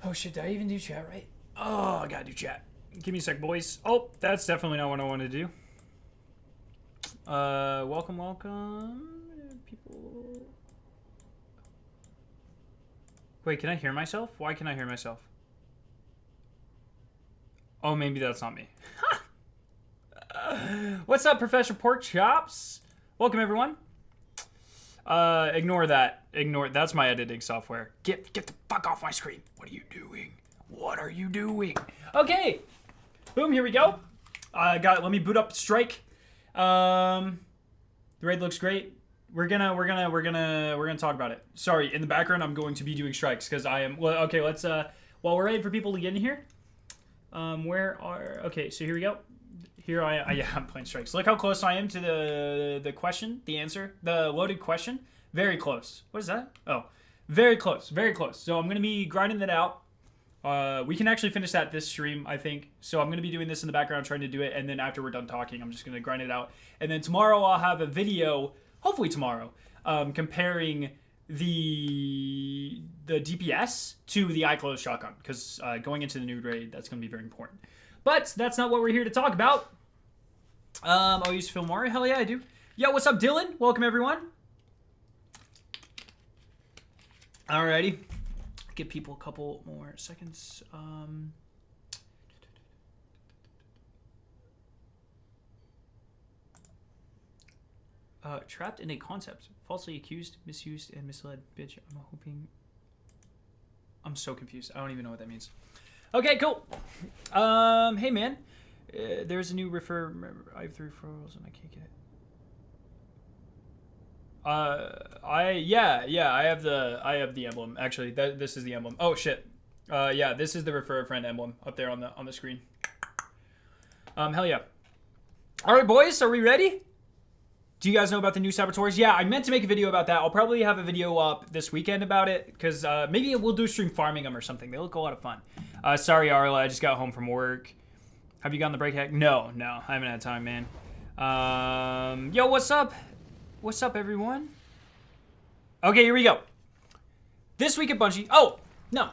Oh shit, did I even do chat right? Oh, I gotta do chat. Give me a sec, boys. Oh, that's definitely not what I want to do. Welcome. People. Wait, can I hear myself? Why can I hear myself? Oh, maybe that's not me. What's up, Professor Pork Chops? Welcome, everyone. Ignore that. That's my editing software. Get the fuck off my screen. What are you doing? What are you doing? Okay. Boom, here we go. Let me boot up Strike. The raid looks great. We're gonna talk about it. Sorry, in the background I'm going to be doing strikes because I am okay, let's while we're waiting for people to get in here. Okay, so here we go. Here I'm playing strikes. Look how close I am to the question, the answer, the loaded question. Very close. What is that? Oh, very close, very close. So I'm gonna be grinding that out. We can actually finish that this stream, I think. So I'm gonna be doing this in the background, trying to do it, and then after we're done talking, I'm just gonna grind it out. And then tomorrow I'll have a video, hopefully tomorrow, comparing the DPS to the eye closed shotgun, because going into the new raid, that's gonna be very important. But that's not what we're here to talk about. I'll use Phil Mori. Hell yeah, I do. Yo, what's up, Dylan? Welcome, everyone. Alrighty. Give people a couple more seconds. Trapped in a concept. Falsely accused, misused, and misled. Bitch, I'm hoping... I'm so confused. I don't even know what that means. Okay, cool. Hey, man. There's a new refer. I have 3 referrals and I can't get it. I have the emblem. Actually, this is the emblem. Oh shit. Yeah, this is the refer a friend emblem up there on the screen. Hell yeah. All right, boys, are we ready? Do you guys know about the new saboteurs? Yeah, I meant to make a video about that. I'll probably have a video up this weekend about it because maybe we'll do stream farming them or something. They look a lot of fun. Sorry, Arla, I just got home from work. Have you gotten the break hack? No, I haven't had time, man. Yo, what's up? What's up, everyone? Okay, here we go. This week at Bungie. Oh, no.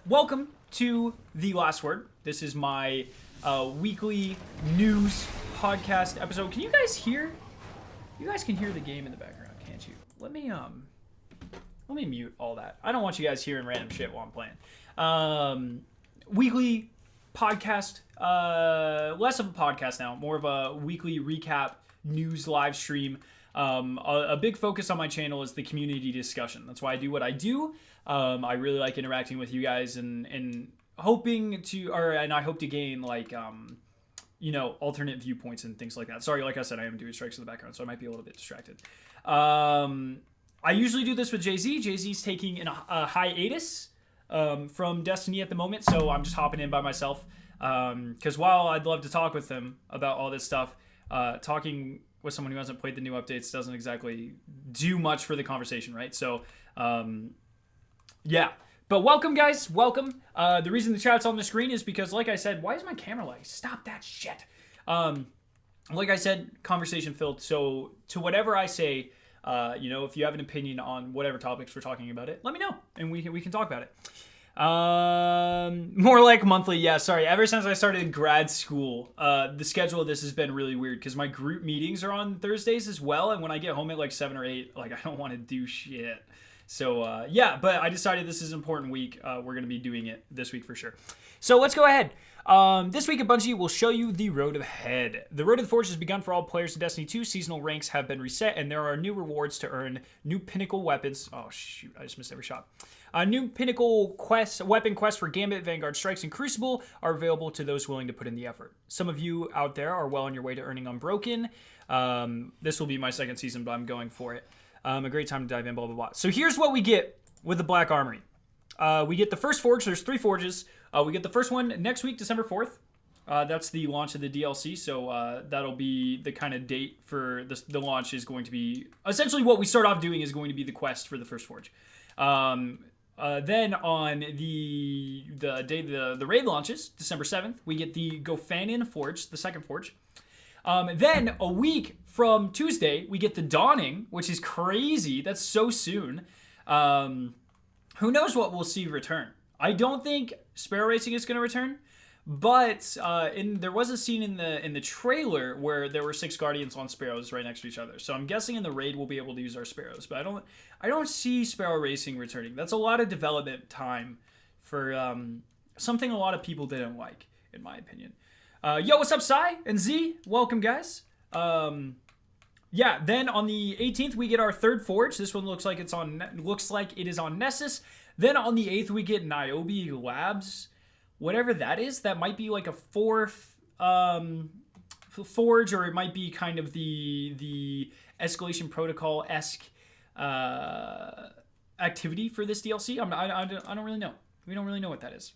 Welcome to The Last Word. This is my weekly news podcast episode. Can you guys hear? You guys can hear the game in the background, can't you? Let me mute all that. I don't want you guys hearing random shit while I'm playing. Weekly podcast, less of a podcast now, more of a weekly recap news live stream. A big focus on my channel is the community discussion. That's why I do what I do. I really like interacting with you guys and hoping to, and I hope to gain like, alternate viewpoints and things like that. Sorry, like I said, I am doing strikes in the background, so I might be a little bit distracted. I usually do this with Jay-Z. Jay-Z's taking a hiatus from Destiny at the moment, so I'm just hopping in by myself. Because while I'd love to talk with him about all this stuff, talking with someone who hasn't played the new updates doesn't exactly do much for the conversation, right? So, yeah. But welcome, guys. Welcome. The reason the chat's on the screen is because, like I said, why is my camera like? Stop that shit. Like I said, conversation filled. So to whatever I say, if you have an opinion on whatever topics we're talking about it, let me know, and we can talk about it. More like monthly. Yeah, sorry. Ever since I started grad school, the schedule of this has been really weird because my group meetings are on Thursdays as well, and when I get home at like 7 or 8, like I don't want to do shit. So yeah, but I decided this is an important week. We're gonna be doing it this week for sure. So let's go ahead. This week at Bungie, we'll show you the Road ahead. The Road to the Forge has begun for all players in Destiny 2. Seasonal ranks have been reset, and there are new rewards to earn new pinnacle weapons. Oh shoot, I just missed every shot. New pinnacle weapon quests for Gambit, Vanguard Strikes, and Crucible are available to those willing to put in the effort. Some of you out there are well on your way to earning Unbroken. This will be my second season, but I'm going for it. A great time to dive in, blah, blah, blah. So here's what we get with the Black Armory. We get the first forge. There's 3 forges. We get the first one next week, December 4th. That's the launch of the DLC, so that'll be the kind of date for the launch is going to be... Essentially what we start off doing is going to be the quest for the first forge. Then on the day the raid launches, December 7th, we get the Gofanin Forge, the second forge. Then a week from Tuesday, we get the Dawning, which is crazy. That's so soon. Who knows what we'll see return? I don't think Sparrow Racing is going to return, but there was a scene in the trailer where there were 6 Guardians on Sparrows right next to each other. So I'm guessing in the raid we'll be able to use our Sparrows, but I don't see Sparrow Racing returning. That's a lot of development time for something a lot of people didn't like, in my opinion. Yo, what's up, Sai and Z? Welcome, guys. Yeah, then on the 18th we get our 3rd Forge. This one looks like it is on Nessus. Then on the 8th we get Niobe Labs, whatever that is. That might be like a 4th Forge, or it might be kind of the Escalation Protocol-esque activity for this DLC. I don't really know. We don't really know what that is.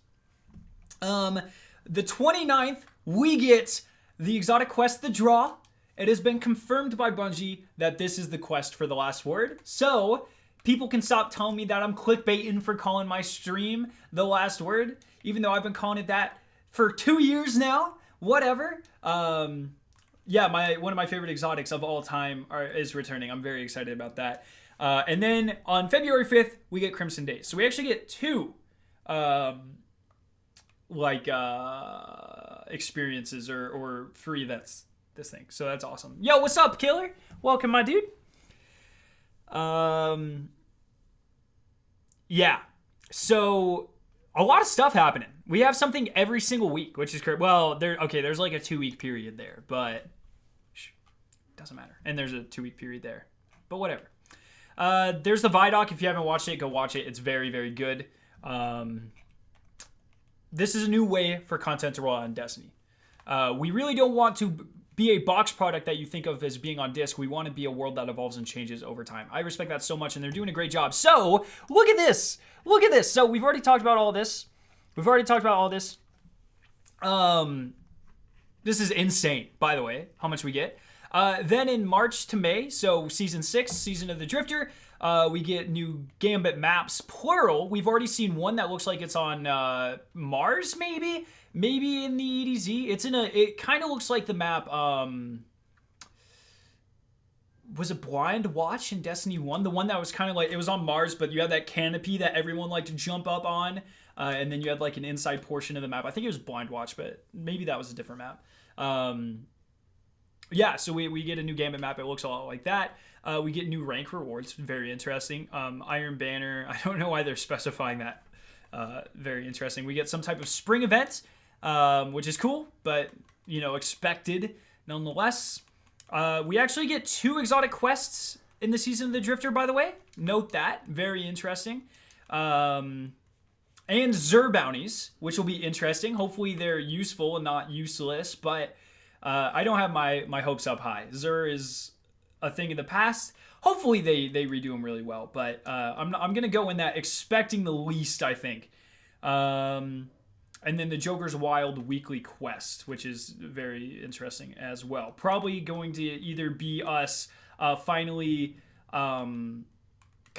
The 29th, we get the exotic quest, The Draw. It has been confirmed by Bungie that this is the quest for the last word. So, people can stop telling me that I'm clickbaiting for calling my stream the last word, even though I've been calling it that for 2 years now. Whatever. Yeah, one of my favorite exotics of all time is returning. I'm very excited about that. And then on February 5th, we get Crimson Days. So we actually get 2 experiences or free events this thing. So that's awesome. Yo, what's up, Killer? Welcome, my dude. Yeah. So a lot of stuff happening. We have something every single week, which is correct. Well, there's like a 2-week period there, but doesn't matter. And there's a 2-week period there, but whatever. There's the Vidoc. If you haven't watched it, go watch it. It's very, very good. This is a new way for content to roll out in Destiny. We really don't want to be a box product that you think of as being on disc. We want to be a world that evolves and changes over time. I respect that so much, and they're doing a great job. So, look at this. Look at this. So, we've already talked about all this. This is insane, by the way, how much we get. Then in March to May, so Season 6, Season of the Drifter, we get new Gambit maps, plural. We've already seen one that looks like it's on Mars, maybe? Maybe in the EDZ. It kind of looks like the map, was it Blind Watch in Destiny 1? The one that was kind of like, it was on Mars, but you had that canopy that everyone liked to jump up on. And then you had like an inside portion of the map. I think it was Blind Watch, but maybe that was a different map. Yeah, so we get a new Gambit map. It looks a lot like that. We get new rank rewards. Very interesting. Iron Banner. I don't know why they're specifying that. Very interesting. We get some type of spring event, which is cool, but, expected nonetheless. We actually get 2 exotic quests in the Season of the Drifter, by the way. Note that. Very interesting. And Xur bounties, which will be interesting. Hopefully they're useful and not useless, but I don't have my hopes up high. Xur is a thing in the past. Hopefully they redo them really well, but I'm going to go in that expecting the least, I think. And then the Joker's Wild weekly quest, which is very interesting as well. Probably going to either be us finally kind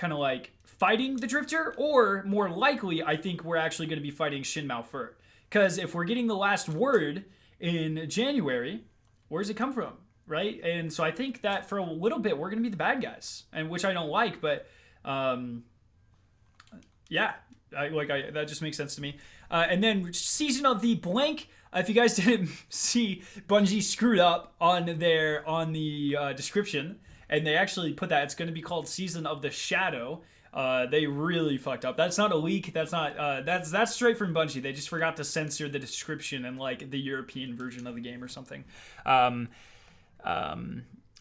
of like fighting the Drifter, or more likely, I think we're actually going to be fighting Shin Mao Fur. Because if we're getting the last word in January, where does it come from, right? And so I think that for a little bit, we're going to be the bad guys, and which I don't like, but yeah, that just makes sense to me. And then Season of the Blank. If you guys didn't see, Bungie screwed up on the description, and they actually put that it's going to be called Season of the Shadow. They really fucked up. That's not a leak. That's not. That's straight from Bungie. They just forgot to censor the description and like the European version of the game or something.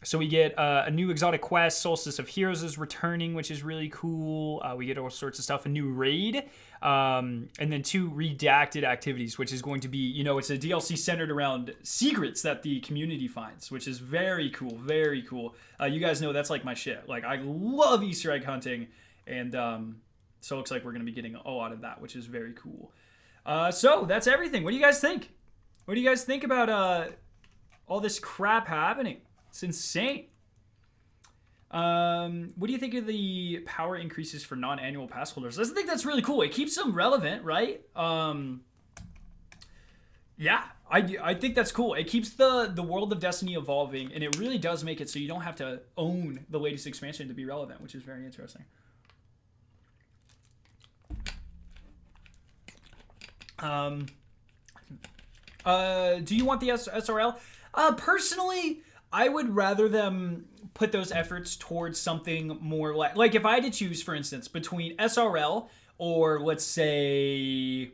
So we get a new exotic quest. Solstice of Heroes is returning, which is really cool. We get all sorts of stuff. A new raid, and then 2 redacted activities, which is going to be, it's a DLC centered around secrets that the community finds, which is very cool. Very cool. You guys know that's like my shit. Like, I love Easter egg hunting. And so it looks like we're going to be getting a lot of that, which is very cool. So that's everything. What do you guys think? What do you guys think about all this crap happening? It's insane. What do you think of the power increases for non-annual pass holders? I think that's really cool. It keeps them relevant, right? Yeah, I think that's cool. It keeps the world of Destiny evolving, and it really does make it so you don't have to own the latest expansion to be relevant, which is very interesting. Um, do you want the SRL? Personally, I would rather them put those efforts towards something more like if I had to choose, for instance, between SRL or let's say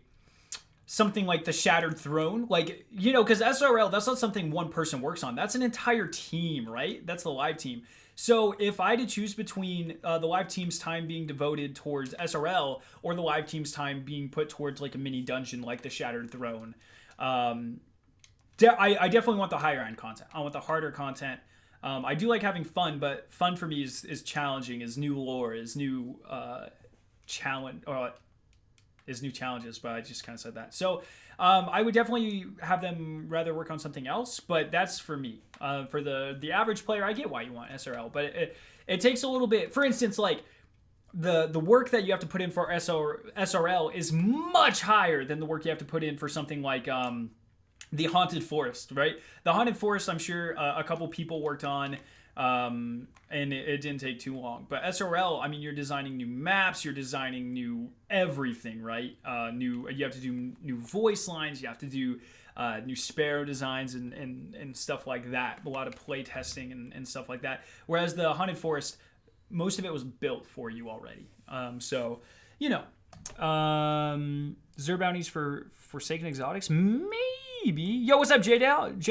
something like the Shattered Throne, like, you know, because SRL, that's not something one person works on. That's an entire team, right? That's the live team. So if I had to choose between the live team's time being devoted towards SRL or the live team's time being put towards like a mini dungeon like the Shattered Throne, I definitely want the higher end content. I want the harder content. I do like having fun, but fun for me is challenging, is new lore, is new challenge, or is new challenges. But I just kind of said that. So I would definitely have them rather work on something else. But that's for me. For the average player, I get why you want SRL, but it takes a little bit. For instance, like the work that you have to put in for SRL is much higher than the work you have to put in for something like the Haunted Forest, right? The Haunted Forest, I'm sure a couple people worked on, and it didn't take too long. But SRL, I mean, you're designing new maps, you're designing new everything, right? You have to do new voice lines, you have to do new Sparrow designs and stuff like that. A lot of play testing and stuff like that. Whereas the Haunted Forest, most of it was built for you already. So, you know, Zer bounties for Forsaken Exotics? Maybe. Yo, what's up, J-Dog?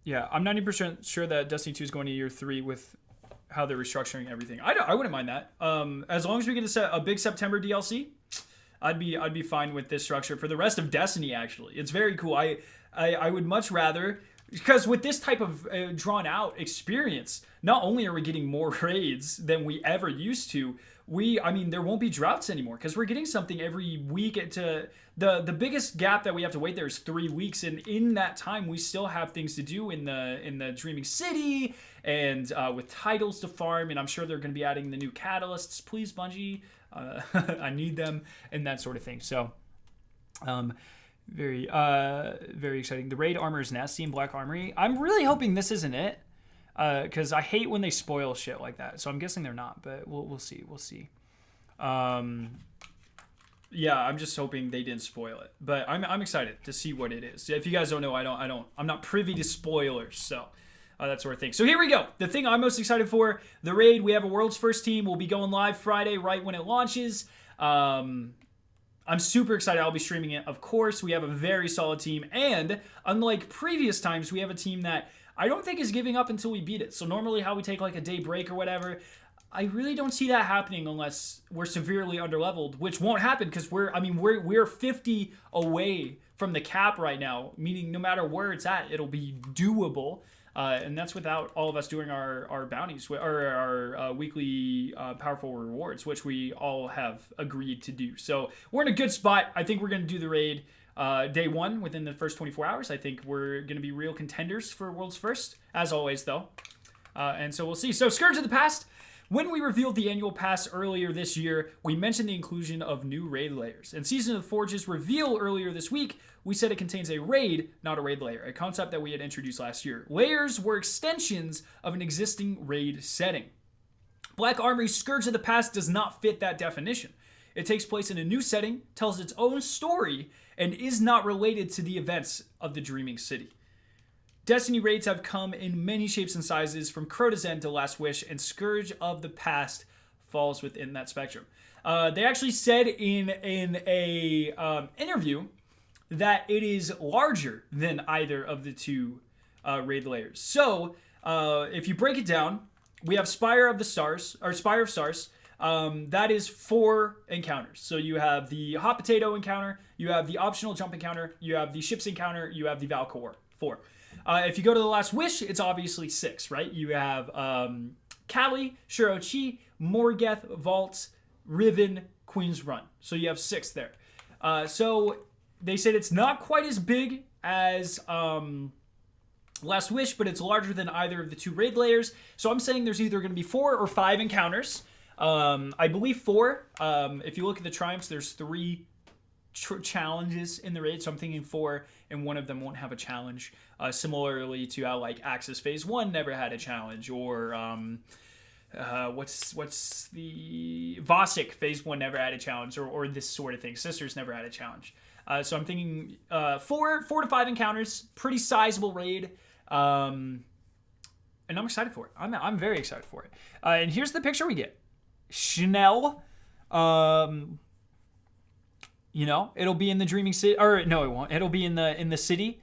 Yeah, I'm 90% sure that Destiny 2 is going to year 3 with how they're restructuring everything. I wouldn't mind that. As long as we get a big September DLC, I'd be fine with this structure for the rest of Destiny. Actually, it's very cool. I would much rather, because with this type of drawn out experience, not only are we getting more raids than we ever used to, I mean, there won't be droughts anymore because we're getting something every week. The biggest gap that we have to wait there is 3 weeks, and in that time, we still have things to do in the Dreaming City and with titles to farm. And I'm sure they're going to be adding the new catalysts. Please, Bungie, I need them and that sort of thing. So, very exciting. The raid armor is nasty in Black Armory. I'm really hoping this isn't it. Because I hate when they spoil shit like that. So I'm guessing they're not, but we'll see. Yeah, I'm just hoping they didn't spoil it. But I'm excited to see what it is. If you guys don't know, I'm not privy to spoilers, so that sort of thing. So here we go. The thing I'm most excited for, the raid. We have a world's first team. We'll be going live Friday, right when it launches. I'm super excited. I'll be streaming it, of course. We have a very solid team, and unlike previous times, we have a team that I don't think is giving up until we beat it. So normally how we take like a day break or whatever, I really don't see that happening unless we're severely underleveled, which won't happen because we're 50 away from the cap right now, meaning no matter where it's at, it'll be doable. And that's without all of us doing our bounties or our weekly powerful rewards, which we all have agreed to do. So we're in a good spot. I think we're going to do the raid day one within the first 24 hours. I think we're going to be real contenders for World's First, as always, though. And so we'll see. So, Scourge of the Past. When we revealed the annual pass earlier this year, we mentioned the inclusion of new raid layers. In Season of the Forge's reveal earlier this week, we said it contains a raid, not a raid layer, a concept that we had introduced last year. Layers were extensions of an existing raid setting. Black Armory's Scourge of the Past does not fit that definition. It takes place in a new setting, tells its own story, and is not related to the events of the Dreaming City. Destiny raids have come in many shapes and sizes, from Crota's End to Last Wish, and Scourge of the Past falls within that spectrum. They actually said in a interview that it is larger than either of the two raid layers. So, if you break it down, we have Spire of Stars. That is 4 encounters. So you have the Hot Potato encounter, you have the optional jump encounter, you have the ships encounter, you have the Valkor. 4. If you go to the Last Wish, it's obviously 6, right? You have Kali, Shirochi, Morgeth, Vault, Riven, Queen's Run. So you have 6 there. So they said it's not quite as big as Last Wish, but it's larger than either of the 2 raid layers. So I'm saying there's either going to be 4 or 5 encounters. I believe 4. If you look at the triumphs, there's 3 challenges in the raid, so I'm thinking 4, and one of them won't have a challenge. Similarly to how like Axis Phase 1 never had a challenge, or what's the Vosik phase 1 never had a challenge, or this sort of thing. Sisters never had a challenge. So I'm thinking 4 to 5 encounters, pretty sizable raid. And I'm excited for it. I'm very excited for it. And here's the picture we get. Chanel. It'll be in the Dreaming City, or no, it won't. It'll be in the city.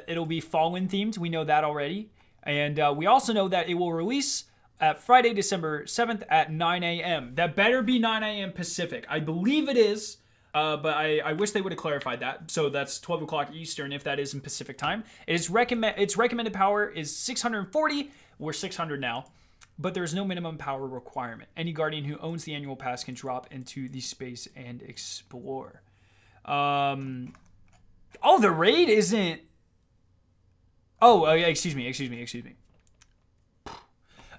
It'll be Fallen themed. We know that already. And we also know that it will release at Friday, December 7th at 9 a.m. That better be 9 a.m. Pacific. I believe it is, but I wish they would have clarified that. So that's 12 o'clock Eastern if that is in Pacific time. Its recommended power is 640. We're 600 now. But there's no minimum power requirement. Any Guardian who owns the annual pass can drop into the space and explore. The raid isn't... excuse me.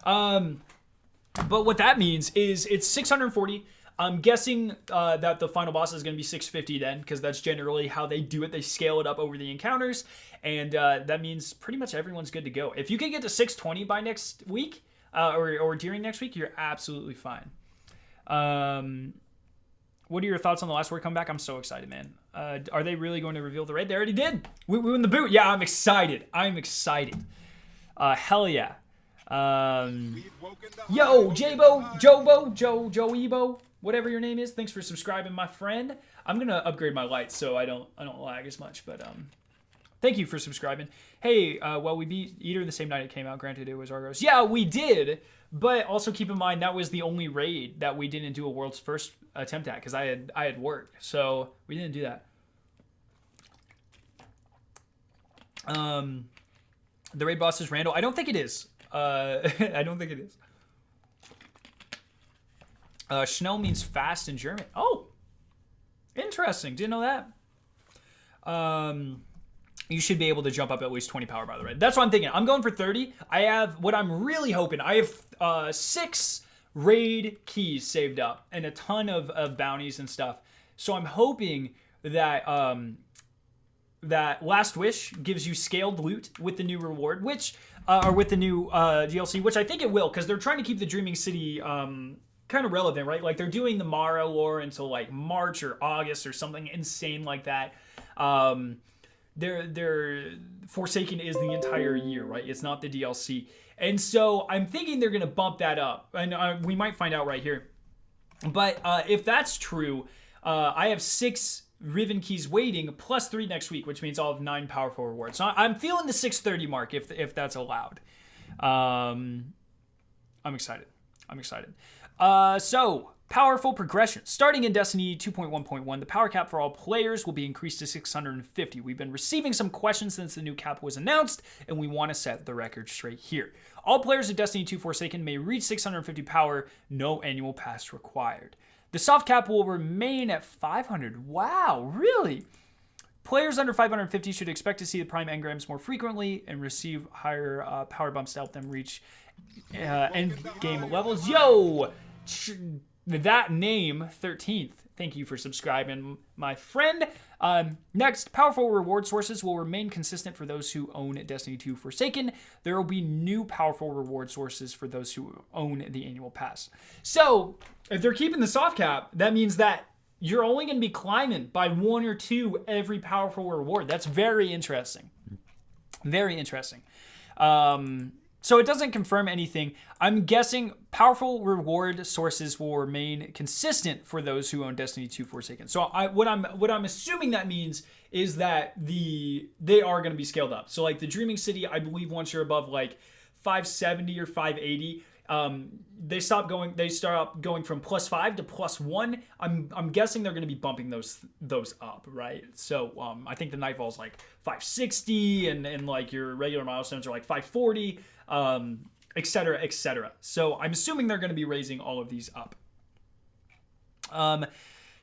But what that means is it's 640. I'm guessing that the final boss is going to be 650 then, because that's generally how they do it. They scale it up over the encounters, and that means pretty much everyone's good to go. If you can get to 620 by next week, or during next week, you're absolutely fine. What are your thoughts on the last word comeback? I'm so excited, man. Are they really going to reveal the raid? They already did. We won the boot. Yeah, I'm excited. Hell yeah. Yo, Jabo, Jobo, Joebo, whatever your name is. Thanks for subscribing, my friend. I'm gonna upgrade my lights so I don't lag as much, but thank you for subscribing. Hey, we beat Eater the same night it came out. Granted, it was Argos. Yeah, we did, but also keep in mind that was the only raid that we didn't do a world's first attempt at because I had work, so we didn't do that. The raid boss is Randall. I don't think it is. I don't think it is. Schnell means fast in German. Oh, interesting. Didn't know that. You should be able to jump up at least 20 power by the raid. That's what I'm thinking. I'm going for 30. I have what I'm really hoping. I have 6 raid keys saved up and a ton of bounties and stuff. So I'm hoping that that Last Wish gives you scaled loot with the new reward, which or with the new DLC, which I think it will, because they're trying to keep the Dreaming City kind of relevant, right? Like they're doing the Mara lore until like March or August or something insane like that. Their Forsaken is the entire year, right? It's not the DLC. And so I'm thinking they're going to bump that up. And we might find out right here. But if that's true, I have 6 Riven keys waiting, plus 3 next week, which means I'll have 9 powerful rewards. So I'm feeling the 630 mark if that's allowed. I'm excited. So, powerful progression. Starting in Destiny 2.1.1, the power cap for all players will be increased to 650. We've been receiving some questions since the new cap was announced, and we want to set the record straight here. All players of Destiny 2 Forsaken may reach 650 power, no annual pass required. The soft cap will remain at 500. Wow, really? Players under 550 should expect to see the Prime engrams more frequently and receive higher power bumps to help them reach end game levels. Yo! That name, 13th. Thank you for subscribing, my friend. Next, powerful reward sources will remain consistent for those who own Destiny 2 Forsaken. There will be new powerful reward sources for those who own the annual pass. So, if they're keeping the soft cap, that means that you're only going to be climbing by 1 or 2 every powerful reward. That's very interesting. Very interesting. So it doesn't confirm anything. I'm guessing powerful reward sources will remain consistent for those who own Destiny 2 Forsaken. So what I'm assuming that means is that they are going to be scaled up. So like the Dreaming City, I believe once you're above like 570 or 580, they start going from +5 to +1. I'm guessing they're going to be bumping those up, right? So I think the Nightfall is like 560, and like your regular milestones are like 540, etc., etc. So I'm assuming they're going to be raising all of these up.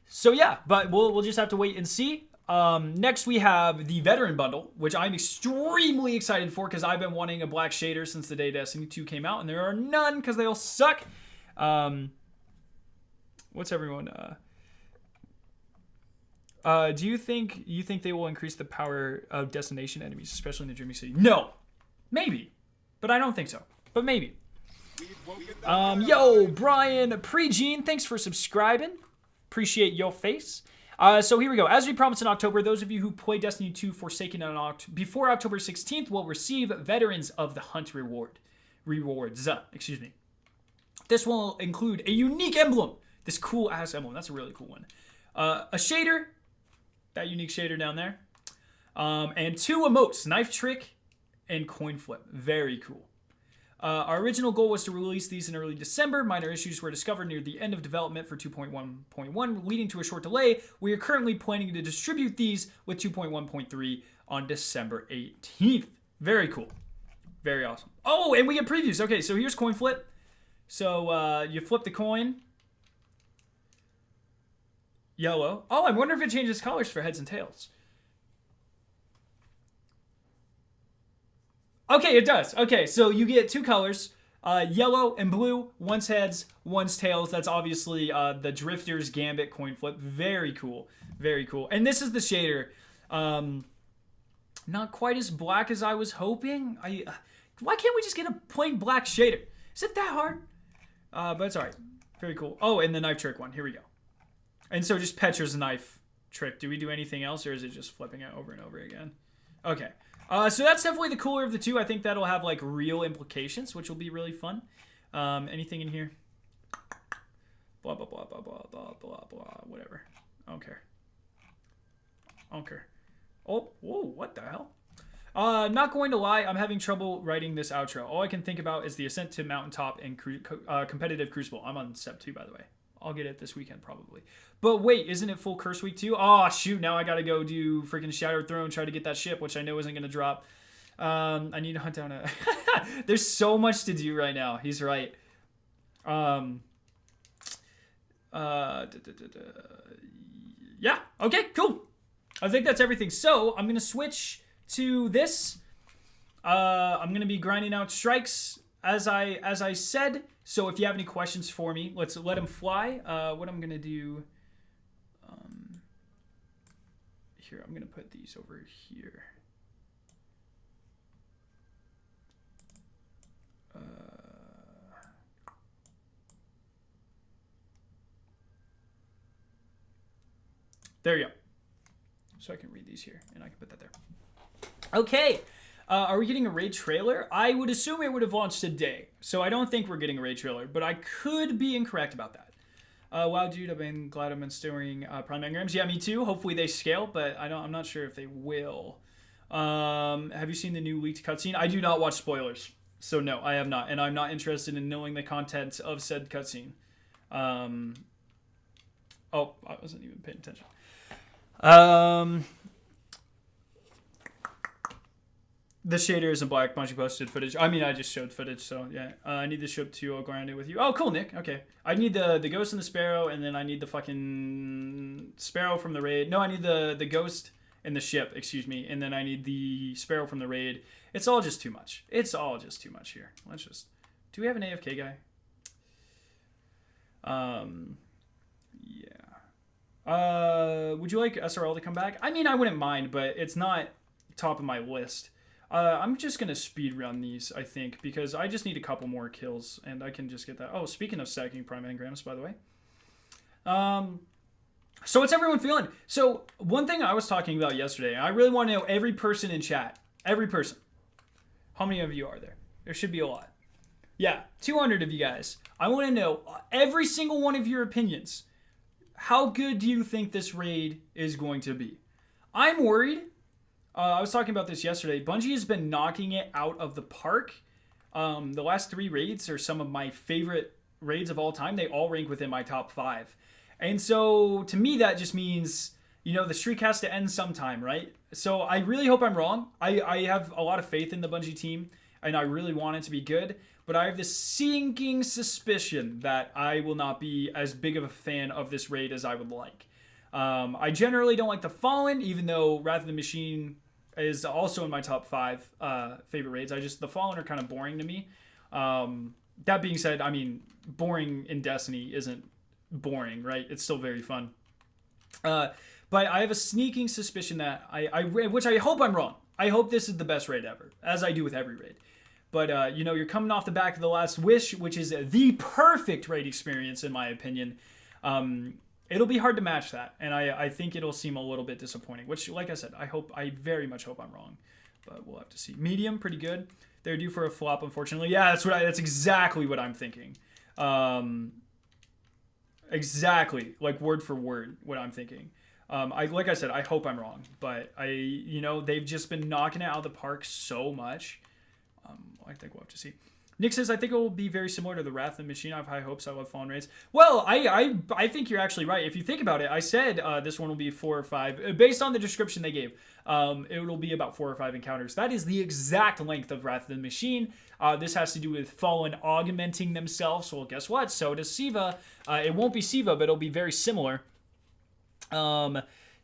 So yeah, but we'll just have to wait and see. Next we have the Veteran Bundle, which I'm extremely excited for because I've been wanting a black shader since the day Destiny 2 came out, and there are none because they all suck. What's everyone? Do you think they will increase the power of destination enemies, especially in the Dreaming City? No, maybe, but I don't think so. But maybe. Yo, Brian Pre-Gene, thanks for subscribing. Appreciate your face. So here we go. As we promised in October, those of you who play Destiny 2 Forsaken before October 16th will receive Veterans of the Hunt rewards. Excuse me. This will include a unique emblem. This cool ass emblem. That's a really cool one. A shader. That unique shader down there. And 2 emotes. Knife Trick and Coin Flip. Very cool. Our original goal was to release these in early December. Minor issues were discovered near the end of development for 2.1.1, leading to a short delay. We are currently planning to distribute these with 2.1.3 on December 18th. Very cool. Very awesome. Oh, and we get previews. Okay, so here's Coin Flip. So you flip the coin. Yellow. Oh, I wonder if it changes colors for heads and tails. Okay, it does. Okay, so you get 2 colors, yellow and blue. One's heads, one's tails. That's obviously the Drifter's Gambit Coin Flip. Very cool. Very cool. And this is the shader. Not quite as black as I was hoping. Why can't we just get a plain black shader? Is it that hard? But it's all right. Very cool. Oh, and the Knife Trick one. Here we go. And so just Petra's Knife Trick. Do we do anything else, or is it just flipping it over and over again? Okay. So that's definitely the cooler of the 2. I think that'll have like real implications, which will be really fun. Anything in here? Blah, blah, blah, blah, blah, blah, blah, blah, whatever. I don't care. I don't care. Oh, whoa, what the hell? Not going to lie, I'm having trouble writing this outro. All I can think about is the ascent to mountaintop and competitive crucible. I'm on step 2, by the way. I'll get it this weekend, probably. But wait, isn't it full curse week too? Oh, shoot, now I gotta go do freaking Shattered Throne, try to get that ship, which I know isn't gonna drop. I need to hunt down a... There's so much to do right now. He's right. Yeah, okay, cool. I think that's everything. So, I'm gonna switch to this. I'm gonna be grinding out strikes, as I said. So if you have any questions for me, let's let them fly. What I'm gonna do, here, I'm gonna put these over here. There you go. So I can read these here, and I can put that there. Okay. Are we getting a raid trailer? I would assume it would have launched today, so I don't think we're getting a raid trailer, but I could be incorrect about that. Wow, dude, I've been glad I've been storing Prime engrams. Yeah, me too. Hopefully they scale, but I'm not sure if they will. Have you seen the new leaked cutscene? I do not watch spoilers, so no, I have not, and I'm not interested in knowing the contents of said cutscene. Oh, I wasn't even paying attention. The shader isn't black. Bungie posted footage. I mean, I just showed footage, so yeah. I need the ship to grind it with you. Oh, cool, Nick. Okay. I need the ghost and the sparrow, and then I need the fucking sparrow from the raid. No, I need the ghost and the ship, excuse me, and then I need the sparrow from the raid. It's all just too much. It's all just too much here. Let's just... Do we have an AFK guy? Yeah. Would you like SRL to come back? I mean, I wouldn't mind, but it's not top of my list. I'm just going to speed run these, I think, because I just need a couple more kills, and I can just get that. Oh, speaking of stacking Prime engrams, by the way. So what's everyone feeling? So one thing I was talking about yesterday, I really want to know every person in chat. Every person. How many of you are there? There should be a lot. Yeah, 200 of you guys. I want to know every single one of your opinions. How good do you think this raid is going to be? I'm worried. I was talking about this yesterday. Bungie has been knocking it out of the park. The last 3 raids are some of my favorite raids of all time. They all rank within my top 5. And so, to me, that just means, you know, the streak has to end sometime, right? So, I really hope I'm wrong. I have a lot of faith in the Bungie team, and I really want it to be good. But I have this sinking suspicion that I will not be as big of a fan of this raid as I would like. I generally don't like the Fallen, even though Wrath of the Machine is also in my top 5 favorite raids. The Fallen are kind of boring to me. That being said, I mean, boring in Destiny isn't boring, right? It's still very fun. But I have a sneaking suspicion that which I hope I'm wrong. I hope this is the best raid ever, as I do with every raid. But, you know, you're coming off the back of The Last Wish, which is the perfect raid experience, in my opinion. It'll be hard to match that, and I think it'll seem a little bit disappointing, which, like I said, I very much hope I'm wrong, but we'll have to see. Medium, pretty good. They're due for a flop, unfortunately. Yeah, that's exactly what I'm thinking. Exactly, like word for word, what I'm thinking. Like I said, I hope I'm wrong, but you know, they've just been knocking it out of the park so much. I think we'll have to see. Nick says, I think it will be very similar to the Wrath of the Machine. I have high hopes. I love Fallen Raids. Well, I think you're actually right. If you think about it, I said this one will be 4 or 5. Based on the description they gave, it will be about 4 or 5 encounters. That is the exact length of Wrath of the Machine. This has to do with Fallen augmenting themselves. Well, guess what? So does SIVA. It won't be SIVA, but it'll be very similar.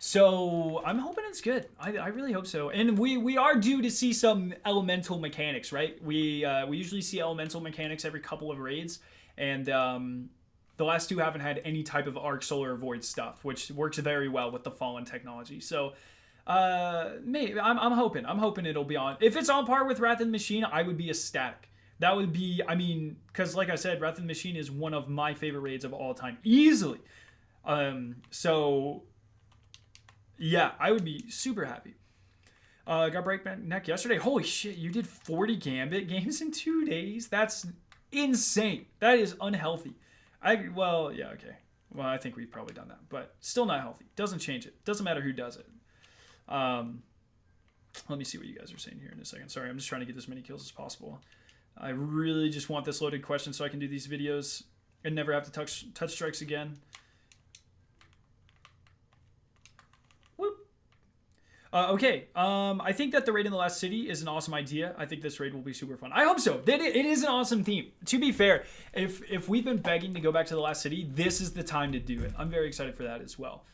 So I'm hoping it's good. I really hope so. And we are due to see some elemental mechanics, right? We usually see elemental mechanics every couple of raids, and the last 2 haven't had any type of Arc, Solar, or Void stuff, which works very well with the Fallen technology. So maybe I'm hoping it'll be on. If it's on par with Wrath of the Machine, I would be ecstatic. That would be, I mean, because like I said, Wrath of the Machine is one of my favorite raids of all time, easily. So yeah, I would be super happy. Got breakback neck yesterday. Holy shit, you did 40 Gambit games in 2 days? That's insane. That is unhealthy. Well, yeah, okay. Well, I think we've probably done that, but still not healthy. Doesn't change it. Doesn't matter who does it. Let me see what you guys are saying here in a second. Sorry, I'm just trying to get as many kills as possible. I really just want this loaded question so I can do these videos and never have to touch strikes again. Okay, I think that the raid in the last city is an awesome idea. I think this raid will be super fun. I hope so. It is an awesome theme. To be fair, if we've been begging to go back to the last city, this is the time to do it. I'm very excited for that as well.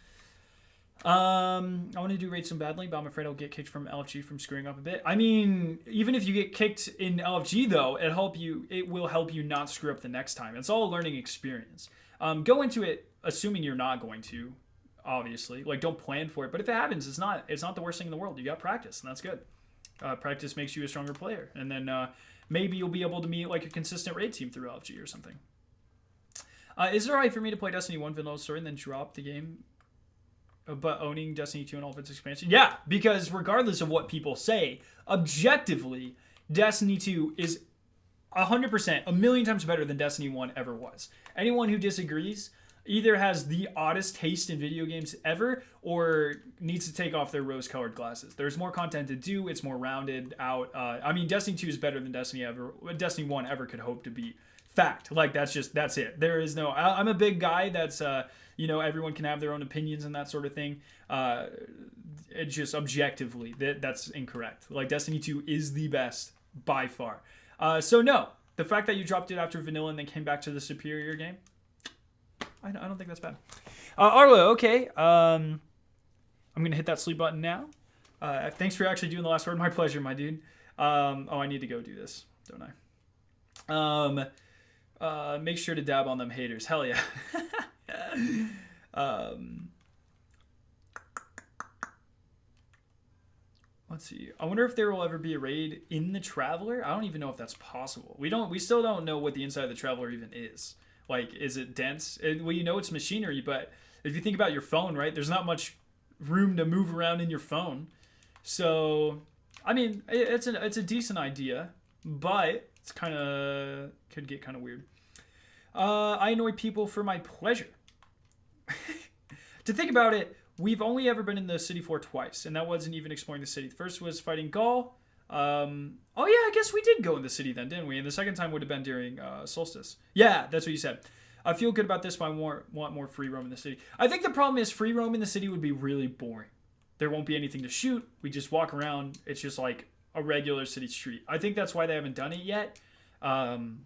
I want to do raid some badly, but I'm afraid I'll get kicked from LFG from screwing up a bit. I mean, even if you get kicked in LFG, though, it will help you not screw up the next time. It's all a learning experience. Go into it assuming you're not going to. Obviously, like, don't plan for it, but if it happens, it's not the worst thing in the world. You got practice, and that's good. Practice makes you a stronger player, and then maybe you'll be able to meet like a consistent raid team through LFG or something. Is it alright for me to play Destiny 1 vanilla story and then drop the game, but owning Destiny 2 and all of its expansion? Yeah, because regardless of what people say, objectively, Destiny 2 is 100%, a million times better than Destiny 1 ever was. Anyone who disagrees either has the oddest taste in video games ever or needs to take off their rose-colored glasses. There's more content to do. It's more rounded out. I mean, Destiny 2 is better than Destiny 1 ever could hope to be. Fact. Like, that's it. There is no... I'm a big guy that's, you know, everyone can have their own opinions and that sort of thing. It just objectively, that's incorrect. Like, Destiny 2 is the best by far. So, no. The fact that you dropped it after vanilla and then came back to the superior game... I don't think that's bad. Arlo, okay. I'm going to hit that sleep button now. Thanks for actually doing the last word. My pleasure, my dude. I need to go do this, don't I? Make sure to dab on them haters. Hell yeah. Let's see. I wonder if there will ever be a raid in the Traveler. I don't even know if that's possible. We still don't know what the inside of the Traveler even is. Like, is it dense? Well, you know it's machinery, but if you think about your phone, right, there's not much room to move around in your phone. So, I mean, it's a decent idea, but it's could get kind of weird. I annoy people for my pleasure. To think about it, we've only ever been in the city floor twice, and that wasn't even exploring the city. The first was fighting Gaul. Oh yeah, I guess we did go in the city then, didn't we? And the second time would have been during Solstice. Yeah, that's what you said. I feel good about this, but I want more free roam in the city. I think the problem is free roam in the city would be really boring. There won't be anything to shoot. We just walk around. It's just like a regular city street. I think that's why they haven't done it yet. And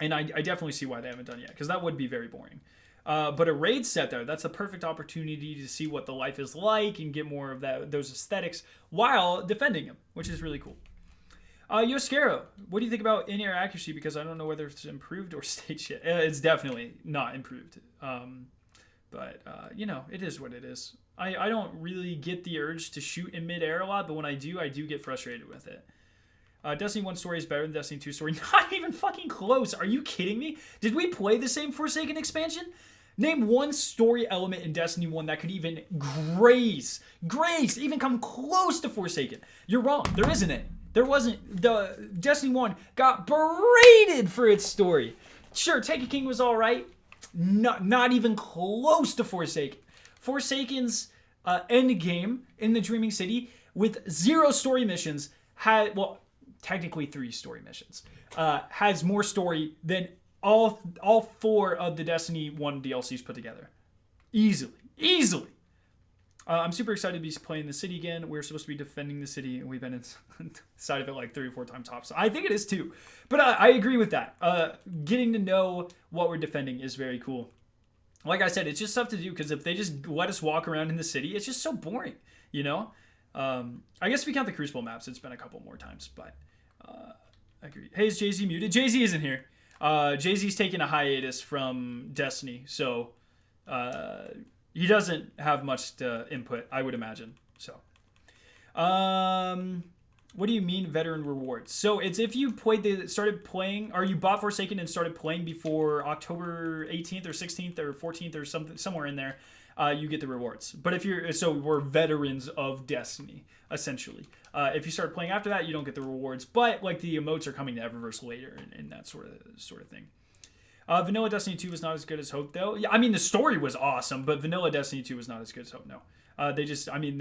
I definitely see why they haven't done it yet, because that would be very boring. But a raid set there, that's a perfect opportunity to see what the life is like and get more of those aesthetics while defending them, which is really cool. Yo, Skarrow, what do you think about in-air accuracy? Because I don't know whether it's improved or stayed shit. It's definitely not improved. But you know, it is what it is. I don't really get the urge to shoot in mid-air a lot, but when I do get frustrated with it. Destiny 1 story is better than Destiny 2 story. Not even fucking close. Are you kidding me? Did we play the same Forsaken expansion? Name one story element in Destiny 1 that could even graze, even come close to Forsaken. You're wrong. There isn't any. There wasn't. The Destiny 1 got berated for its story. Sure, Taken King was all right. Not even close to Forsaken. Forsaken's end game in the Dreaming City with 0 story missions had, well, technically 3 story missions, has more story than all 4 of the Destiny 1 DLCs put together. Easily. I'm super excited to be playing the city again. We're supposed to be defending the city, and we've been inside of it like 3 or 4 times tops. So I think it is too. But I agree with that. Getting to know what we're defending is very cool. Like I said, it's just tough to do because if they just let us walk around in the city, it's just so boring, you know? I guess if we count the Crucible maps, it's been a couple more times, but I agree. Hey, is Jay-Z muted? Jay-Z isn't here. Jay-Z's taking a hiatus from Destiny, so he doesn't have much to input, I would imagine. So, what do you mean veteran rewards? So it's if you started playing, or you bought Forsaken and started playing before October 18th or 16th or 14th or somewhere in there, you get the rewards. But if we're veterans of Destiny, essentially. If you start playing after that, you don't get the rewards. But like the emotes are coming to Eververse later and that sort of thing. Vanilla Destiny 2 was not as good as hoped, though. Yeah, I mean, the story was awesome, but Vanilla Destiny 2 was not as good as hoped, no. They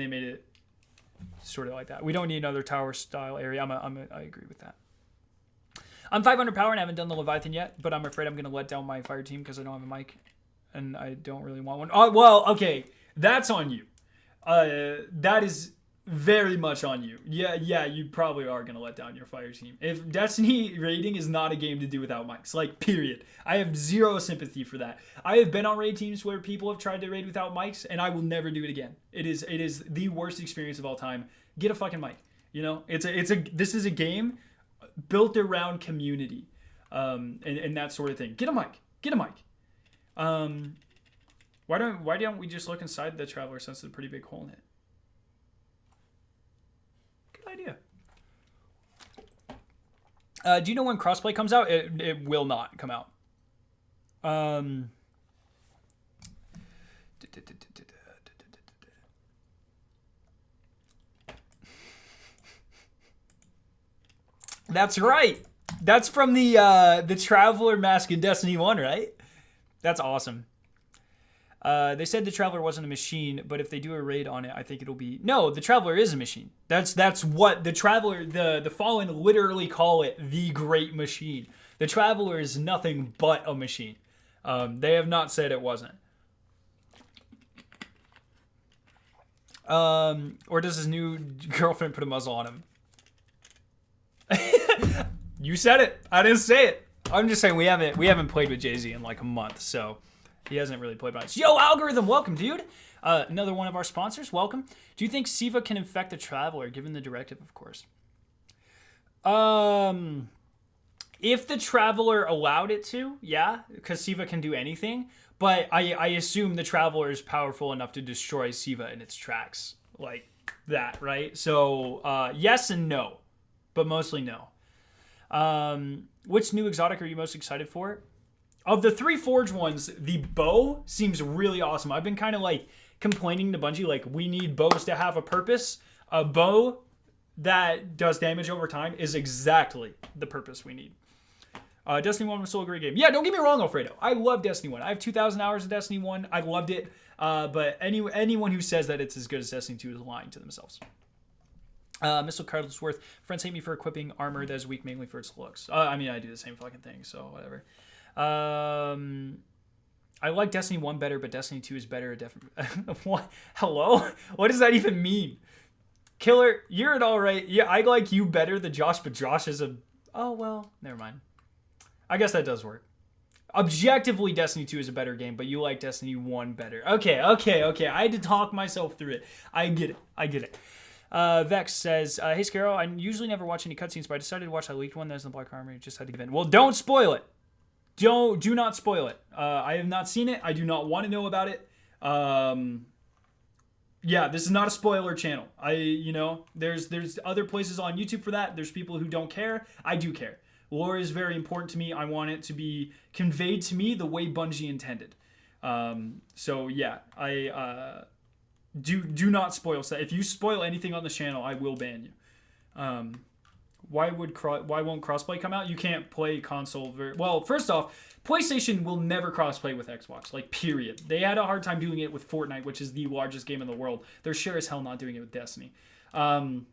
made it sort of like that. We don't need another tower-style area. I agree with that. I'm 500 power and I haven't done the Leviathan yet, but I'm afraid I'm going to let down my fire team because I don't have a mic, and I don't really want one. Oh, well, okay. That's on you. That is very much on you. Yeah, you probably are going to let down your fire team. If Destiny raiding is not a game to do without mics, like, period. I have 0 sympathy for that. I have been on raid teams where people have tried to raid without mics, and I will never do it again. It is the worst experience of all time. Get a fucking mic. You know, this is a game built around community, and that sort of thing. Get a mic. Why don't we just look inside the Traveler since there's a pretty big hole in it? Idea. Do you know when crossplay comes out? It will not come out. That's right. That's from the Traveler mask in Destiny 1, right? That's awesome. They said the Traveler wasn't a machine, but if they do a raid on it, I think it'll be... No, the Traveler is a machine. That's what the Traveler... The Fallen literally call it the Great Machine. The Traveler is nothing but a machine. They have not said it wasn't. Or does his new girlfriend put a muzzle on him? You said it. I didn't say it. I'm just saying we haven't played with Jay-Z in like a month, so... He hasn't really played much. Yo, Algorithm, welcome, dude. Another one of our sponsors, welcome. Do you think SIVA can infect the Traveler, given the directive, of course? If the Traveler allowed it to, yeah, because SIVA can do anything. But I assume the Traveler is powerful enough to destroy SIVA in its tracks. Like that, right? So, yes and no. But mostly no. Which new exotic are you most excited for? Of the 3 Forge ones, the bow seems really awesome. I've been kind of like complaining to Bungie, like, we need bows to have a purpose. A bow that does damage over time is exactly the purpose we need. Destiny 1 was still a great game. Yeah, don't get me wrong, Alfredo. I love Destiny 1. I have 2,000 hours of Destiny 1. I loved it. But anyone who says that it's as good as Destiny 2 is lying to themselves. Missile Carlsworth, friends hate me for equipping armor that is weak mainly for its looks. I mean, I do the same fucking thing, so whatever. I like Destiny 1 better, but Destiny 2 is better. What? Hello? What does that even mean? Killer, you're an alright. Yeah, I like you better than Josh, but Josh is a... Oh, well, never mind. I guess that does work. Objectively, Destiny 2 is a better game, but you like Destiny 1 better. Okay. I had to talk myself through it. I get it. Vex says, hey, Skarrow, I usually never watch any cutscenes, but I decided to watch that leaked one that is in the Black Armory. Just had to give in. Well, don't spoil it. Do not spoil it. I have not seen it. I do not want to know about it. yeah, this is not a spoiler channel. There's other places on YouTube for that. There's people who don't care. I do care. Lore is very important to me. I want it to be conveyed to me the way Bungie intended. So yeah, I do not spoil stuff. If you spoil anything on the channel, I will ban you. Why won't crossplay come out? You can't play console well. First off, PlayStation will never crossplay with Xbox, like, period. They had a hard time doing it with Fortnite, which is the largest game in the world. They're sure as hell not doing it with Destiny. Then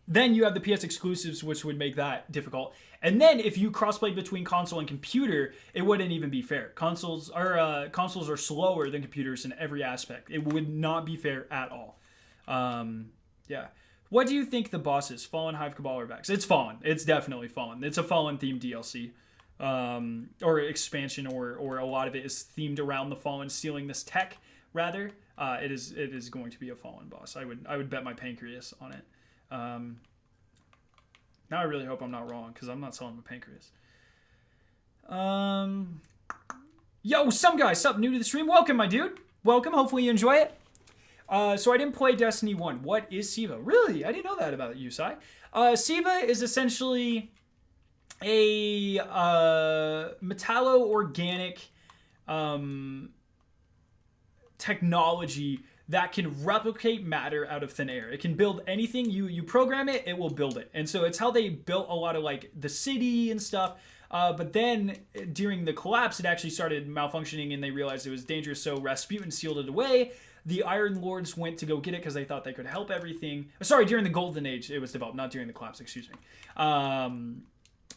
you have the PS exclusives, which would make that difficult. And then if you crossplay between console and computer, it wouldn't even be fair. Consoles are slower than computers in every aspect. It would not be fair at all. Yeah. What do you think the boss is? Fallen, Hive, Cabal, or Vex? It's Fallen. It's definitely Fallen. It's a Fallen-themed DLC. Or expansion, or a lot of it is themed around the Fallen stealing this tech, rather. It is going to be a Fallen boss. I would bet my pancreas on it. Now I really hope I'm not wrong, because I'm not selling my pancreas. Yo, some guy, sup, new to the stream? Welcome, my dude. Welcome, hopefully you enjoy it. So I didn't play Destiny 1. What is SIVA? Really? I didn't know that about you, Sai. SIVA is essentially a metallo-organic technology that can replicate matter out of thin air. It can build anything. You program it, it will build it. And so it's how they built a lot of, like, the city and stuff. But then during the collapse, it actually started malfunctioning and they realized it was dangerous, so Rasputin sealed it away. The Iron Lords went to go get it because they thought they could help everything. Sorry, during the Golden Age it was developed, not during the collapse, excuse me.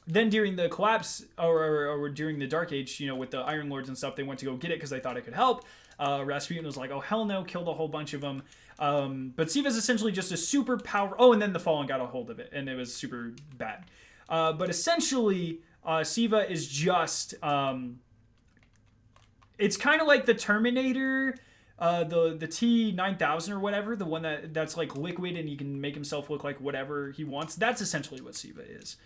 Then during the collapse, or during the Dark Age, with the Iron Lords and stuff, they went to go get it because they thought it could help. Rasputin was like, oh, hell no, killed a whole bunch of them. But SIVA is essentially just a super power... Oh, and then the Fallen got a hold of it, and it was super bad. But essentially, SIVA is just... it's kind of like the Terminator... the T-9000 or whatever, the one that's like liquid and he can make himself look like whatever he wants. That's essentially what SIVA is.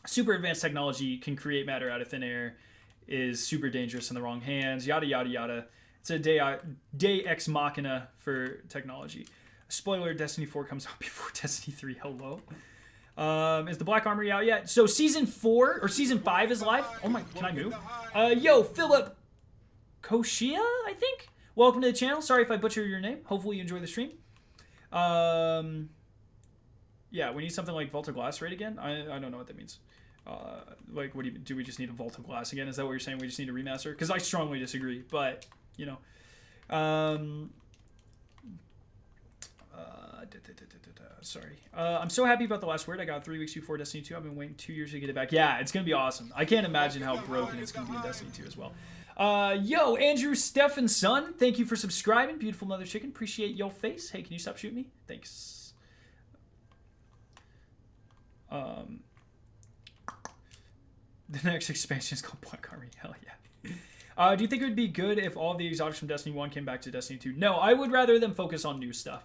Super advanced technology, can create matter out of thin air, is super dangerous in the wrong hands, yada yada yada. It's a day ex machina for technology. Spoiler, Destiny 4 comes out before Destiny 3. Hello. Is the Black Armory out yet? So Season 4 or Season 5 is live. Oh my, can I move? Yo, Philip Koshia, I think. Welcome to the channel. Sorry if I butcher your name. Hopefully you enjoy the stream. Yeah, we need something like Vault of Glass right again. I don't know what that means. Like, what do we just need a Vault of Glass again? Is that what you're saying? We just need a remaster? Because I strongly disagree, but, sorry. I'm so happy about The Last Word. I got 3 weeks before Destiny 2. I've been waiting 2 years to get it back. Yeah, it's going to be awesome. I can't imagine how broken it's going to be in Destiny 2 as well. Yo, Andrew Stephen's son, thank you for subscribing. Beautiful Mother Chicken. Appreciate your face. Hey, can you stop shooting me? Thanks. The next expansion is called Black Armory. Hell yeah. Do you think it would be good if all of the exotics from Destiny 1 came back to Destiny 2? No, I would rather them focus on new stuff.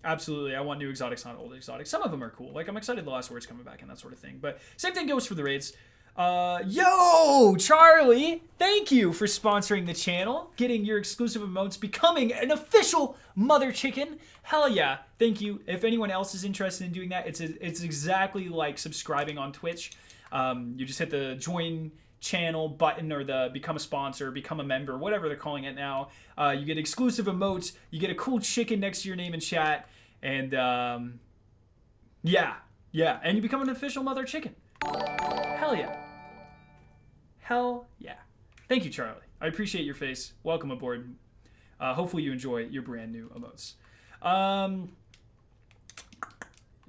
Absolutely, I want new exotics, not old exotics. Some of them are cool. Like, I'm excited The Last Word's coming back and that sort of thing. But same thing goes for the raids. Yo, Charlie, thank you for sponsoring the channel, getting your exclusive emotes, becoming an official Mother Chicken. Hell yeah, thank you. If anyone else is interested in doing that, it's exactly like subscribing on Twitch. You just hit the join channel button or the become a sponsor, become a member, whatever they're calling it now. You get exclusive emotes, you get a cool chicken next to your name in chat, and yeah, and you become an official Mother Chicken. Hell yeah. Hell yeah. Thank you, Charlie. I appreciate your face. Welcome aboard. Hopefully you enjoy your brand new emotes.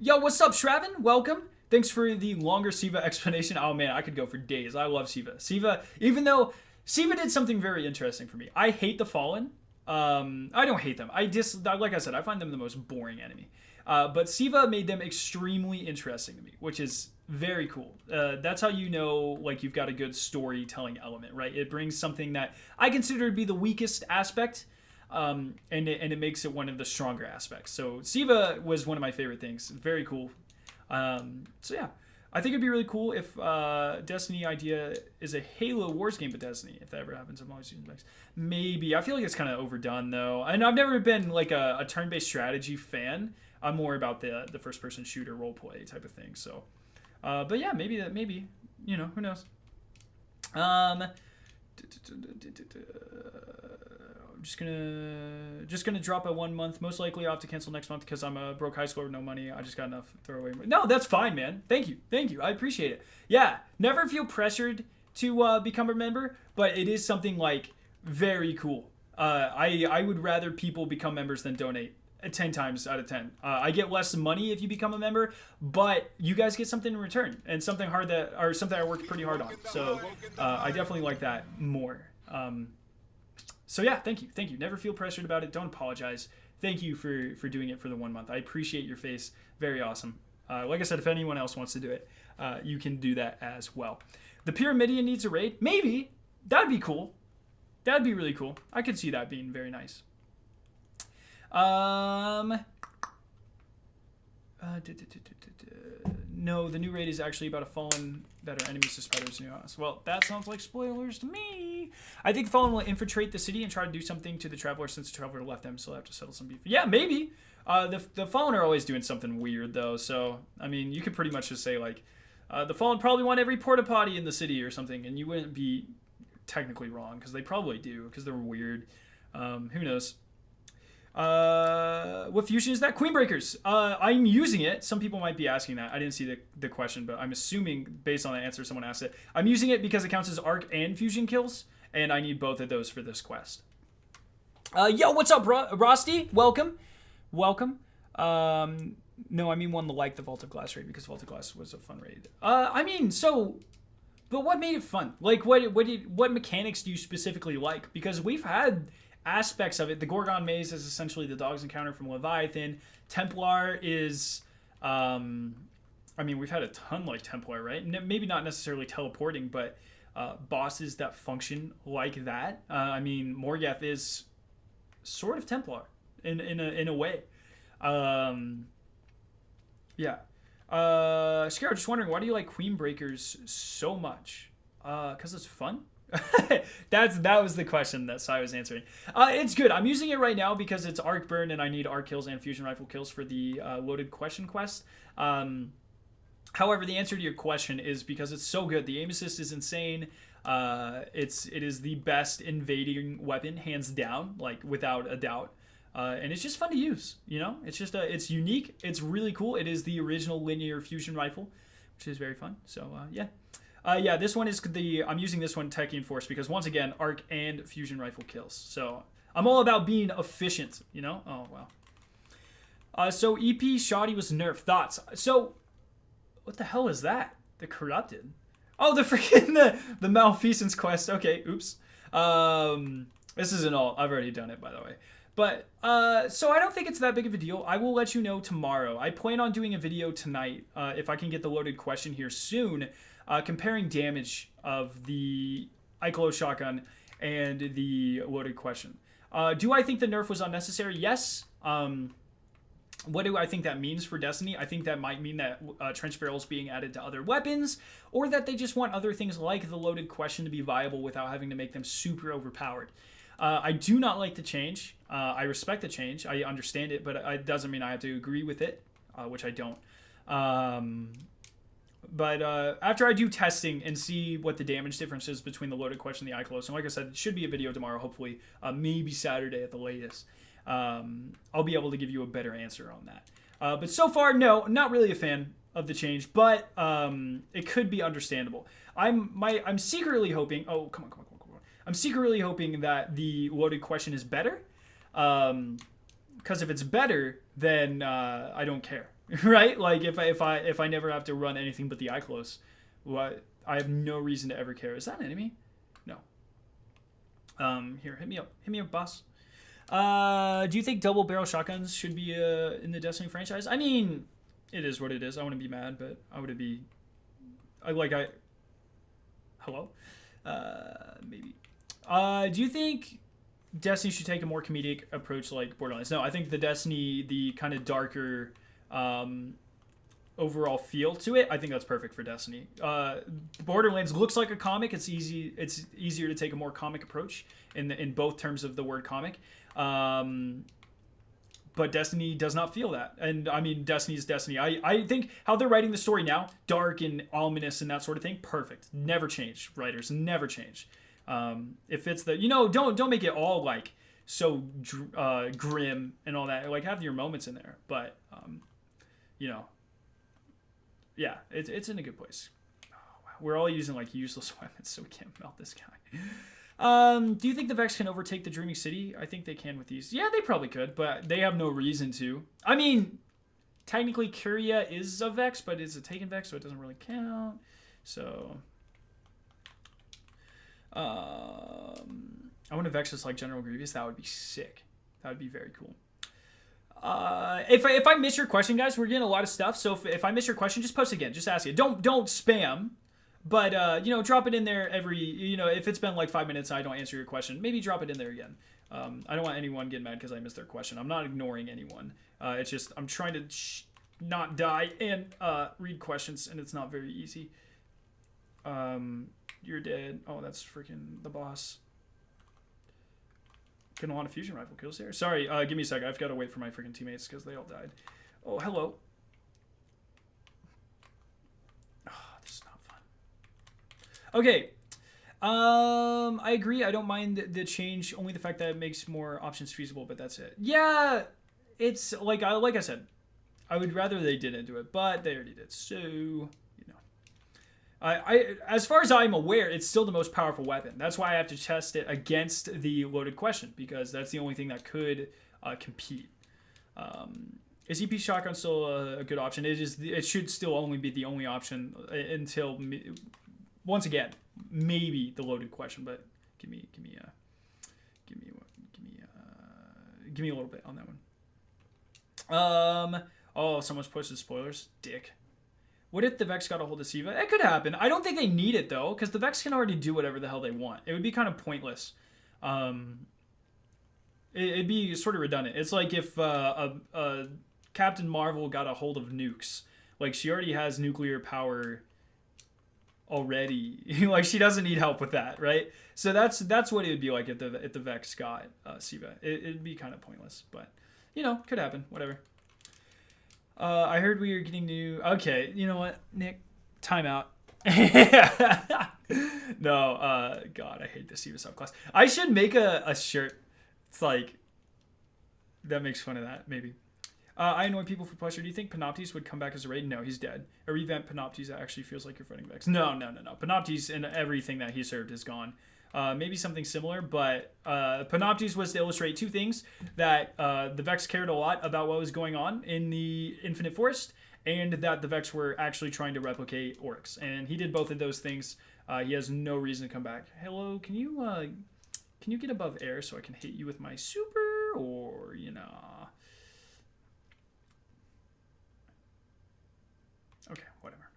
Yo, what's up, Shraven? Welcome. Thanks for the longer SIVA explanation. Oh man, I could go for days. I love SIVA. SIVA, even though SIVA did something very interesting for me. I hate the Fallen. I don't hate them. Like I said, I find them the most boring enemy. But SIVA made them extremely interesting to me, which is very cool. That's how you know, like, you've got a good storytelling element, right? It brings something that I consider to be the weakest aspect, and it makes it one of the stronger aspects. So SIVA was one of my favorite things. Very cool. So yeah. I think it'd be really cool if Destiny idea is a Halo Wars game, but Destiny. If that ever happens, I'm always using Vex. Maybe. I feel like it's kind of overdone though. And I've never been like a turn-based strategy fan. I'm more about the first-person shooter roleplay type of thing. So, but yeah, maybe that. Maybe, you know, who knows. I'm just gonna drop a 1 month. Most likely I'll have to cancel next month because I'm a broke high schooler with no money. I just got enough throwaway. No, that's fine, man. Thank you. I appreciate it. Yeah, never feel pressured to become a member, but it is something like very cool. I would rather people become members than donate 10 times out of 10. I get less money if you become a member, but you guys get something in return and something I worked pretty hard on. So I definitely like that more. So yeah, thank you. Never feel pressured about it. Don't apologize. Thank you for doing it for the 1 month. I appreciate your face. Very awesome. Like I said, if anyone else wants to do it, you can do that as well. The Pyramidian needs a raid. Maybe. That'd be cool. That'd be really cool. I could see that being very nice. No, the new raid is actually about a fallen that are enemies to spiders new house. Well, that sounds like spoilers to me. I think the fallen will infiltrate the city and try to do something to the traveler since the traveler left them, so they'll have to settle some beef. Yeah, maybe. The fallen are always doing something weird though, so I mean, you could pretty much just say like, the fallen probably want every porta potty in the city or something, and you wouldn't be technically wrong because they probably do because they're weird. Who knows? What fusion is that? Queen Breakers. I'm using it. Some people might be asking that. I didn't see the question, but I'm assuming based on the answer someone asked it. I'm using it because it counts as arc and fusion kills, and I need both of those for this quest. Yo, what's up, Rosty? Welcome. No, I mean one like the Vault of Glass raid because Vault of Glass was a fun raid. I mean, so, but what made it fun? Like, what mechanics do you specifically like? Because we've had aspects of it. The Gorgon Maze is essentially the dog's encounter from Leviathan. Templar is, I mean, we've had a ton like Templar, right? Maybe not necessarily teleporting, but bosses that function like that. I mean, Morgath is sort of Templar in a way. Yeah. Scarrow, just wondering, why do you like Queen Breakers so much? Because it's fun? That was the question that Sai was answering. It's good. I'm using it right now because it's arc burn and I need arc kills and fusion rifle kills for the loaded question quest. However, the answer to your question is because it's so good. The aim assist is insane. It is the best invading weapon, hands down, like without a doubt. And it's just fun to use, you know? It's just it's unique. It's really cool. It is the original linear fusion rifle, which is very fun. So yeah. Yeah, this one is I'm using this one Techie Force because once again, arc and fusion rifle kills. So I'm all about being efficient, you know? Oh, wow. So EP Shoddy was nerfed. Thoughts? So what the hell is that? The Corrupted? Oh, the freaking the Malfeasance quest. Okay, oops. This isn't all. I've already done it, by the way. But, so I don't think it's that big of a deal. I will let you know tomorrow. I plan on doing a video tonight, if I can get the loaded question here soon, comparing damage of the Icolo shotgun and the loaded question. Do I think the nerf was unnecessary? Yes. What do I think that means for Destiny? I think that might mean that trench barrels being added to other weapons, or that they just want other things like the loaded question to be viable without having to make them super overpowered. I do not like the change. I respect the change. I understand it, but it doesn't mean I have to agree with it, which I don't. But after I do testing and see what the damage difference is between the loaded question and the Icolos, and like I said, it should be a video tomorrow, hopefully, maybe Saturday at the latest, I'll be able to give you a better answer on that. But so far, no, not really a fan of the change, but it could be understandable. I'm secretly hoping. Oh, come on. I'm secretly hoping that the loaded question is better, because if it's better, then I don't care, right? Like if I never have to run anything but the Icolos, I have no reason to ever care. Is that an enemy? No. Here, hit me up, boss. Do you think double barrel shotguns should be in the Destiny franchise? I mean, it is what it is. I wouldn't be mad, but hello? Maybe. Do you think Destiny should take a more comedic approach like Borderlands? No, I think the kind of darker, overall feel to it, I think that's perfect for Destiny. Borderlands looks like a comic. It's easier to take a more comic approach in both terms of the word comic. But Destiny does not feel that. And I mean, Destiny is Destiny. I think how they're writing the story now, dark and ominous and that sort of thing, perfect. Never change. Writers never change. If it's the, don't make it all like so grim and all that. Like, have your moments in there. But, yeah, it's in a good place. Oh, wow. We're all using like useless weapons, so we can't melt this guy. Do you think the Vex can overtake the Dreaming City? I think they can with these. Yeah, they probably could, but they have no reason to. I mean, technically Curia is a Vex, but it's a taken Vex, so it doesn't really count. So, I want to Vex just like General Grievous. That would be sick. That would be very cool. If I miss your question, guys, we're getting a lot of stuff. So if I miss your question, just post again. Just ask it. Don't spam. But, drop it in there every, if it's been like 5 minutes and I don't answer your question, maybe drop it in there again. I don't want anyone getting mad because I missed their question. I'm not ignoring anyone. It's just I'm trying to not die and read questions, and it's not very easy. You're dead. Oh, that's freaking the boss. Getting a lot of fusion rifle kills there. Sorry, give me a sec. I've got to wait for my freaking teammates because they all died. Oh, hello. Okay, I agree. I don't mind the change, only the fact that it makes more options feasible, but that's it. Yeah, it's like I said, I would rather they didn't do it, but they already did. So, I as far as I'm aware, it's still the most powerful weapon. That's why I have to test it against the loaded question, because that's the only thing that could compete. Is EP shotgun still a good option? It is. It should still only be the only option until. Once again, maybe the loaded question, but give me a little bit on that one. Oh, someone's posted spoilers. Dick. What if the Vex got a hold of SIVA? It could happen. I don't think they need it though, because the Vex can already do whatever the hell they want. It would be kind of pointless. It'd be sort of redundant. It's like if a Captain Marvel got a hold of nukes. Like, she already has nuclear power already. Like, she doesn't need help with that, right? So that's what it would be like if the Vex got SIVA. It'd be kind of pointless, but could happen. Whatever. I heard we were getting new. Okay, you know what, Nick? Timeout. No, God, I hate the SIVA subclass. I should make a shirt. It's like that makes fun of that, maybe. I annoy people for pleasure. Do you think Panoptes would come back as a raid? No, he's dead. A revamp Panoptes actually feels like you're fighting Vex. No. Panoptes and everything that he served is gone. Maybe something similar, but Panoptes was to illustrate two things. That the Vex cared a lot about what was going on in the Infinite Forest, and that the Vex were actually trying to replicate Oryx. And he did both of those things. He has no reason to come back. Hello, can you get above air so I can hit you with my super, or, Okay, whatever.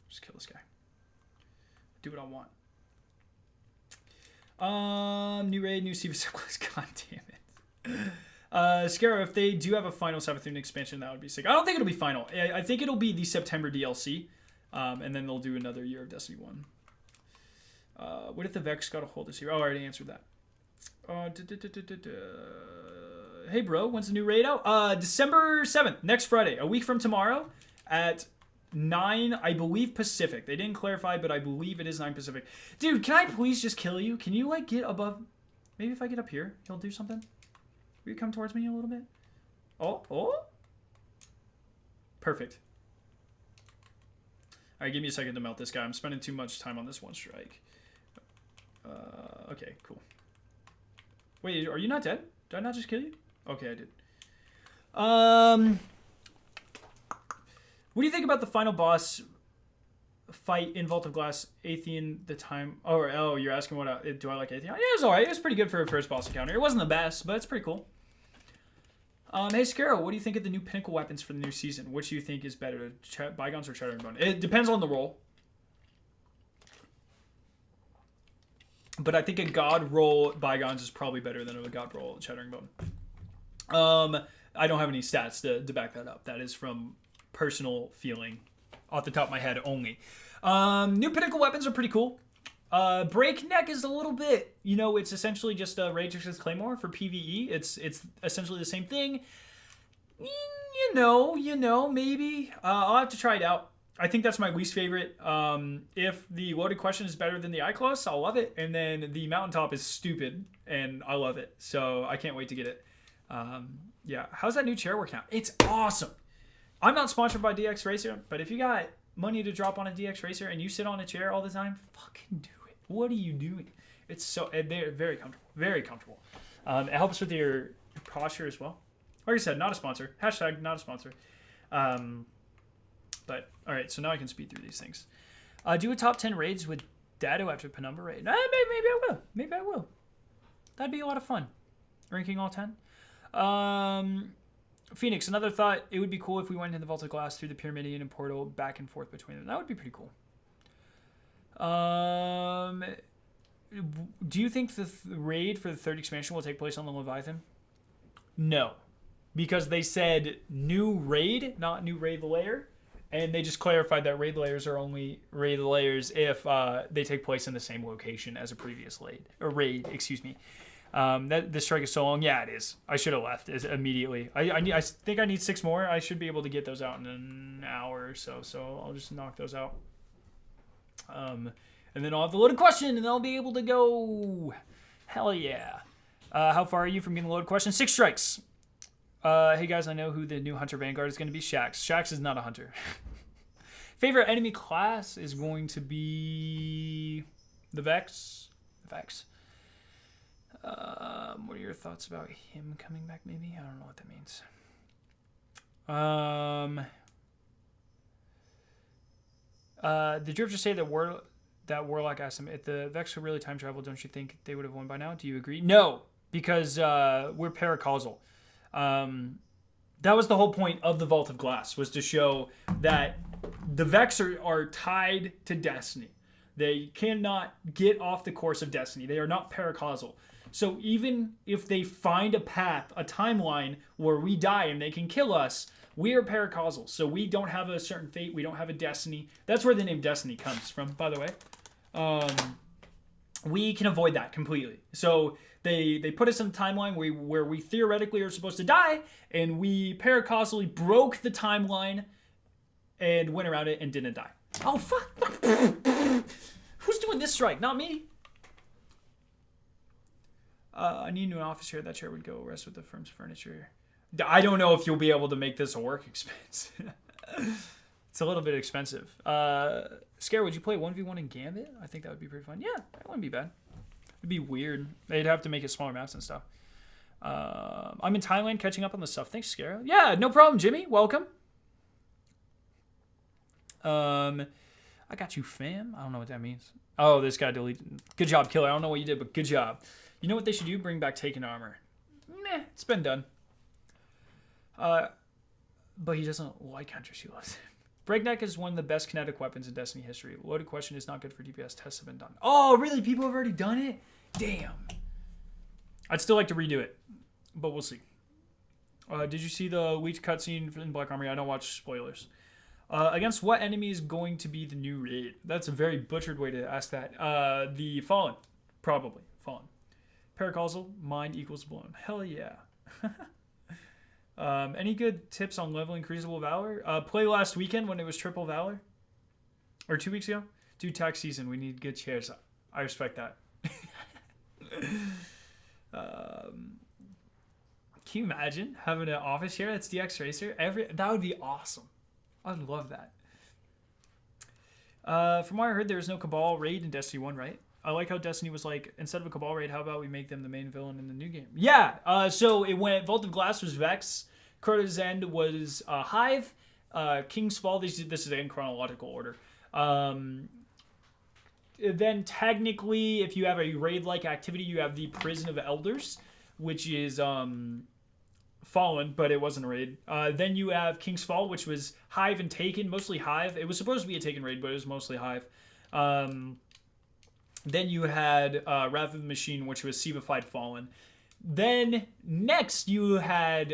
Just kill this guy. Do what I want. New raid, new SIVA subclass. God damn it. Scarrow, if they do have a final Savathun expansion, that would be sick. I don't think it'll be final. I think it'll be the September DLC. And then they'll do another year of Destiny 1. What if the Vex got a hold of SIVA? Oh, I already answered that. Hey, bro, when's the new raid out? December 7th, next Friday. A week from tomorrow at 9, I believe, Pacific. They didn't clarify, but I believe it is 9 Pacific. Dude, can I please just kill you? Can you, like, get above? Maybe if I get up here, he'll do something. Will you come towards me a little bit? Oh. Perfect. All right, give me a second to melt this guy. I'm spending too much time on this one strike. Okay, cool. Wait, are you not dead? Did I not just kill you? Okay, I did. What do you think about the final boss fight in Vault of Glass, Atheon, the time? Oh, you're asking what do I like Atheon? Yeah, it was alright. It was pretty good for a first boss encounter. It wasn't the best, but it's pretty cool. Hey, Scarrow, what do you think of the new pinnacle weapons for the new season? Which do you think is better, Bygones or Shattering Bone? It depends on the role. But I think a God roll Bygones is probably better than a God roll Shattering Bone. I don't have any stats to back that up. That is from personal feeling off the top of my head only. New pinnacle weapons are pretty cool. Breakneck is a little bit, it's essentially just a Rage Access Claymore for PvE. It's essentially the same thing. Maybe. I'll have to try it out. I think that's my least favorite. If the loaded question is better than the eye close, I'll love it. And then the mountaintop is stupid, and I love it. So I can't wait to get it. Yeah. How's that new chair working out? It's awesome. I'm not sponsored by DX Racer, but if you got money to drop on a DX Racer and you sit on a chair all the time, fucking do it. What are you doing? They're very comfortable. Very comfortable. It helps with your posture as well. Like I said, not a sponsor. Hashtag not a sponsor. But, all right, so now I can speed through these things. Do a top 10 raids with Dado after Penumbra raid. Maybe I will. Maybe I will. That'd be a lot of fun. Ranking all 10. Phoenix, another thought. It would be cool if we went into the Vault of Glass through the Pyramidion and portal back and forth between them. That would be pretty cool. Do you think the raid for the third expansion will take place on the Leviathan? No. Because they said new raid, not new raid layer. And they just clarified that raid layers are only raid layers if they take place in the same location as a previous raid. Excuse me. The strike is so long. Yeah, it is. I should have left immediately. I think I need 6 more. I should be able to get those out in an hour or so. So I'll just knock those out. And then I'll have the loaded question, and I'll be able to go. Hell yeah. How far are you from getting a loaded question? 6 strikes. Hey guys, I know who the new Hunter Vanguard is going to be. Shax. Shax is not a hunter. Favorite enemy class is going to be the Vex. What are your thoughts about him coming back, maybe? I don't know what that means. The Drifter say that Warlock asked him, if the Vex could really time travel, don't you think they would have won by now? Do you agree? No, because we're paracausal. That was the whole point of the Vault of Glass, was to show that the Vex are tied to Destiny. They cannot get off the course of Destiny. They are not paracausal. So even if they find a path, a timeline where we die and they can kill us, we are paracausal. So we don't have a certain fate. We don't have a destiny. That's where the name Destiny comes from, by the way. We can avoid that completely. So they put us in a timeline where we theoretically are supposed to die, and we paracausally broke the timeline and went around it and didn't die. Oh, fuck. Who's doing this strike? Not me. I need a new office chair. That chair would go rest with the firm's furniture. I don't know if you'll be able to make this a work expense. It's a little bit expensive. Scare, would you play 1v1 in Gambit? I think that would be pretty fun. Yeah, that wouldn't be bad. It'd be weird. They'd have to make it smaller maps and stuff. I'm in Thailand catching up on the stuff. Thanks, Scare. Yeah, no problem, Jimmy. Welcome. I got you, fam. I don't know what that means. Oh, this guy deleted. Good job, Killer. I don't know what you did, but good job. You know what they should do? Bring back Taken Armor. Meh, it's been done. But he doesn't like Hunters. He loves it. Breakneck is one of the best kinetic weapons in Destiny history. Loaded question is not good for DPS. Tests have been done. Oh, really? People have already done it? Damn. I'd still like to redo it, but we'll see. Did you see the leaked cutscene in Black Armory? I don't watch spoilers. Against what enemy is going to be the new raid? That's a very butchered way to ask that. The Fallen. Probably. Fallen. Paracausal. Mind equals blown. Hell yeah. Any good tips on leveling Crucible Valor? Play last weekend when it was Triple Valor. Or 2 weeks ago. Do tax season. We need good chairs. I respect that. Can you imagine having an office chair that's DX Racer? That would be awesome. I'd love that. From what I heard, there's no Cabal raid in Destiny 1, right? I like how Destiny was like, instead of a Cabal raid, how about we make them the main villain in the new game? Yeah, so it went, Vault of Glass was Vex, Crota's End was Hive, King's Fall, this is in chronological order. Then technically, if you have a raid-like activity, you have the Prison of Elders, which is Fallen, but it wasn't a raid. Then you have King's Fall, which was Hive and Taken, mostly Hive. It was supposed to be a Taken raid, but it was mostly Hive. Then you had Wrath of the Machine, which was SIVA-fied Fallen. Then next you had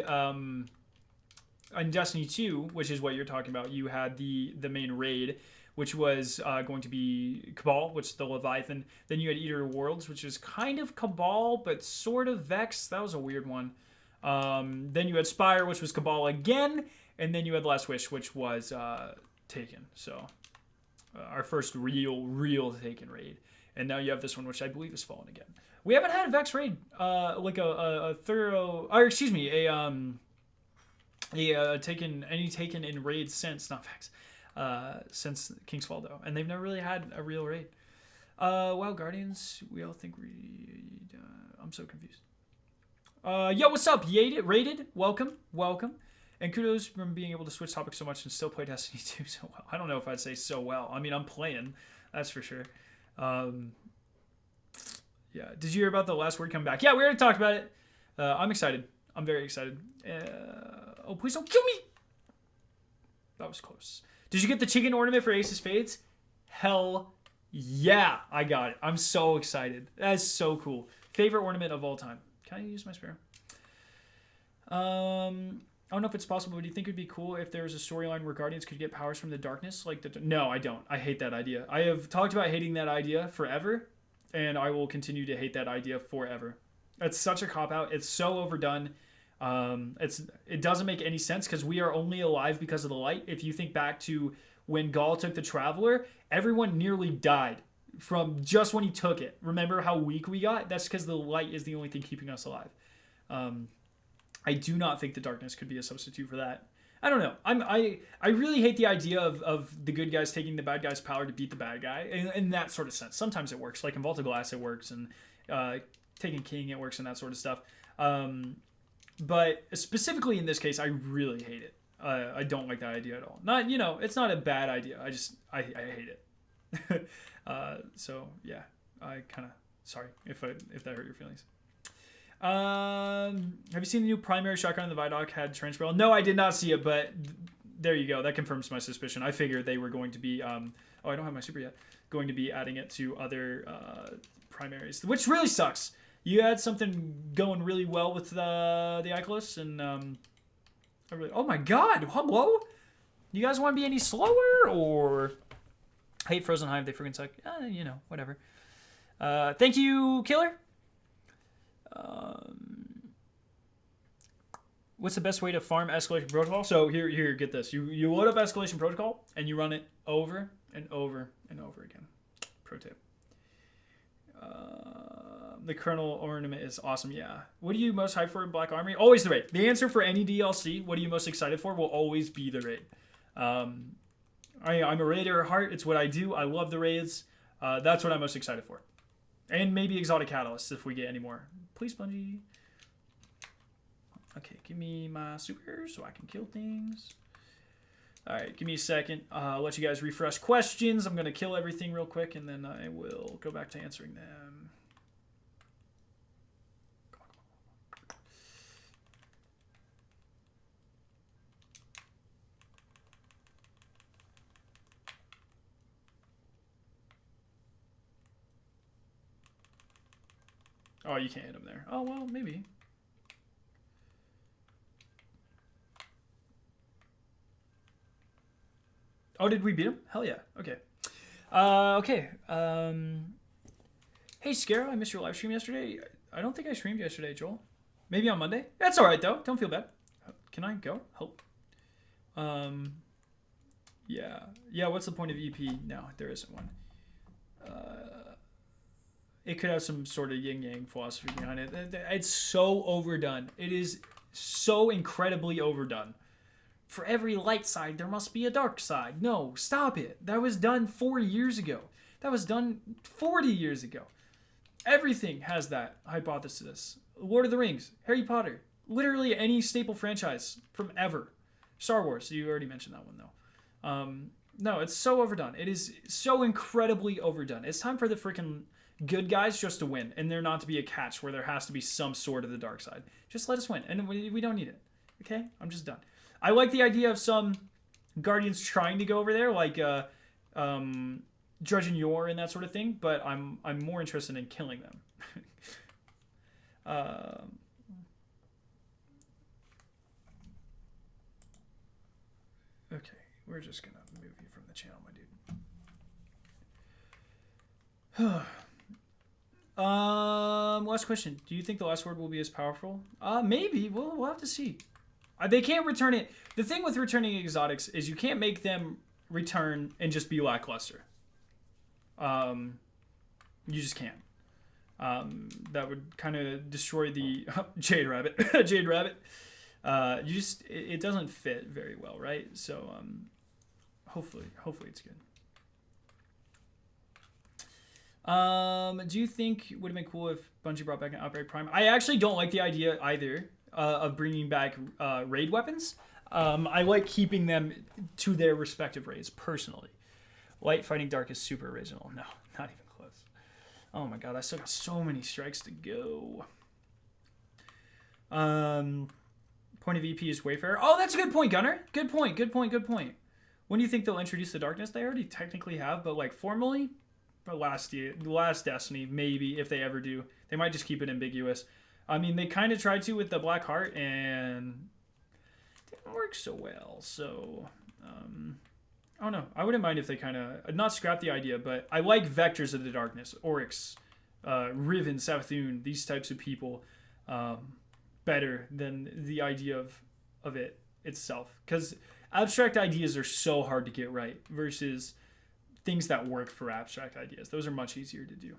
in Destiny 2, which is what you're talking about, you had the main raid, which was going to be Cabal, which is the Leviathan. Then you had Eater of Worlds, which is kind of Cabal, but sort of Vex. That was a weird one. Then you had Spire, which was Cabal again. And then you had Last Wish, which was Taken. So our first real Taken raid. And now you have this one, which I believe is Fallen again. We haven't had a Vex raid, like a thorough, or excuse me, Taken in raids since, not Vex, since King's Fall though, and they've never really had a real raid. Wow, Guardians, we all think I'm so confused. Yo, what's up? Rated, welcome, and kudos from being able to switch topics so much and still play Destiny 2 so well. I don't know if I'd say so well. I mean, I'm playing, that's for sure. Yeah, did you hear about the Last Word coming back? Yeah, we already talked about it. I'm excited. I'm very excited. Oh, please don't kill me. That was close. Did you get the chicken ornament for Ace of Spades? Hell yeah, I got it. I'm so excited. That's so cool. Favorite ornament of all time. Can I use my sparrow? I don't know if it's possible, but do you think it would be cool if there was a storyline where Guardians could get powers from the darkness? No, I don't. I hate that idea. I have talked about hating that idea forever, and I will continue to hate that idea forever. It's such a cop-out. It's so overdone. It doesn't make any sense because we are only alive because of the light. If you think back to when Gaul took the Traveler, everyone nearly died from just when he took it. Remember how weak we got? That's because the light is the only thing keeping us alive. I do not think the darkness could be a substitute for that. I don't know. I really hate the idea of the good guys taking the bad guy's power to beat the bad guy in that sort of sense. Sometimes it works. Like in Vault of Glass it works, and taking King it works and that sort of stuff. But specifically in this case, I really hate it. I don't like that idea at all. Not, it's not a bad idea. I hate it. So yeah, I kind of, sorry if that hurt your feelings. Have you seen the new primary shotgun in the Vidoc had trench barrel? No, I did not see it, but there you go. That confirms my suspicion. I figured they were going to be, oh, I don't have my super yet, going to be adding it to other primaries, which really sucks. You had something going really well with the Ikelos, and oh my god, hello? You guys want to be any slower, or hate Frozen Hive? They freaking suck. Whatever. Thank you, Killer. What's the best way to farm Escalation Protocol? So here, get this. You load up Escalation Protocol and you run it over and over and over again. Pro tip. The Colonel ornament is awesome. Yeah. What are you most hyped for in Black Armory? Always the raid. The answer for any DLC, what are you most excited for, will always be the raid. I'm a raider at heart. It's what I do. I love the raids. That's what I'm most excited for. And maybe Exotic Catalysts if we get any more. Please, Bungie. Okay, give me my super so I can kill things. Alright, give me a second. I'll let you guys refresh questions. I'm going to kill everything real quick, and then I will go back to answering them. Oh, you can't hit him there. Oh, well, maybe. Oh, did we beat him? Hell yeah. Okay. Okay. Hey, Skarrow, I missed your live stream yesterday. I don't think I streamed yesterday, Joel. Maybe on Monday. That's all right, though. Don't feel bad. Can I go? Help. Yeah. Yeah, what's the point of EP? No, there isn't one. It could have some sort of yin-yang philosophy behind it. It's so overdone. It is so incredibly overdone. For every light side, there must be a dark side. No, stop it. That was done 4 years ago. That was done 40 years ago. Everything has that hypothesis. Lord of the Rings, Harry Potter, literally any staple franchise from ever. Star Wars, you already mentioned that one, though. No, it's so overdone. It is so incredibly overdone. It's time for the freaking good guys just to win, and there not to be a catch where there has to be some sort of the dark side. Just let us win, and we don't need it. Okay? I'm just done. I like the idea of some Guardians trying to go over there, like Dredge and Yor and that sort of thing, but I'm more interested in killing them. We're just gonna move you from the channel, my dude. Last question. Do you think the last word will be as powerful? Maybe. We'll have to see. They can't return it. The thing with returning exotics is you can't make them return and just be lackluster. You just can't. That would kind of destroy the Jade Rabbit. Jade Rabbit. It doesn't fit very well, right? So hopefully it's good. Do you think it would have been cool if Bungie brought back an Outbreak Prime? I actually don't like the idea either of bringing back raid weapons. I like keeping them to their respective raids personally. Light Fighting Dark is super original. No, not even close. Oh my god, I still got so many strikes to go. Point of EP is Wayfarer. Oh, that's a good point, Gunner. Good point. When do you think they'll introduce the darkness? They already technically have, but like formally, but last Destiny, maybe, if they ever do. They might just keep it ambiguous. I mean, they kind of tried to with the Black Heart, and it didn't work so well. So, I don't know. I wouldn't mind if they kind of, not scrap the idea, but I like Vectors of the Darkness, Oryx, Riven, Savathun, these types of people, better than the idea of it itself. Because abstract ideas are so hard to get right versus things that work for abstract ideas. Those are much easier to do.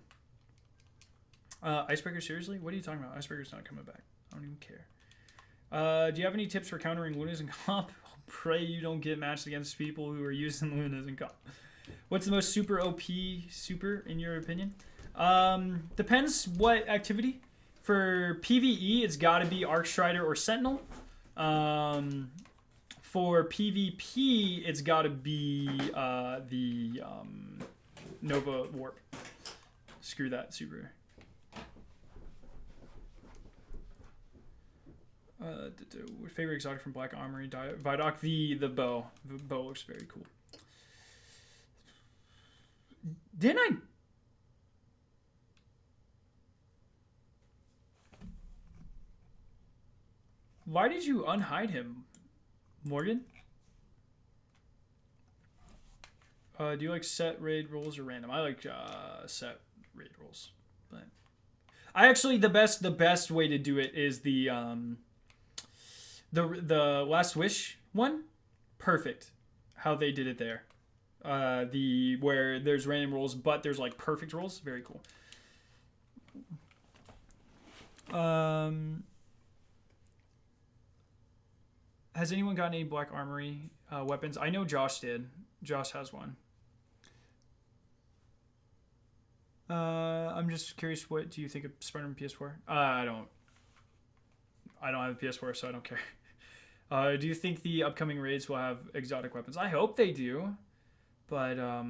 Icebreaker, seriously? What are you talking about? Icebreaker's not coming back. I don't even care. Do you have any tips for countering Lunas in comp? Pray you don't get matched against people who are using Lunas in comp. What's the most super OP super in your opinion? Depends what activity. For PvE, it's got to be Arcstrider or Sentinel. For PvP, it's got to be the Nova Warp. Screw that super. Favorite exotic from Black Armory, Vidoc, the bow. The bow looks very cool. Didn't I? Why did you unhide him, Morgan? Do you like set raid rolls or random? I like set raid rolls. But I actually the best way to do it is the Last Wish one. Perfect. How they did it there. Where there's random rolls, but there's like perfect rolls. Very cool. Has anyone gotten any Black Armory weapons? I know Josh did. Josh has one. I'm just curious, what do you think of Spider-Man PS4? I don't have a PS4, so I don't care. Do you think the upcoming raids will have exotic weapons? I hope they do, but I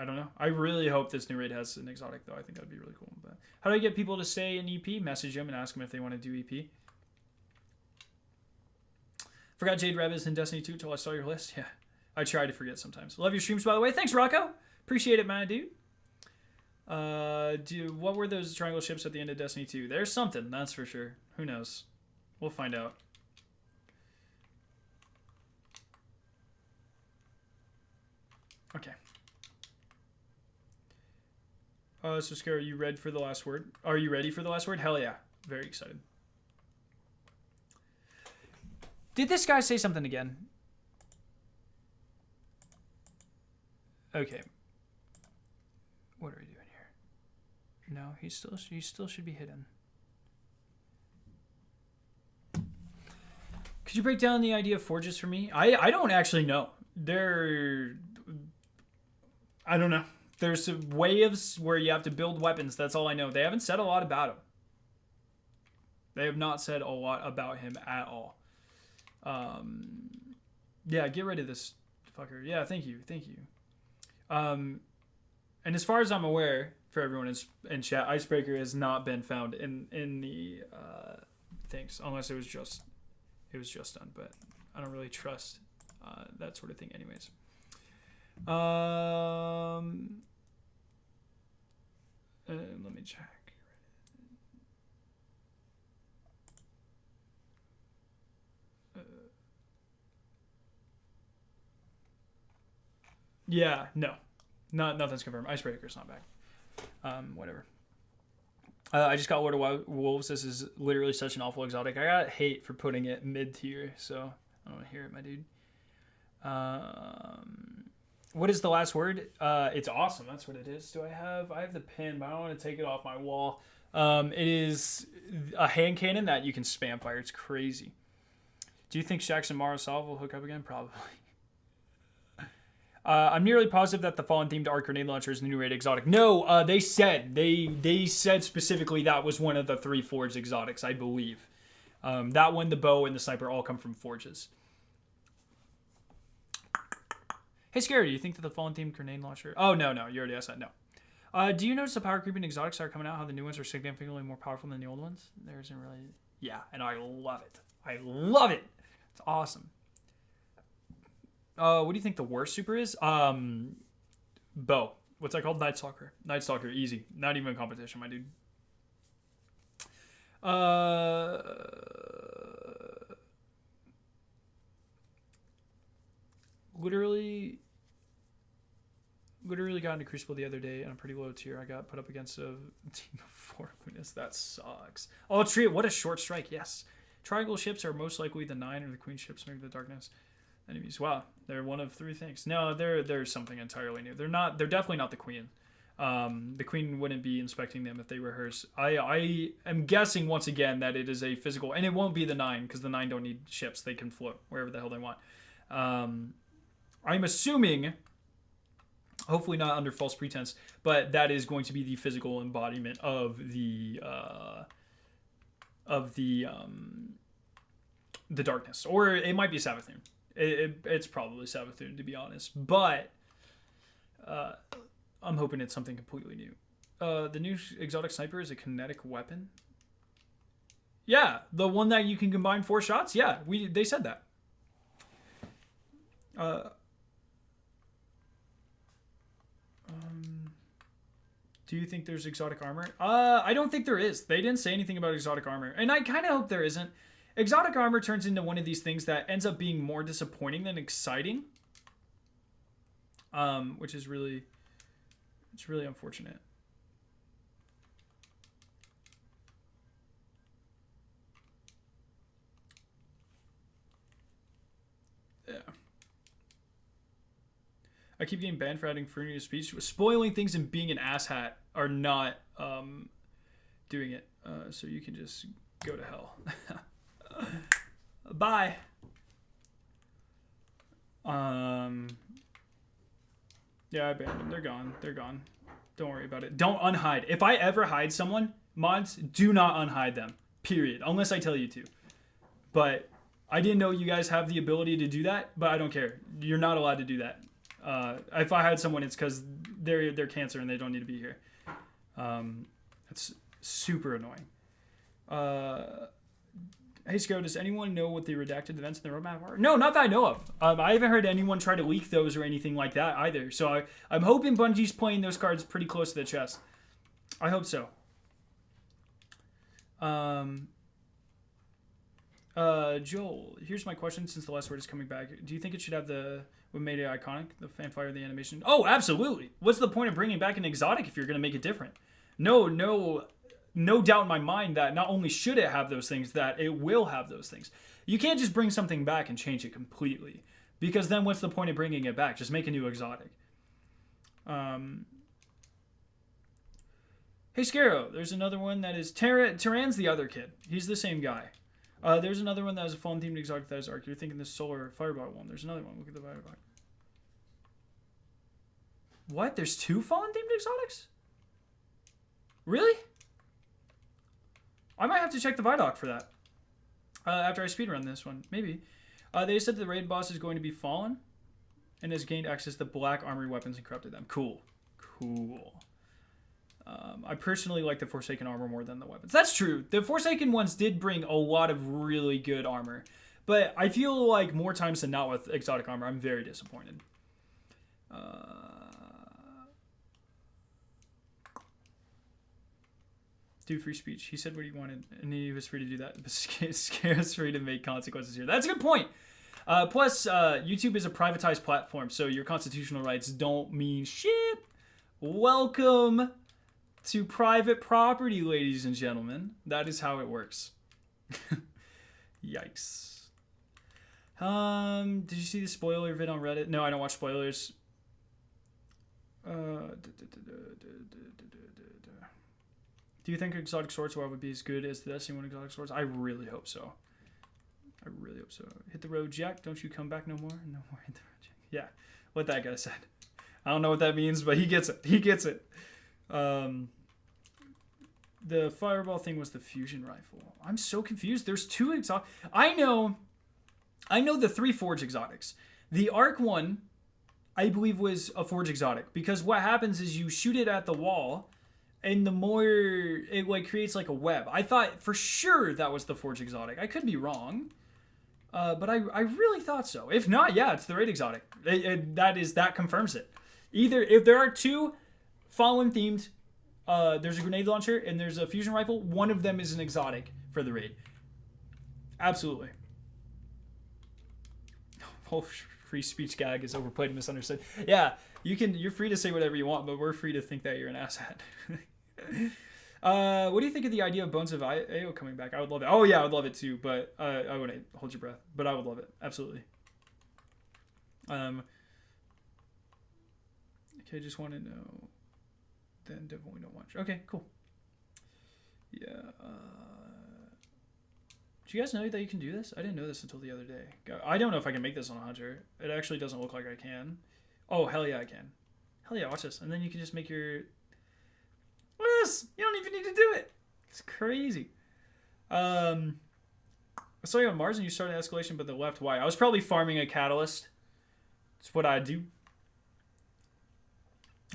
don't know. I really hope this new raid has an exotic, though. I think that would be really cool. But how do I get people to say an EP? Message them and ask them if they want to do EP. Forgot Jade Rabbit is in Destiny 2 until I saw your list. Yeah, I try to forget sometimes. Love your streams, by the way. Thanks, Rocco. Appreciate it, man, dude. What were those triangle ships at the end of Destiny 2? There's something, that's for sure. Who knows? We'll find out. Okay. So Skarrow, are you ready for the last word? Are you ready for the last word? Hell yeah. Very excited. Did this guy say something again? Okay. What are we doing here? No, he still should be hidden. Could you break down the idea of forges for me? I don't actually know. I don't know. There's waves where you have to build weapons. That's all I know. They haven't said a lot about him. They have not said a lot about him at all. Yeah, get rid of this fucker. Yeah, thank you. And as far as I'm aware, for everyone in chat, Icebreaker has not been found in the things, unless it was just done. But I don't really trust that sort of thing, anyways. Let me check. Yeah, no. Nothing's confirmed. Icebreaker's not back. Whatever. I just got Lord of Wolves. This is literally such an awful exotic. I got hate for putting it mid tier, so I don't want to hear it, my dude. What is the last word? It's awesome. That's what it is. I have the pin, but I don't want to take it off my wall. It is a hand cannon that you can spam fire. It's crazy. Do you think Shax and SkarrowSalt will hook up again? Probably. I'm nearly positive that the Fallen themed arc grenade launcher is the new raid exotic. No, they said specifically that was one of the 3 forged exotics, I believe. That one, the bow, and the sniper all come from forges. Hey, Scary, do you think that the Fallen themed grenade launcher? Oh, no, you already asked that. No. Do you notice the power creeping exotics are coming out? How the new ones are significantly more powerful than the old ones? There isn't really. Yeah, and I love it. It's awesome. What do you think the worst super is? Bow. What's that called? Night Stalker. Easy. Not even a competition, my dude. Literally got into Crucible the other day on a pretty low tier. I got put up against a team of 4 Lunas. That sucks. Oh, Tree, what a short strike. Yes. Triangle ships are most likely the 9 or the Queen ships, maybe the Darkness enemies. Wow, they're one of 3 things. No, they're something entirely new. They're definitely not the Queen. The Queen wouldn't be inspecting them if they were hers. I am guessing once again that it is a physical, and it won't be the 9 because the 9 don't need ships. They can float wherever the hell they want. I'm assuming, hopefully not under false pretense, but that is going to be the physical embodiment of the Darkness, or it might be Savathun. It's probably Savathun, to be honest, but I'm hoping it's something completely new. The new exotic sniper is a kinetic weapon. Yeah, the one that you can combine 4 shots. Yeah, they said that. Do you think there's exotic armor? I don't think there is. They didn't say anything about exotic armor, and I kind of hope there isn't. Exotic armor turns into one of these things that ends up being more disappointing than exciting, which is really unfortunate. Yeah. I keep getting banned for adding freedom of speech. Spoiling things and being an asshat are not doing it. So you can just go to hell. Bye. Yeah, I banned them. They're gone. Don't worry about it. Don't unhide. If I ever hide someone, mods, do not unhide them. Period. Unless I tell you to. But I didn't know you guys have the ability to do that, but I don't care. You're not allowed to do that. If I hide someone, it's because they're cancer and they don't need to be here. That's super annoying. Hey, Sco, does anyone know what the redacted events in the roadmap are? No, not that I know of. I haven't heard anyone try to leak those or anything like that either. So I'm hoping Bungie's playing those cards pretty close to the chest. I hope so. Joel, here's my question since the last word is coming back. Do you think it should have what made it iconic, the fanfare of the animation? Oh, absolutely. What's the point of bringing back an exotic if you're going to make it different? No doubt in my mind that not only should it have those things, that it will have those things. You can't just bring something back and change it completely, because then what's the point of bringing it back? Just make a new exotic. Hey, Scarrow, there's another one that is... Terran's the other kid. He's the same guy. There's another one that is a Fallen-themed exotic that is Arc. You're thinking the Solar Fireball one. There's another one. Look at the Fireball. What? There's 2 Fallen-themed exotics? Really? I might have to check the Vidoc for that. After I speedrun this one. Maybe. They said the raid boss is going to be Fallen and has gained access to black armory weapons and corrupted them. Cool. I personally like the Forsaken armor more than the weapons. That's true. The Forsaken ones did bring a lot of really good armor. But I feel like more times than not with exotic armor, I'm very disappointed. Do free speech. He said what he wanted, and he was free to do that. But Scarrow's free to make consequences here. That's a good point. Plus, YouTube is a privatized platform, so your constitutional rights don't mean shit. Welcome to private property, ladies and gentlemen. That is how it works. Yikes. Did you see the spoiler vid on Reddit? No, I don't watch spoilers. Do you think Exotic Swords War would be as good as the Destiny 1 Exotic Swords? I really hope so. I really hope so. Hit the road, Jack. Don't you come back no more. No more hit the road, Jack. Yeah, what that guy said. I don't know what that means, but he gets it. He gets it. The fireball thing was the fusion rifle. I'm so confused. There's 2 exotic. I know the 3 forge exotics. The arc one, I believe, was a forge exotic, because what happens is you shoot it at the wall, and the more it like creates like a web. I thought for sure that was the forge exotic. I could be wrong, but I really thought so. If not, yeah, it's the raid exotic. That confirms it. Either if there are 2 Fallen themed, there's a grenade launcher and there's a fusion rifle. One of them is an exotic for the raid. Absolutely. Oh, free speech gag is overplayed and misunderstood. Yeah, you're free to say whatever you want, but we're free to think that you're an asshat. What do you think of the idea of Bones of AO coming back? I would love it. Oh yeah, I would love it too, but I wouldn't hold your breath. But I would love it. Absolutely. Okay, just want to know. Then definitely don't watch. Okay, cool. Yeah. Do you guys know that you can do this? I didn't know this until the other day. I don't know if I can make this on a hunter. It actually doesn't look like I can. Oh, hell yeah, I can. Hell yeah, watch this. And then you can just make your... Look at this! You don't even need to do it! It's crazy. I saw you on Mars and you started escalation, but the left. Why? I was probably farming a catalyst. It's what I do.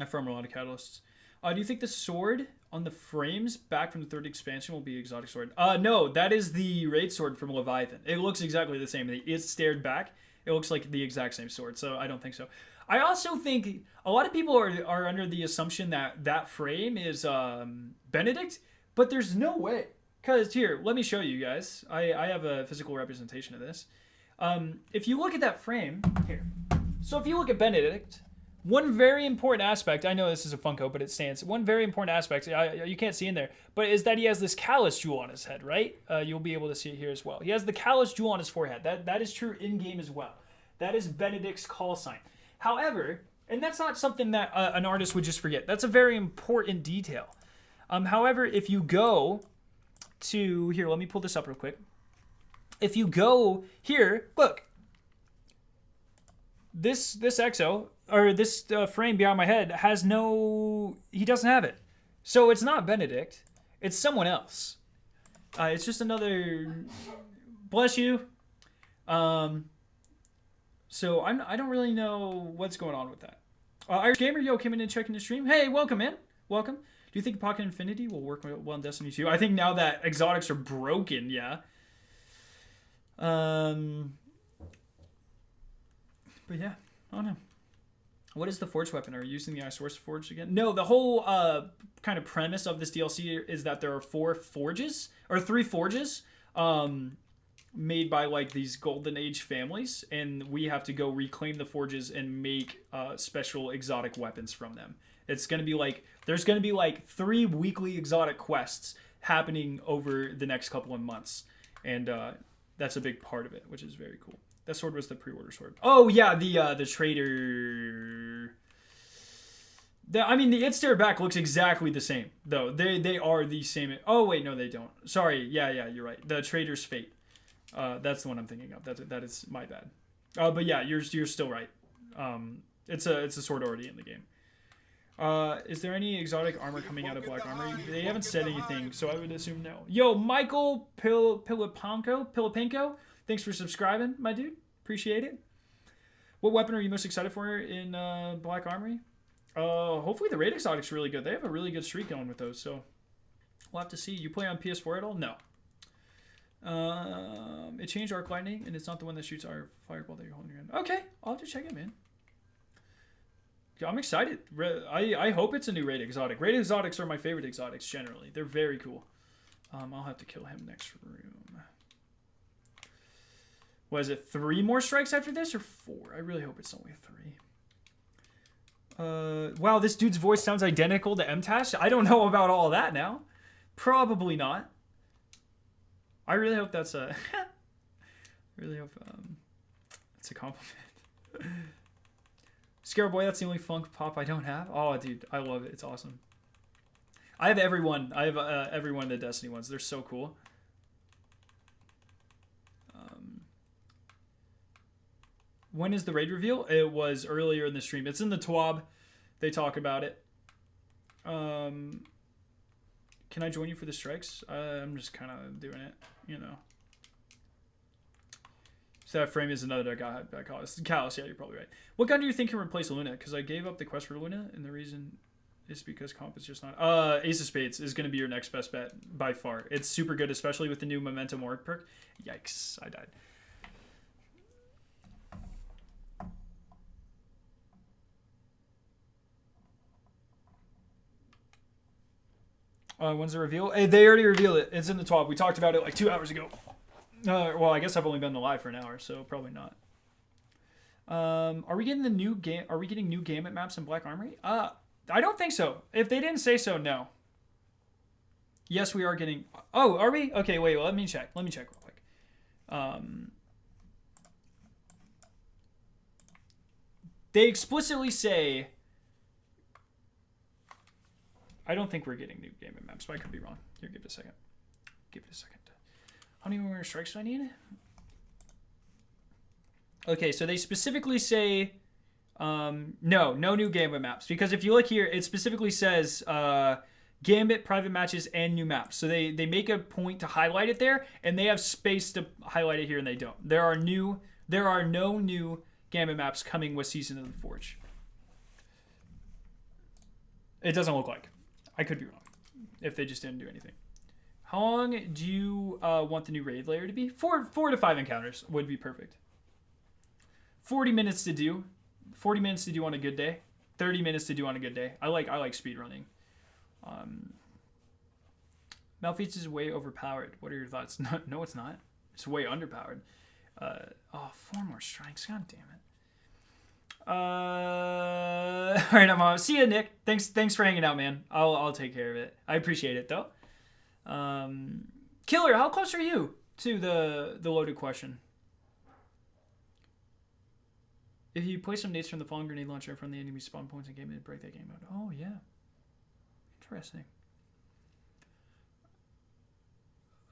I farm a lot of catalysts. Do you think the sword on the frames back from the 3rd expansion will be exotic sword? No, that is the raid sword from Leviathan. It looks exactly the same. It's stared back. It looks like the exact same sword, so I don't think so. I also think a lot of people are under the assumption that that frame is Benedict, but there's no way. Because here, let me show you guys. I have a physical representation of this. If you look at that frame, here. So if you look at Benedict... One very important aspect, I know this is a Funko, but it stands. One very important aspect, you can't see in there, but is that he has this callus jewel on his head, right? You'll be able to see it here as well. He has the callus jewel on his forehead. That is true in-game as well. That is Benedict's call sign. However, and that's not something that an artist would just forget. That's a very important detail. However, if you go to, here, let me pull this up real quick. If you go here, look. This exo, or this frame behind my head has no, he doesn't have it. So it's not Benedict, it's someone else. It's just another, bless you. So I don't really know what's going on with that. Irish Gamer, yo, came in and checking the stream. Hey, welcome in, welcome. Do you think Pocket Infinity will work well in Destiny 2? I think now that exotics are broken, yeah. But yeah, I don't know. What is the forge weapon? Are you using the iSource forge again? No, the whole kind of premise of this DLC is that there are 4 forges, or 3 forges, made by like these Golden Age families, and we have to go reclaim the forges and make special exotic weapons from them. It's going to be like, there's going to be like 3 weekly exotic quests happening over the next couple of months, and that's a big part of it, which is very cool. That sword was the pre-order sword. Oh yeah, the trader. I mean, the It Stare Back looks exactly the same though. They are the same. Oh wait, no, they don't. Sorry. Yeah, you're right. The Trader's Fate. That's the one I'm thinking of. That is my bad. But yeah, you're still right. It's a sword already in the game. Is there any exotic armor coming out of Black Armory? They haven't said anything, so I would assume no. Yo, Michael Pilipenko. Thanks for subscribing, my dude. Appreciate it. What weapon are you most excited for in Black Armory? Hopefully the raid exotic's really good. They have a really good streak going with those, so we'll have to see. You play on PS4 at all? No. It changed Arc Lightning, and it's not the one that shoots our fireball that you're holding your hand. Okay, I'll have to check it, man. I'm excited. I hope it's a new raid exotic. Raid exotics are my favorite exotics generally. They're very cool. I'll have to kill him next room. Was it 3 more strikes after this or 4? I really hope it's only 3. Wow, this dude's voice sounds identical to MTash. I don't know about all that now. Probably not. I really hope that's a... I really hope it's a compliment. Scarrowboy, that's the only funk pop I don't have. Oh, dude, I love it. It's awesome. I have everyone. I have every one of the Destiny ones. They're so cool. When is the raid reveal? It was earlier in the stream. It's in the TWAB. They talk about it. Can I join you for the strikes? I'm just kind of doing it, you know. So that frame is another guy. Callus, yeah, you're probably right. What gun do you think can replace Luna? Because I gave up the quest for Luna, and the reason is because comp is just not... Ace of Spades is going to be your next best bet by far. It's super good, especially with the new Momentum Orb perk. Yikes, I died. When's the reveal? Hey, they already revealed it. It's in the TWAB. We talked about it like 2 hours ago. Well, I guess I've only been alive for an hour, so probably not. Are we getting the new game? Are we getting new Gambit maps in Black Armory? I don't think so. If they didn't say so, no. Yes, we are getting... Oh, are we? Okay, wait, well, let me check. Let me check real quick. They explicitly say... I don't think we're getting new Gambit maps, but I could be wrong. Here, give it a second. Give it a second. How many more strikes do I need? Okay, so they specifically say... no new Gambit maps. Because if you look here, it specifically says Gambit, private matches, and new maps. So they make a point to highlight it there, and they have space to highlight it here, and they don't. There are no new Gambit maps coming with Season of the Forge. It doesn't look like. I could be wrong if they just didn't do anything. How long do you want the new raid layer to be? 4 to 5 encounters would be perfect. 40 minutes to do. 40 minutes to do on a good day. 30 minutes to do on a good day. I like speed running. Malfeats is way overpowered. What are your thoughts? No, it's not. It's way underpowered. 4 more strikes. God damn it. All right, I'm on. See ya, Nick. Thanks for hanging out, man. I'll take care of it. I appreciate it though. Killer, how close are you to the loaded question? If you place some nades from the fallen grenade launcher from the enemy spawn points and game mode, break that game mode. Oh yeah, interesting.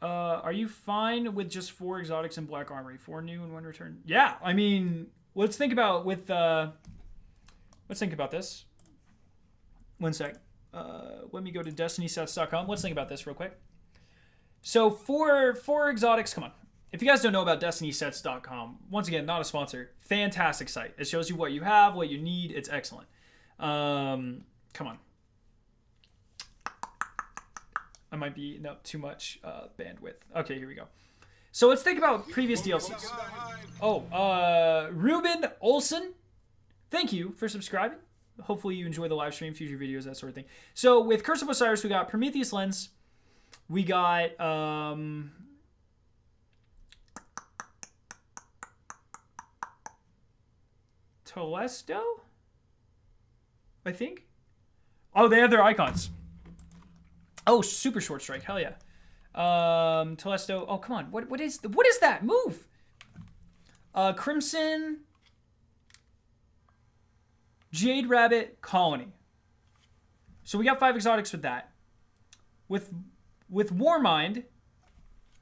Are you fine with just 4 exotics in Black Armory? 4 new and 1 return? Yeah, I mean, let's think about let's think about this. One sec. Let me go to DestinySets.com. Let's think about this real quick. So 4 exotics. Come on. If you guys don't know about DestinySets.com, once again, not a sponsor. Fantastic site. It shows you what you have, what you need. It's excellent. Come on. I might be eating up too much bandwidth. Okay, here we go. So let's think about previous DLCs. Oh, Ruben Olson, thank you for subscribing. Hopefully you enjoy the live stream, future videos, that sort of thing. So with Curse of Osiris, we got Prometheus Lens. We got Telesto, I think. Oh, they have their icons. Oh, super short strike. Hell yeah. Telesto. Oh, come on. What is that move? Crimson, Jade Rabbit, Colony. So we got 5 exotics with that. With Warmind,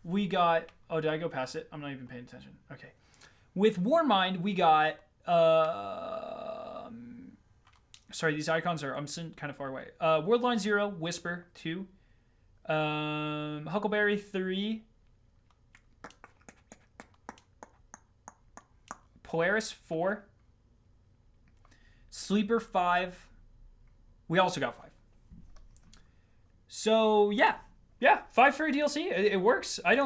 we got... Oh, did I go past it? I'm not even paying attention. Okay. With Warmind, we got... sorry, these icons are... I'm kind of far away. Worldline 0, Whisper 2. Huckleberry 3. Polaris 4. Sleeper 5. We also got 5. So yeah, 5 for a DLC. It works. I'm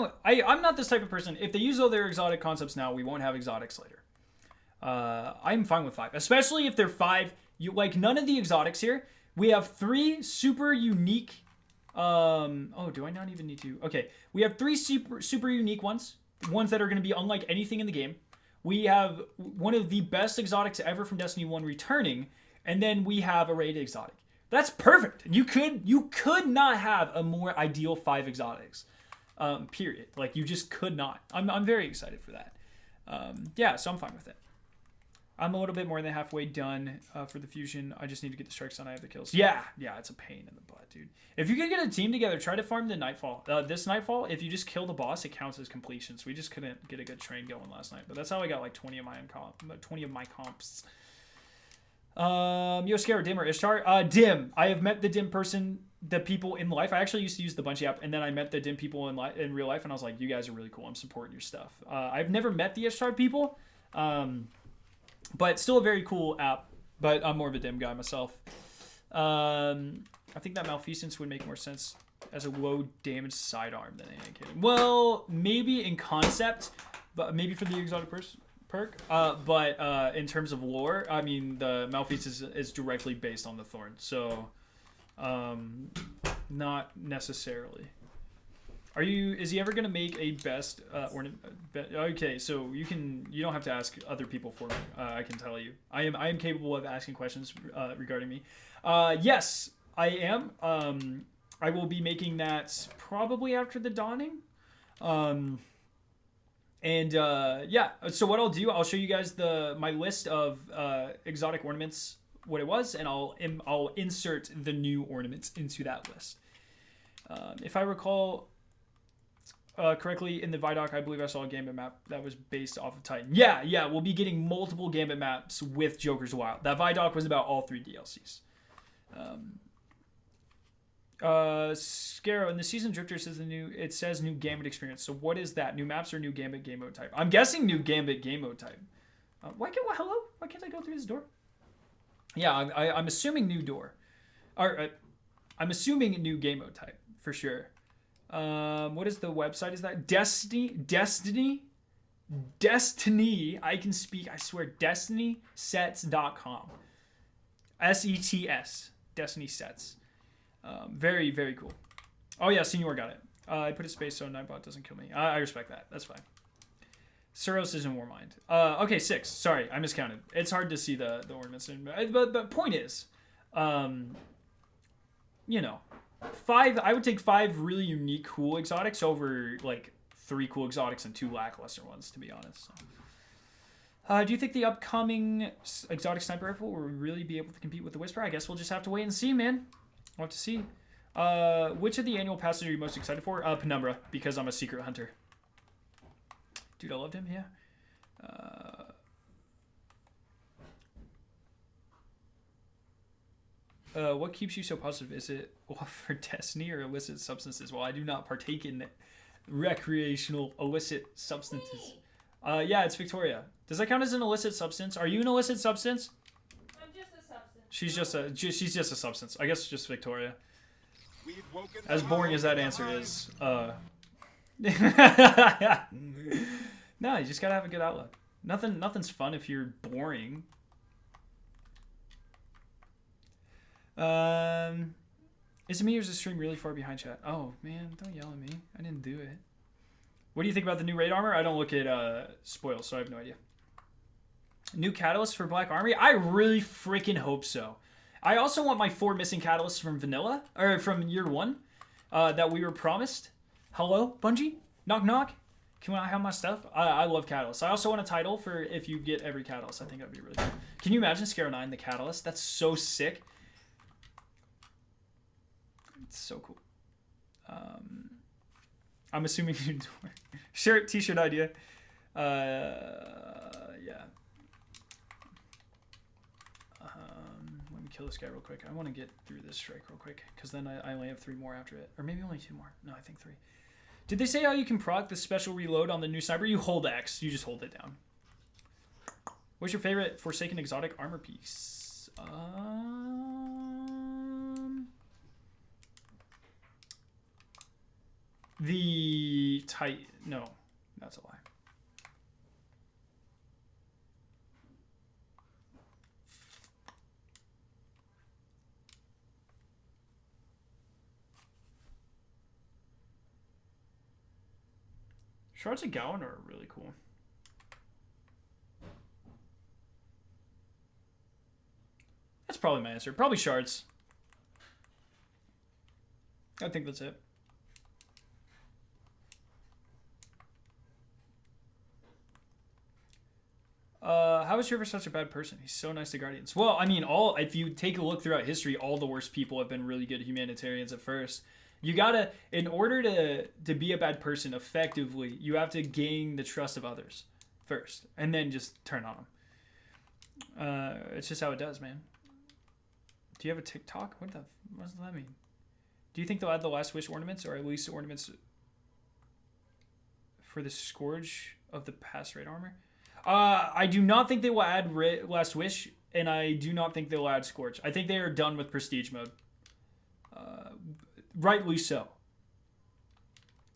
not this type of person. If they use all their exotic concepts now, we won't have exotics later. I'm fine with 5, especially if they're 5. Like none of the exotics here. We have 3 super unique. Oh, do I not even need to? Okay, we have 3 super unique ones ones that are going to be unlike anything in the game. We have one of the best exotics ever from Destiny 1 returning, and then we have a rated exotic. That's perfect. You could not have a more ideal 5 exotics. Period. Like, you just could not. I'm very excited for that. Yeah, so I'm fine with it. I'm a little bit more than halfway done for the fusion. I just need to get the strikes done. I have the kills. Yeah, it's a pain in the butt, dude. If you can get a team together, try to farm the Nightfall. This Nightfall, if you just kill the boss, it counts as completion. So we just couldn't get a good train going last night. But that's how I got like 20 of my comps. Yo, Scarrow, Dim or Ishtar? Dim. I have met the Dim person, the people in life. I actually used to use the Bungie app, and then I met the Dim people in real life, and I was like, you guys are really cool. I'm supporting your stuff. I've never met the Ishtar people, but still a very cool app. But I'm more of a Dim guy myself. I think that Malfeasance would make more sense as a low damage sidearm than any. Well, maybe in concept, but maybe for the exotic perk. But in terms of lore, I mean, the Malfeasance is directly based on the Thorn, so not necessarily. Is he ever gonna make a best ornament? Okay, so you don't have to ask other people for me. I can tell you, I am capable of asking questions regarding me. Yes, I am. I will be making that probably after the Dawning. Yeah, so what I'll do, I'll show you guys my list of exotic ornaments, what it was, and I'll insert the new ornaments into that list. If I recall correctly, in the Vidoc, I believe I saw a Gambit map that was based off of Titan. Yeah, we'll be getting multiple Gambit maps with Joker's Wild. That Vidoc was about all 3 DLCs. Scarrow, in the Season Drifter it says new Gambit experience. So what is that? New maps or new Gambit game mode type? I'm guessing new Gambit game mode type. Hello? Why can't I go through this door? Yeah, I'm assuming new door. I'm assuming new game mode type for sure. What is the website? Is that Destiny? I can speak. I swear. DestinySets.com. SETS. Destiny Sets. Very, very cool. Oh yeah, Senor got it. I put a space so Nightbot doesn't kill me. I respect that. That's fine. Suros is in Warmind. Okay, 6. Sorry, I miscounted. It's hard to see the ornaments. But point is, 5. I would take 5 really unique, cool exotics over like 3 cool exotics and 2 lackluster ones, to be honest. So. Do you think the upcoming exotic sniper rifle will really be able to compete with the Whisper? I guess we'll just have to wait and see, man. We'll have to see. Which of the annual passes are you most excited for? Penumbra, because I'm a secret hunter. Dude, I loved him, yeah. What keeps you so positive? Is it for Destiny or illicit substances? Well, I do not partake in recreational illicit substances. Yeah, it's Victoria. Does that count as an illicit substance? Are you an illicit substance? I'm just a substance. She's just a substance. I guess just Victoria. As boring as that answer is. No, you just gotta have a good outlook. Nothing's fun if you're boring. Is it me or is the stream really far behind chat? Oh man, don't yell at me. I didn't do it. What do you think about the new raid armor? I don't look at spoils, so I have no idea. New catalyst for Black Armory? I really freaking hope so. I also want my 4 missing catalysts from vanilla, or from year 1, that we were promised. Hello, Bungie? Knock knock? Can I have my stuff? I love catalysts. I also want a title for if you get every catalyst. I think that would be really cool. Can you imagine Scarrow 9 the catalyst? That's so sick. It's so cool. I'm assuming you do. Shirt, t-shirt idea. Yeah. Let me kill this guy real quick. I want to get through this strike real quick, because then I only have 3 more after it. Or maybe only 2 more. No, I think 3. Did they say how you can proc the special reload on the new sniper? You hold X. You just hold it down. What's your favorite Forsaken exotic armor piece? The Titan. No, that's a lie. Shards of Gowan are really cool. That's probably my answer. Probably shards. I think that's it. How is River such a bad person? He's so nice to Guardians. Well, I mean, if you take a look throughout history, all the worst people have been really good humanitarians at first. You gotta, in order to be a bad person effectively, you have to gain the trust of others first, and then just turn on them. It's just how it does, man. Do you have a TikTok? What does that mean? Do you think they'll add the Last Wish ornaments, or at least ornaments for the Scourge of the past raid armor? I do not think they will add Last Wish, and I do not think they'll add Scourge. I think they are done with Prestige mode. Rightly so.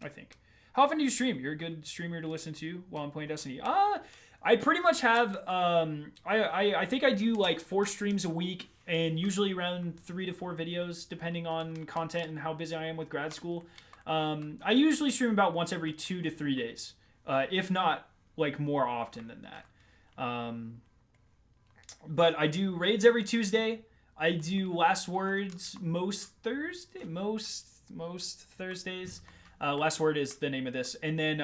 I think. How often do you stream? You're a good streamer to listen to while I'm playing Destiny. I pretty much have, I think I do like 4 streams a week, and usually around 3 to 4 videos, depending on content and how busy I am with grad school. I usually stream about once every 2 to 3 days, if not like more often than that. But I do raids every Tuesday. I do Last Words most Thursdays. Last Word is the name of this. And then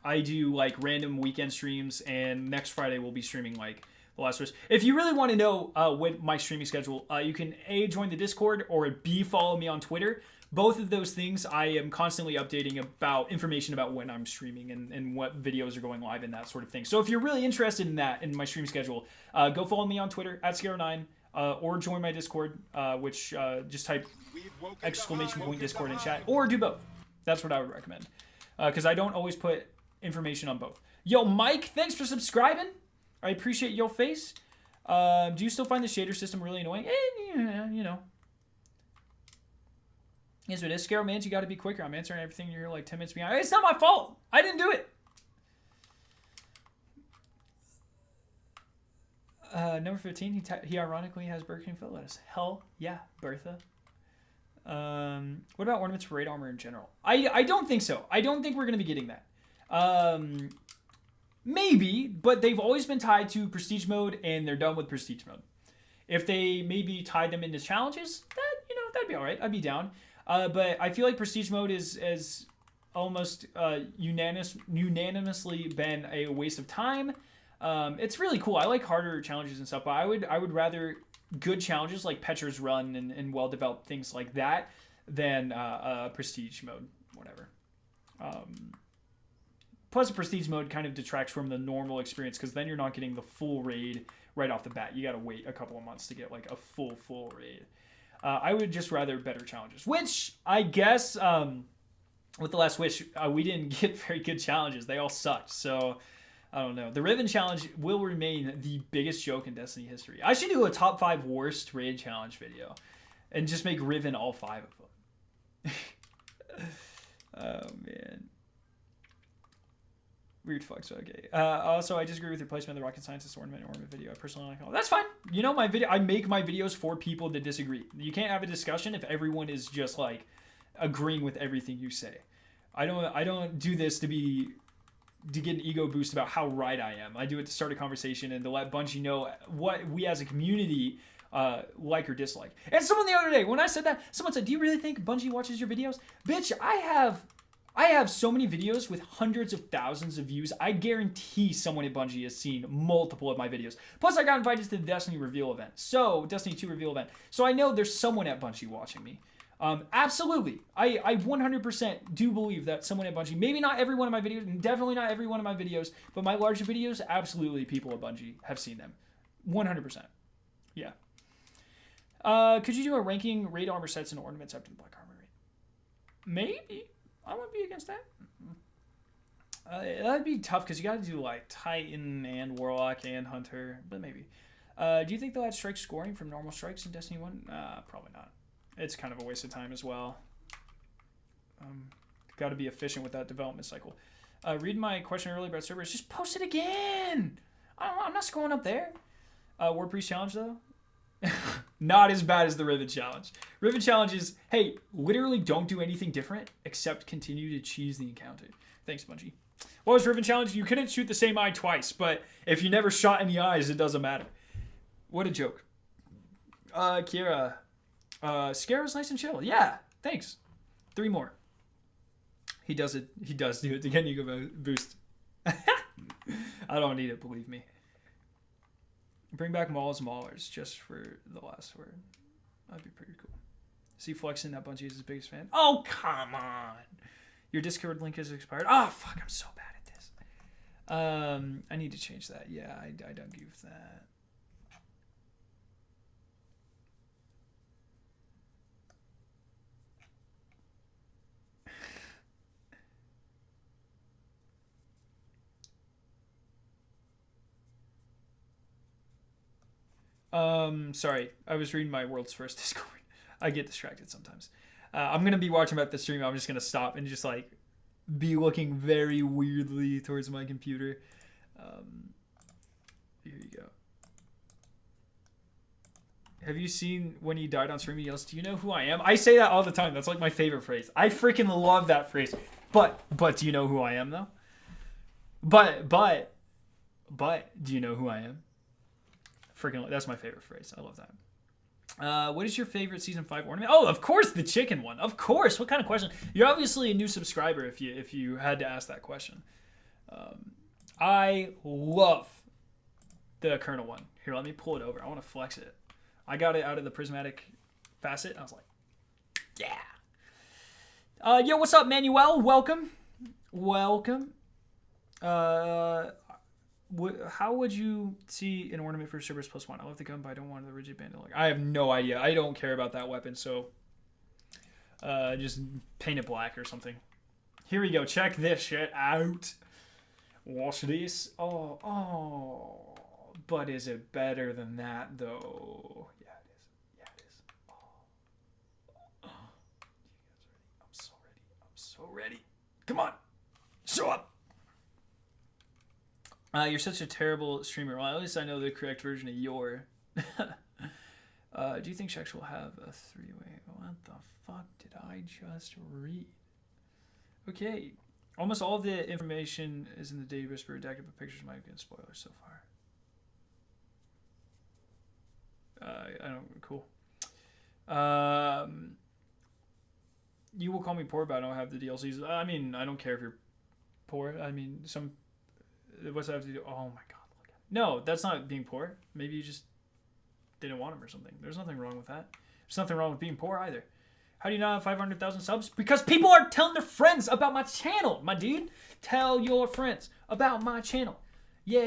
I do like random weekend streams, and next Friday we'll be streaming like the Last Wish. If you really want to know what my streaming schedule, you can A, join the Discord, or B, follow me on Twitter. Both of those things I am constantly updating about information about when I'm streaming and what videos are going live and that sort of thing. So if you're really interested in that, in my stream schedule, go follow me on Twitter at Skarrow9, or join my Discord, which just type !Discord in chat, or do both. That's what I would recommend, because I don't always put information on both. Yo, Mike, thanks for subscribing. I appreciate your face. Do you still find the shader system really annoying? You know. Yes, it is. Scarrow, man, you got to be quicker. I'm answering everything. You're like 10 minutes behind. It's not my fault. I didn't do it. Number 15, he ironically has Burger King foot lettuce. Hell yeah, Bertha. What about ornaments for raid armor in general? I don't think so. I don't think we're going to be getting that. Maybe, but they've always been tied to Prestige mode, and they're done with Prestige mode. If they maybe tied them into challenges, that'd be all right. I'd be down. But I feel like Prestige mode is almost unanimously been a waste of time. It's really cool. I like harder challenges and stuff, but I would rather good challenges like Petra's Run and well-developed things like that than Prestige mode, whatever. Plus, the Prestige mode kind of detracts from the normal experience, because then you're not getting the full raid right off the bat. You got to wait a couple of months to get like a full raid. I would just rather better challenges, which I guess with the Last Wish, we didn't get very good challenges. They all sucked. So I don't know. The Riven challenge will remain the biggest joke in Destiny history. I should do a top 5 worst raid challenge video and just make Riven all 5 of them. Oh, man. Weird fucks, okay. Also, I disagree with your placement of the Rocket Scientist ornament video. I personally like all. That's fine. You know, I make my videos for people that disagree. You can't have a discussion if everyone is just like agreeing with everything you say. I don't do this to get an ego boost about how right I am. I do it to start a conversation and to let Bungie know what we as a community like or dislike. And someone the other day, when I said that, someone said, "Do you really think Bungie watches your videos?" Bitch, I have so many videos with hundreds of thousands of views. I guarantee someone at Bungie has seen multiple of my videos. Plus, I got invited to the Destiny reveal event. Destiny 2 reveal event. So I know there's someone at Bungie watching me. Absolutely. I 100% do believe that someone at Bungie, maybe not every one of my videos, and definitely not every one of my videos, but my larger videos, absolutely people at Bungie have seen them. 100%. Yeah. Could you do a ranking raid armor sets and ornaments after the Black Armor raid? Maybe. I wouldn't be against that. That'd be tough because you got to do like Titan and Warlock and Hunter, but maybe. Do you think they'll add strike scoring from normal strikes in Destiny 1? Probably not. It's kind of a waste of time as well. Got to be efficient with that development cycle. Read my question earlier about servers. Just post it again. I'm not scrolling up there. War Priest challenge though. Not as bad as the Rivet Challenge. Rivet Challenge is, hey, literally don't do anything different except continue to cheese the encounter. Thanks, Bungie. What was Rivet Challenge? You couldn't shoot the same eye twice, but if you never shot any eyes, it doesn't matter. What a joke. Kira. Scarrow's nice and chill. Yeah, thanks. 3 more. He does it. He does do it to get an ego boost. I don't need it, believe me. Bring back Maulers just for the last word. That'd be pretty cool. See flexing that Bungie is his biggest fan. Oh, come on. Your Discord link has expired. Oh, fuck. I'm so bad at this. I need to change that. Yeah, I don't give that. Sorry, I was reading my world's first Discord. I get distracted sometimes. I'm gonna be watching about the stream. I'm just gonna stop and just like be looking very weirdly towards my computer. Here you go. Have you seen when he died on stream? He yells, "Do you know who I am?" I say that all the time. That's like my favorite phrase. I freaking love that phrase. But do you know who I am though? But do you know who I am? Freaking, that's my favorite phrase. I love that. What is your favorite season 5 ornament? Oh, of course, the chicken one. Of course. What kind of question? You're obviously a new subscriber if you had to ask that question. I love the Colonel one. Here, let me pull it over. I want to flex it. I got it out of the prismatic facet. I was like, yeah. Yo, what's up, Manuel? Welcome. How would you see an ornament for Cerberus +1? I love the gun, but I don't want the rigid bandit. I have no idea. I don't care about that weapon, so just paint it black or something. Here we go. Check this shit out. Watch this. Oh. But is it better than that, though? Yeah, it is. Oh. You guys ready? I'm so ready. Come on. Show up. You're such a terrible streamer. Well, at least I know the correct version of your. Do you think Shex will have a 3-way? What the fuck did I just read? Okay. Almost all of the information is in the data whisper redacted, but pictures might have been spoilers so far. I don't. Cool. You will call me poor, but I don't have the DLCs. I mean, I don't care if you're poor. I mean, some. What's that have to do? Oh my god. Look at it. No, that's not being poor. Maybe you just didn't want them or something. There's nothing wrong with that. There's nothing wrong with being poor either. How do you not have 500,000 subs? Because people are telling their friends about my channel, my dude. Tell your friends about my channel. Yeah.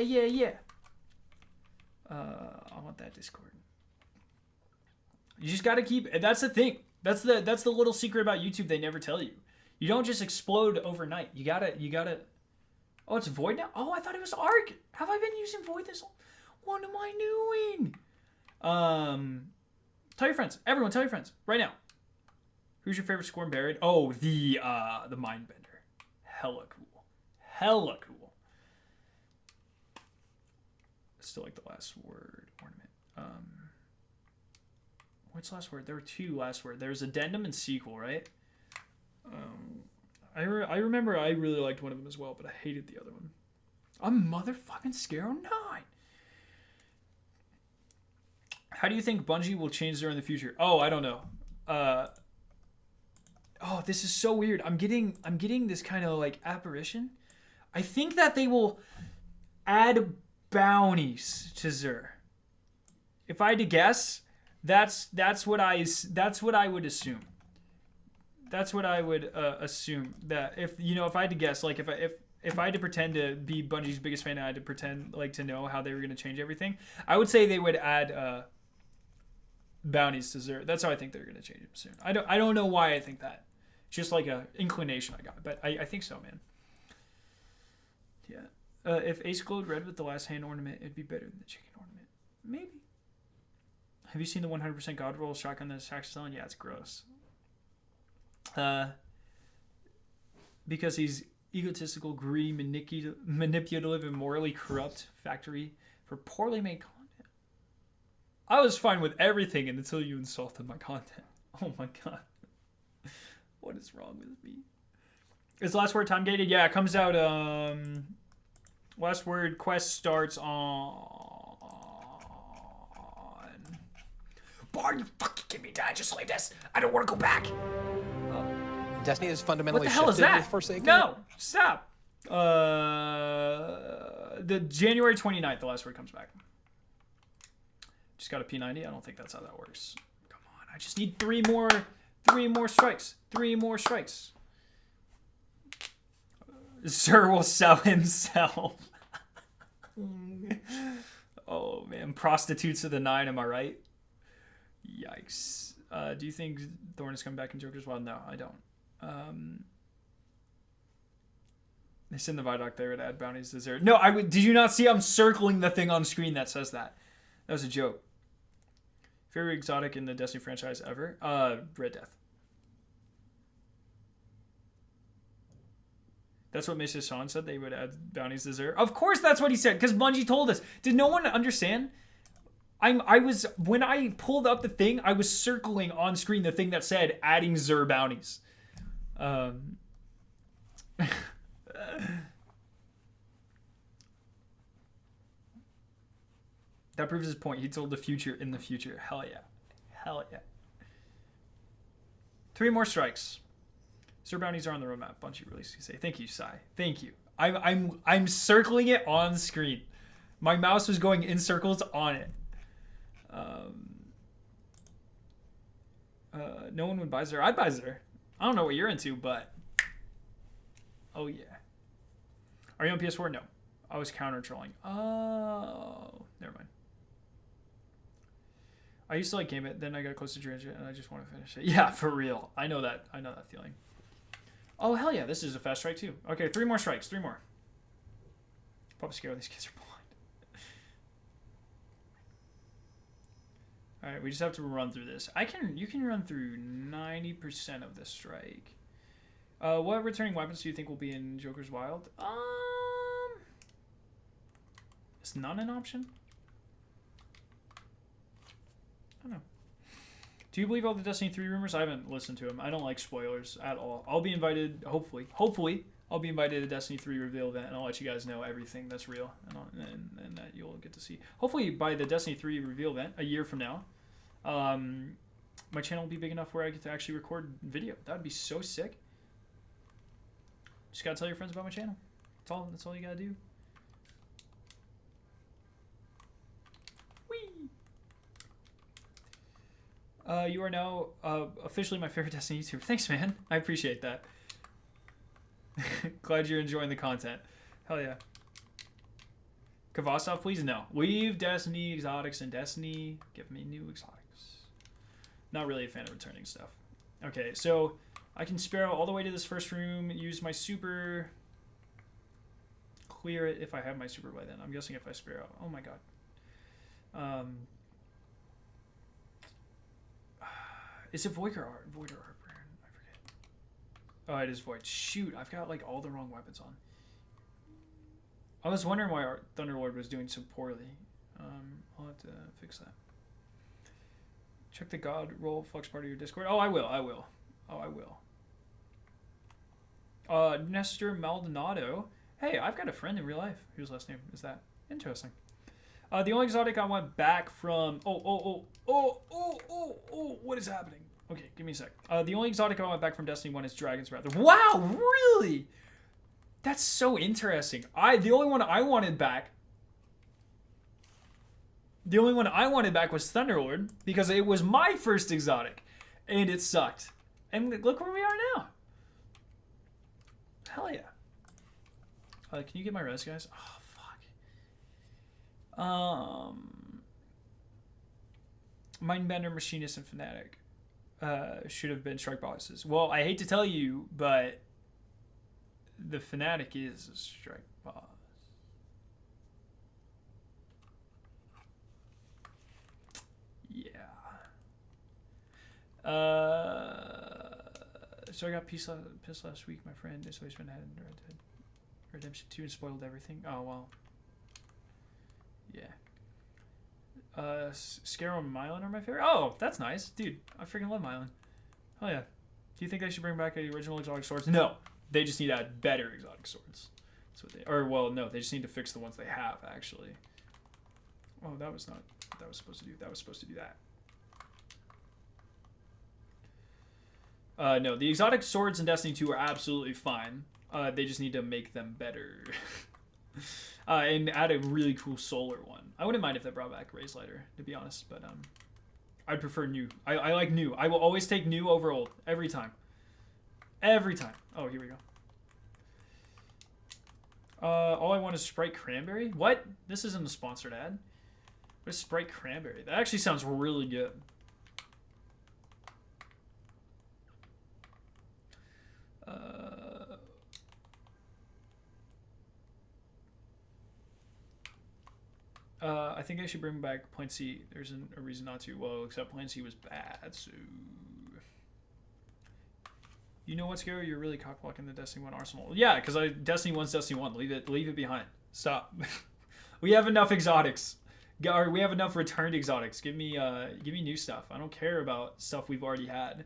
I want that Discord. You just gotta keep. That's the thing. That's the little secret about YouTube they never tell you. You don't just explode overnight. You gotta. Oh, it's Void now? Oh, I thought it was Arc. Have I been using Void this whole... What am I doing? Tell your friends. Everyone, tell your friends. Right now. Who's your favorite Scorn Buried? Oh, the Mindbender. Hella cool. Still like the last word ornament. What's last word? There were 2 last word. There's addendum and sequel, right? I remember I really liked one of them as well, but I hated the other one. I'm motherfucking Scarrow 9. How do you think Bungie will change Zero in the future? Oh, I don't know. Oh, this is so weird. I'm getting this kind of like apparition. I think that they will add bounties to Zur. If I had to guess, that's what I would assume. That's what I would assume, that if I had to guess, like if I had to pretend to be Bungie's biggest fan, I had to pretend like to know how they were going to change everything, I would say they would add bounties to Zur. That's how I think they're going to change it soon. I don't know why I think that. Just like a inclination I got, but I think so, man. Yeah. If Ace glowed red with the last hand ornament, it'd be better than the chicken ornament. Maybe. Have you seen the 100% God roll shotgun that's selling? Yeah, it's gross. Because he's egotistical, greedy, manipulative, and morally corrupt factory for poorly made content. I was fine with everything until you insulted my content. Oh my god. What is wrong with me? Is Last Word time gated? Yeah, it comes out, Last Word quest starts on... Bar, you fucking give me that. Just like this. I don't want to go back. Destiny is fundamentally What the hell is shifted that? with Forsaken. No, stop. The January 29th, the Last Word comes back. Just got a P90. I don't think that's how that works. Come on, I just need three more strikes. 3 more strikes. Sir will sell himself. Oh man, prostitutes of the 9. Am I right? Yikes. Do you think Thorn is coming back in Joker's Wild? No, I don't. They send the Vidoc there to add bounties to Zero. No, did you not see I'm circling the thing on screen that says that? That was a joke. Favorite exotic in the Destiny franchise ever? Red Death. That's what Mrs. Sean said. They would add bounties to Zero. Of course that's what he said, because Bungie told us. Did no one understand? When I pulled up the thing, I was circling on screen the thing that said adding Xur bounties. That proves his point. He told the future in the future. Hell yeah. Hell yeah. 3 more strikes. Xur bounties are on the roadmap. Bungie released. You say, thank you, Sai. Thank you. I'm circling it on screen. My mouse was going in circles on it. No one would buy Xur. I'd buy Xur. I don't know what you're into, but oh yeah. Are you on PS4? No. I was counter trolling. Oh, never mind. I used to like game it, then I got close to Dredge it, and I just want to finish it. Yeah, for real. I know that. I know that feeling. Oh hell yeah, this is a fast strike too. Okay, 3 more strikes. 3 more. Probably scare these kids are blind. All right, we just have to run through this. You can run through 90% of this strike. What returning weapons do you think will be in Joker's Wild? Is none an option? I don't know. Do you believe all the Destiny 3 rumors? I haven't listened to them. I don't like spoilers at all. I'll be invited, hopefully, I'll be invited to Destiny 3 reveal event, and I'll let you guys know everything that's real, and that you'll get to see. Hopefully by the Destiny 3 reveal event, a year from now, my channel will be big enough where I get to actually record video. That would be so sick. Just gotta tell your friends about my channel. That's all you gotta do. Whee! You are now officially my favorite Destiny YouTuber. Thanks, man. I appreciate that. Glad you're enjoying the content. Hell yeah. Kavasov, please? No. Leave Destiny exotics in Destiny. Give me new exotics. Not really a fan of returning stuff. Okay, so I can Sparrow all the way to this first room, use my super, clear it if I have my super by then. I'm guessing if I Sparrow. Oh my god. Is it Void or Art? Void or Art? I forget. Oh, it is Void. Shoot, I've got like all the wrong weapons on. I was wondering why our Thunderlord was doing so poorly. I'll have to fix that. Check the God roll flux part of your Discord. Oh, I will. Oh, I will. Nestor Maldonado. Hey, I've got a friend in real life whose last name is that. Interesting. The only exotic I went back from... Oh, what is happening? Okay, give me a sec. The only exotic I went back from Destiny 1 is Dragon's Wrath. Wow, really? That's so interesting. The only one I wanted back was Thunderlord, because it was my first exotic, and it sucked. And look where we are now. Hell yeah. Can you get my res, guys? Oh, fuck. Mindbender, Machinist, and Fanatic should have been strike bosses. Well, I hate to tell you, but the Fanatic is a strike boss. Yeah. So I got pissed last week. My friend is always been ahead in Red Dead Redemption 2 and spoiled everything. Oh, well. Yeah. Scarrow and Mylan are my favorite. Oh, that's nice. Dude, I freaking love Mylan. Oh, yeah. Do you think they should bring back the original exotic swords? No. They just need to add better exotic swords. That's what they... Or, well, no. They just need to fix the ones they have, actually. Oh, that was not... That was supposed to do... That was supposed to do that. No. The exotic swords in Destiny 2 are absolutely fine. They just need to make them better. And add a really cool solar one. I wouldn't mind if they brought back Raise Lighter, to be honest, but I'd prefer new. I like new. I will always take new over old. Every time. Every time. Oh, here we go. All I want is Sprite Cranberry? What? This isn't a sponsored ad. What is Sprite Cranberry? That actually sounds really good. I think I should bring back Plan C. There's a reason not to. Well, except Plan C was bad, so... You know what, Scarrow? You're really cock-blocking the Destiny 1 arsenal. Yeah, because Destiny 1's Destiny 1. Leave it behind. Stop. We have enough exotics. Or we have enough returned exotics. Give me new stuff. I don't care about stuff we've already had.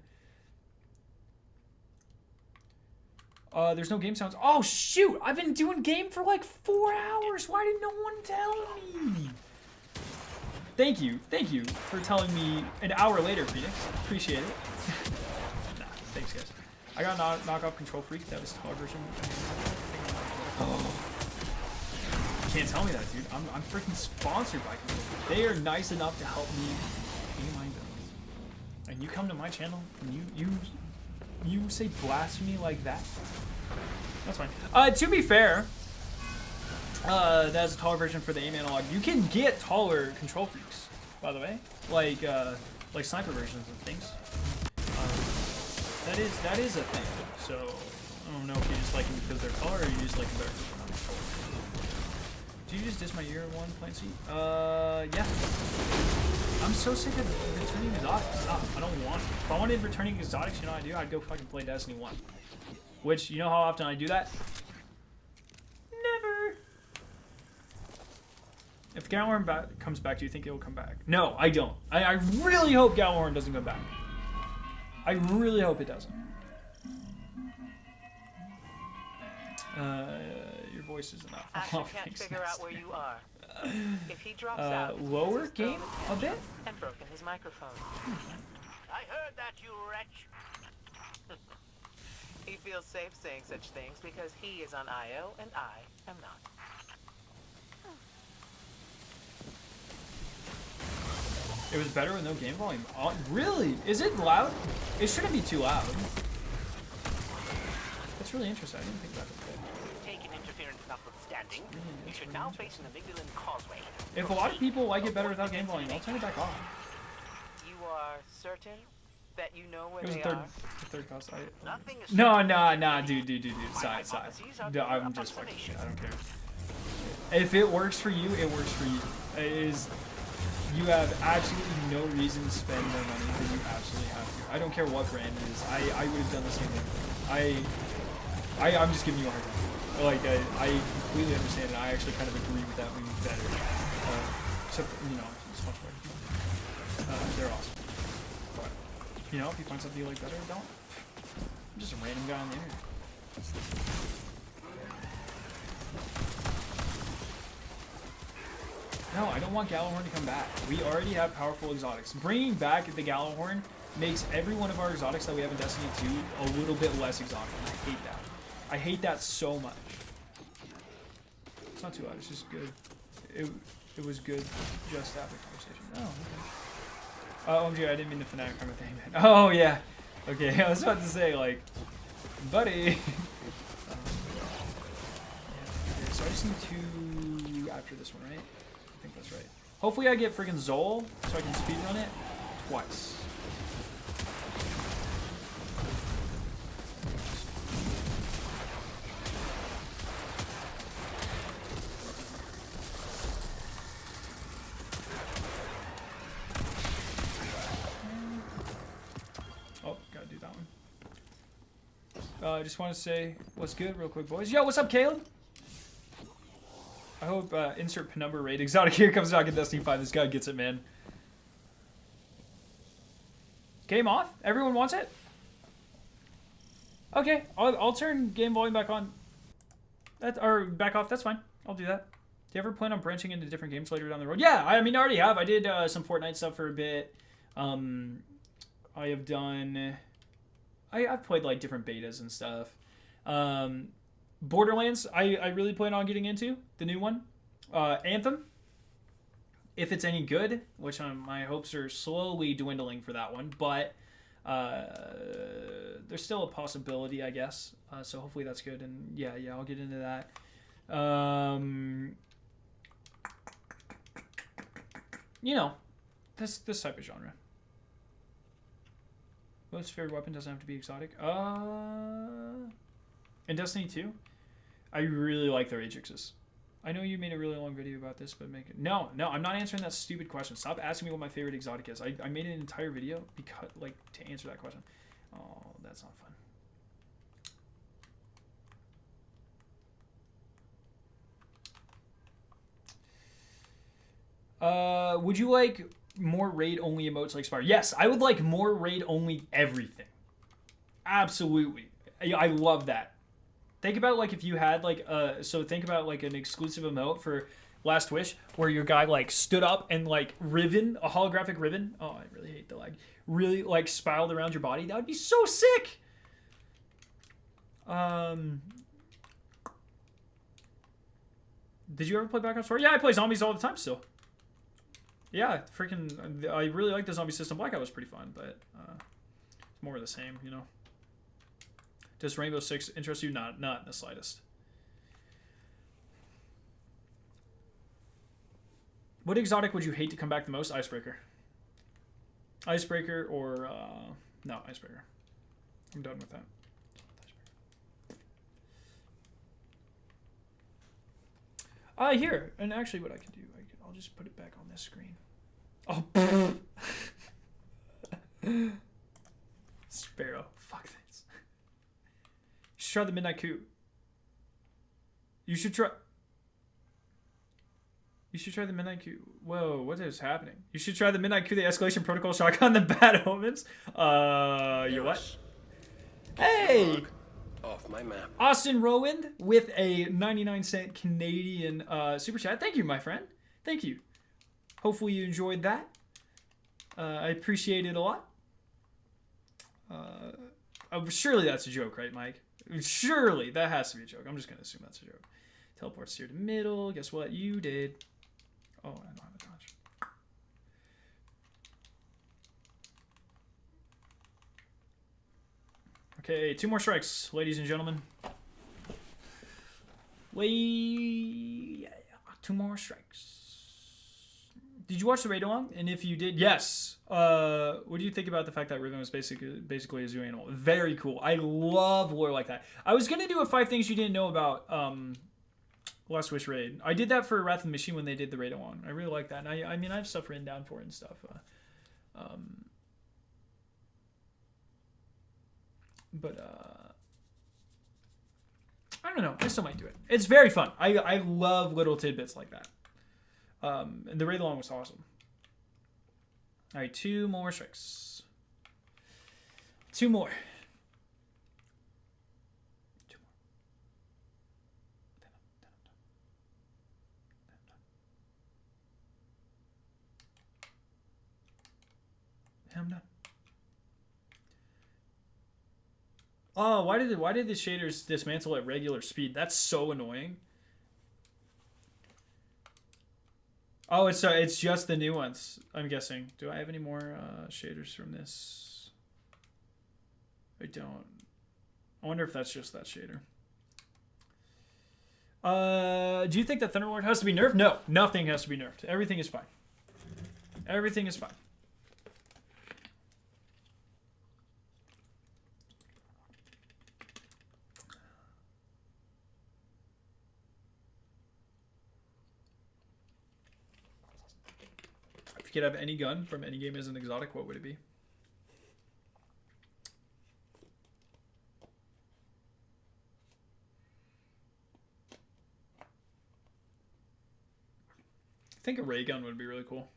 There's no game sounds. Oh, shoot! I've been doing game for like 4 hours. Why did no one tell me? Thank you for telling me an hour later, Phoenix. Appreciate it. Nah, thanks, guys. I got a knockoff Control Freak. That was taller version. Oh. You can't tell me that, dude. I'm freaking sponsored by Control Freak. They are nice enough to help me pay my bills. And you come to my channel and you say blasphemy like that? That's fine. To be fair, that's a taller version for the aim analog. You can get taller Control Freaks, by the way, like sniper versions of things. That is a thing. So I don't know if you just like them because they're taller, or you just like them better because they're not taller. Did you just diss my year one Plan C? Yeah. I'm so sick of returning exotics. Stop. I don't want it. If I wanted returning exotics, you know what I do? I'd go fucking play Destiny 1. Which, you know how often I do that? Never. If Gallahorn comes back, do you think it will come back? No, I don't. I really hope Gallahorn doesn't come back. I really hope it doesn't. Your voice is enough. Asher can't figure out where you are. If he drops out, lower game a bit? And broken his microphone. I heard that, you wretch. He feels safe saying such things because he is on IO and I am not. It was better with no game volume. Oh, really? Is it loud? It shouldn't be too loud. That's really interesting. I didn't think about it. Taking interference notwithstanding, you should now face an amygdalin causeway. If a lot of people like it better without game volume, I'll turn it back off. You are certain that you know where It was they the are? third cost. Nothing is No, dude. Side. I'm just fucking shit. I don't care. If it works for you, it works for you. It is. You have absolutely no reason to spend more money than you absolutely have to. I don't care what brand it is. I would have done the same thing. I'm just giving you a hard time. Like I completely understand it. I actually kind of agree with that being better. Except you know, it's much better. They're awesome. But you know, if you find something you like better, don't. I'm just a random guy on the internet. No, I don't want Gallahorn to come back. We already have powerful exotics. Bringing back the Gallahorn makes every one of our exotics that we have in Destiny 2 a little bit less exotic. And I hate that. I hate that so much. It's not too loud. It's just good. It was good just after conversation. Oh, okay. OMG, I didn't mean the Fnatic comment thing. Oh, yeah. Okay, I was about to say, like, buddy. Yeah, okay, so I just need to after this one, right? I think that's right. Hopefully I get freaking Zol so I can speedrun it twice. Oh, gotta do that one. I just want to say what's good real quick, boys. Yo, what's up, Caleb? I hope insert penumbra raid exotic here comes back in Destiny 5. This guy gets it, man. Game off? Everyone wants it? Okay, I'll turn game volume back on. Or back off, that's fine. I'll do that. Do you ever plan on branching into different games later down the road? Yeah, I mean, I already have. I did some Fortnite stuff for a bit. I have done... I've played, like, different betas and stuff. Borderlands, I really plan on getting into. The new one. Anthem. If it's any good, which my hopes are slowly dwindling for that one. But there's still a possibility, I guess. So hopefully that's good. And yeah, I'll get into that. You know, this type of genre. Most favorite weapon doesn't have to be exotic. In Destiny 2, I really like their Ajaxes. I know you made a really long video about this, but make it... No, I'm not answering that stupid question. Stop asking me what my favorite exotic is. I made an entire video because, like, to answer that question. Oh, that's not fun. Would you like more raid-only emotes like Spire? Yes, I would like more raid-only everything. Absolutely. I love that. Think about, like, if you had, like, so think about, like, an exclusive emote for Last Wish where your guy, like, stood up and, like, ribbon, a holographic ribbon. Oh, I really hate the lag. Really, like, spiraled around your body. That would be so sick! Did you ever play Black Ops 4? Yeah, I play zombies all the time still. Yeah, freaking, I really like the zombie system. Blackout was pretty fun, but it's more of the same, you know. Does Rainbow Six interest you? Not in the slightest. What exotic would you hate to come back the most? Icebreaker. Icebreaker or, no, Icebreaker. I'm done with that. Here, and actually what I can do, I'll just put it back on this screen. Oh, Sparrow. Fuck this. You should try the Midnight Coup. You should try the Midnight Coup. Whoa, what is happening? You should try the Midnight Coup, the escalation protocol shotgun, the bad omens. You what? Hey! Off my map. Austin Rowand with a 99-cent Canadian super chat. Thank you, my friend. Thank you. Hopefully you enjoyed that. I appreciate it a lot. Surely that's a joke, right, Mike? Surely that has to be a joke. I'm just going to assume that's a joke. Teleports here to middle. Guess what? You did. Oh, I don't have a dodge. Okay, 2 more strikes, ladies and gentlemen. 2 more strikes. Did you watch the raid along? And if you did, yes. What do you think about the fact that Riven was basically a zoo animal? Very cool. I love lore like that. I was gonna do a 5 things you didn't know about Last Wish raid. I did that for Wrath of the Machine when they did the raid along. I really like that. And I mean, I have stuff written down for it and stuff. I don't know. I still might do it. It's very fun. I love little tidbits like that. And the raid along was awesome. All right, 2 more strikes. 2 more. 2 more. I'm done. Oh, why did the shaders dismantle at regular speed? That's so annoying. Oh, it's just the new ones, I'm guessing. Do I have any more shaders from this? I don't. I wonder if that's just that shader. Do you think that Thunderlord has to be nerfed? No, nothing has to be nerfed. Everything is fine. Everything is fine. If you could have any gun from any game as an exotic, what would it be? think a ray gun would be really cool.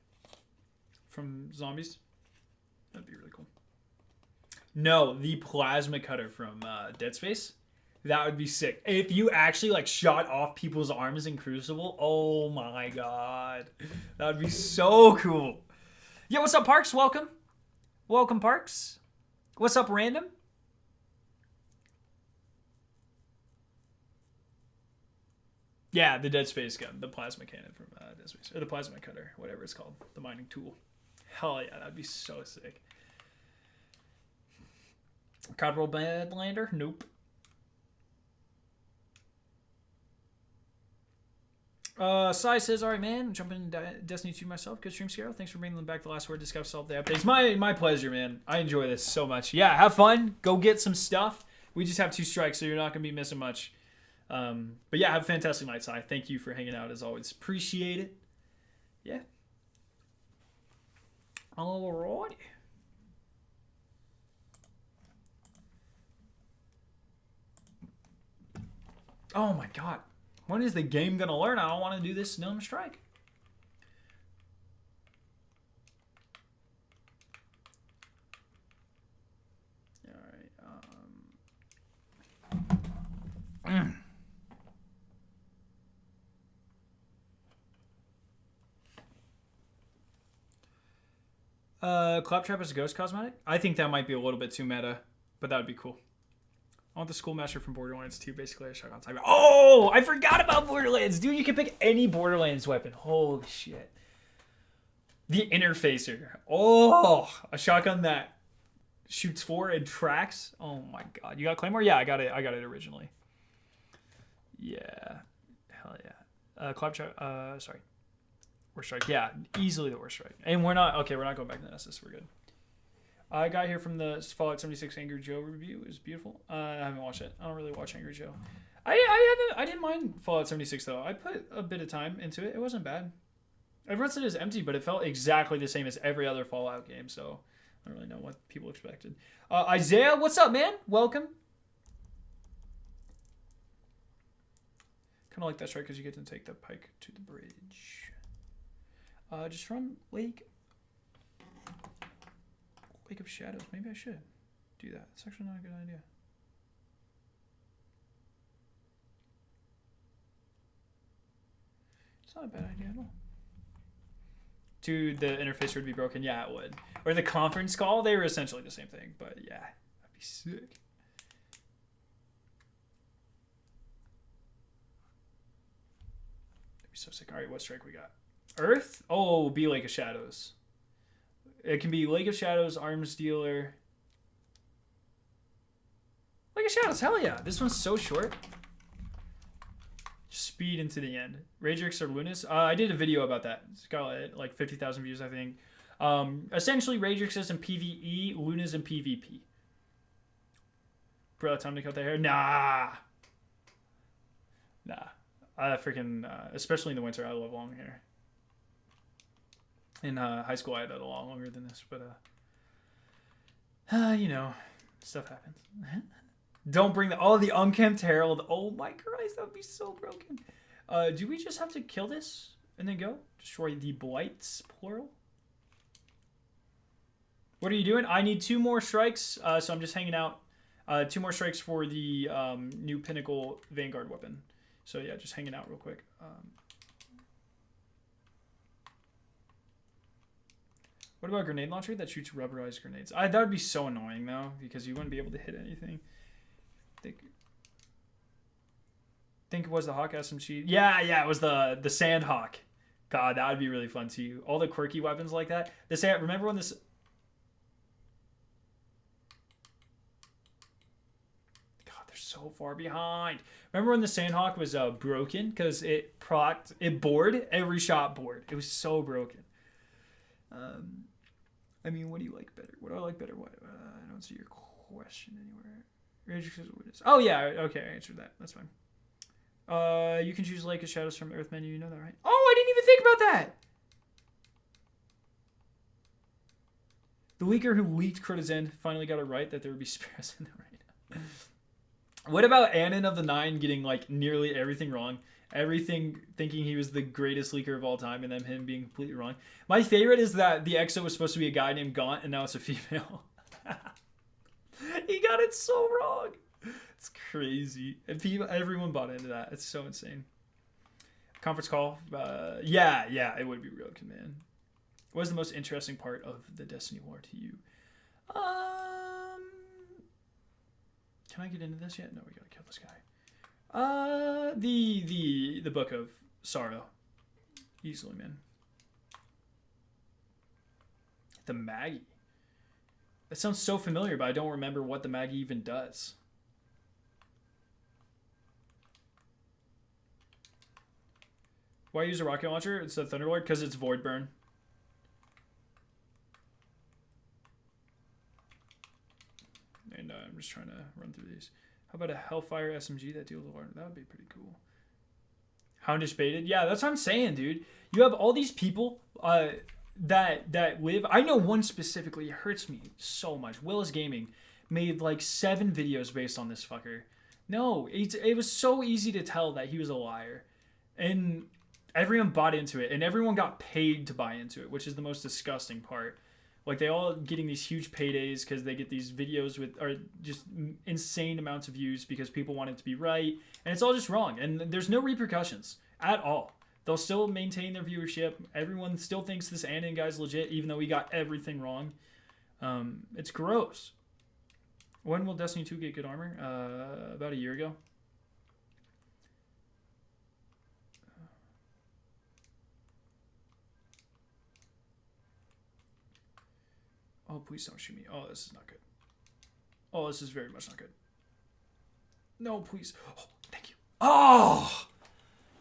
From zombies. That'd be really cool. No, the plasma cutter from Dead Space. That would be sick. If you actually like shot off people's arms in Crucible, oh my god. That would be so cool. Yeah, what's up, Parks? Welcome. Welcome, Parks. What's up, Random? Yeah, the Dead Space gun. The plasma cannon from Dead Space. Or the plasma cutter, whatever it's called. The mining tool. Hell yeah, that'd be so sick. Codroll Badlander? Nope. Sai says, alright, man, I'm jumping into Destiny 2 myself. Good stream, Skarrow. Thanks for bringing them back the last word. Discuss all the updates. My pleasure, man. I enjoy this so much. Yeah, have fun. Go get some stuff. We just have 2 strikes, so you're not going to be missing much. But yeah, have a fantastic night, Sai. Thank you for hanging out as always. Appreciate it. Yeah. Alrighty. Oh my god. When is the game gonna learn? I don't want to do this Gnome Strike. Alright. Claptrap as a ghost cosmetic? I think that might be a little bit too meta, but that would be cool. I want the Schoolmaster from Borderlands 2, basically a shotgun type. Oh, I forgot about Borderlands. Dude, you can pick any Borderlands weapon. Holy shit. The Interfacer. Oh, a shotgun that shoots 4 and tracks. Oh my god. You got Claymore? Yeah, I got it originally. Yeah. Hell yeah. Claptrap, sorry. Worst strike. Yeah, easily the worst strike. And we're not going back to Nessus. We're good. I got here from the Fallout 76 Angry Joe review. It was beautiful. I haven't watched it. I don't really watch Angry Joe. I didn't mind Fallout 76 though. I put a bit of time into it. It wasn't bad. Everyone said it was empty, but it felt exactly the same as every other Fallout game. So I don't really know what people expected. Isaiah, what's up, man? Welcome. Kind of like that strike because you get to take the pike to the bridge. Just run Lake of Shadows. Maybe I should do that. It's actually not a good idea. It's not a bad idea at all. Dude, the interface would be broken. Yeah, it would. Or the conference call. They were essentially the same thing. But yeah, that'd be sick. That'd be so sick. All right, what strike we got? Earth? Oh, be Lake of Shadows. It can be Lake of Shadows, Arms Dealer. Lake of Shadows, hell yeah. This one's so short. Speed into the end. Ragerix or Lunas? I did a video about that. It's got like 50,000 views, I think. Essentially, Ragerix is in PvE, Lunas in PvP. Bro, time to cut the hair? Nah. Freaking, especially in the winter, I love long hair. In high school, I had that a lot longer than this, but you know, stuff happens. Don't bring the unkempt Herald. Oh my Christ, that would be so broken. Do we just have to kill this and then go? Destroy the Blights, plural. What are you doing? I need 2 more strikes, so I'm just hanging out. 2 more strikes for the new Pinnacle Vanguard weapon. So yeah, just hanging out real quick. What about a grenade launcher that shoots rubberized grenades? That would be so annoying, though, because you wouldn't be able to hit anything. Think it was the Hawk SMG. Yeah, it was the Sandhawk. God, that would be really fun, too. All the quirky weapons like that. Remember when this... God, they're so far behind. Remember when the Sandhawk was broken? Because it bored. Every shot bored. It was so broken. I mean, what do you like better? What do I like better? What? I don't see your question anywhere. Oh, yeah. Okay, I answered that. That's fine. You can choose Lake of Shadows from Earth menu. You know that, right? Oh, I didn't even think about that. The leaker who leaked Crota's End finally got it right that there would be spares in the rain. What about Anon of the Nine getting like nearly everything wrong? Everything thinking he was the greatest leaker of all time, and then him being completely wrong. My favorite is that the EXO was supposed to be a guy named Gaunt, and now it's a female. He got it so wrong. It's crazy. And everyone bought into that. It's so insane. Conference call. Yeah, it would be real command. What was the most interesting part of the Destiny War to you? Can I get into this yet? No, we gotta kill this guy. The Book of Sorrow. Easily, man. The Maggie. That sounds so familiar, but I don't remember what the Maggie even does. Why use a rocket launcher? It's a Thunderlord because it's Void Burn. And I'm just trying to run through these. How about a Hellfire SMG that deals with water? That would be pretty cool. Houndish baited? Yeah, that's what I'm saying, dude. You have all these people that live. I know one specifically. It hurts me so much. Willis Gaming made like 7 videos based on this fucker. No, it was so easy to tell that he was a liar. And everyone bought into it. And everyone got paid to buy into it, which is the most disgusting part. Like, they all getting these huge paydays because they get these videos with are just insane amounts of views because people want it to be right. And it's all just wrong. And there's no repercussions at all. They'll still maintain their viewership. Everyone still thinks this Anon guy's legit, even though he got everything wrong. It's gross. When will Destiny 2 get good armor? About a year ago. Oh, please don't shoot me. Oh, this is not good. Oh, this is very much not good. No, please. Oh, thank you. Oh!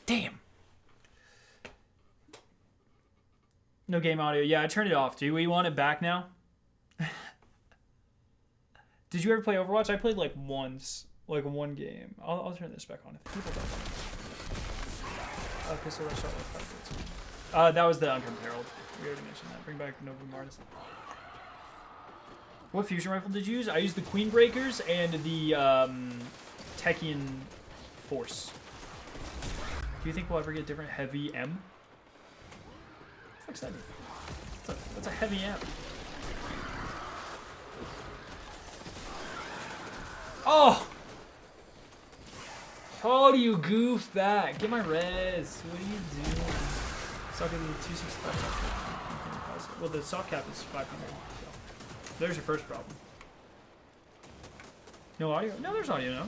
Damn. No game audio. Yeah, I turned it off. Do we want it back now? Did you ever play Overwatch? I played like once. Like one game. I'll turn this back on if people don't want it. Pistol Rush shot like 5 bullets. That was the Uncomb Herald. We already mentioned that. Bring back Nova Mars. What fusion rifle did you use? I used the Queen Breakers and the Techian Force. Do you think we'll ever get different heavy M? What the fuck's that mean? That's a heavy M. Oh! How do you goof that? Get my res. What are you doing? Socket 265. Well, the soft cap is 500. There's your first problem. No audio? No, there's audio now.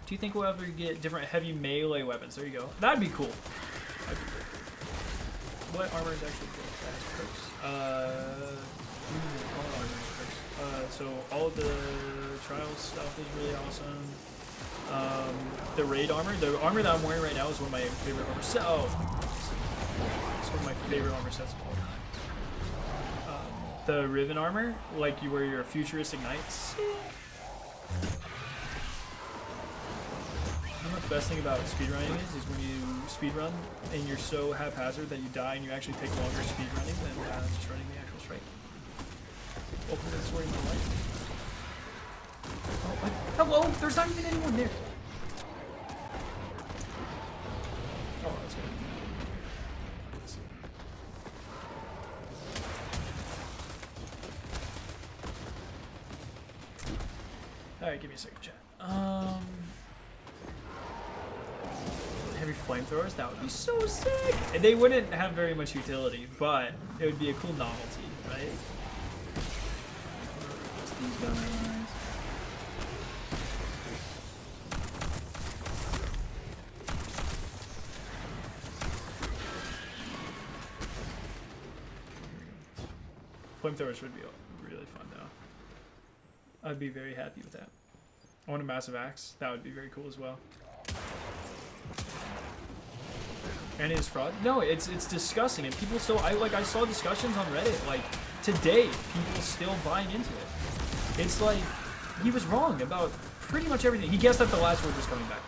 Do you think we'll ever get different heavy melee weapons? There you go. That'd be cool. That'd be cool. What armor is actually good? That has perks. All armor has perks. So all of the trials stuff is really awesome. The raid armor. The armor that I'm wearing right now is one of my favorite armor sets. Oh. It's one of my favorite armor sets of all time. The Riven armor, like you wear your futuristic knights. You know what the best thing about speedrunning is when you speedrun and you're so haphazard that you die and you actually take longer speedrunning than just running the actual strike. Open the story in the light. Oh, what? Hello? There's not even anyone there. Oh, that's good. Alright, give me a second, chat. Heavy flamethrowers, that would be so sick! And they wouldn't have very much utility, but it would be a cool novelty, right? Just these guys. Flamethrowers would be really fun, though. I'd be very happy with that. I want a massive axe. That would be very cool as well. And it's fraud? No, it's disgusting, and people still. I saw discussions on Reddit like today. People still buying into it. It's like he was wrong about pretty much everything. He guessed that the last word was coming back.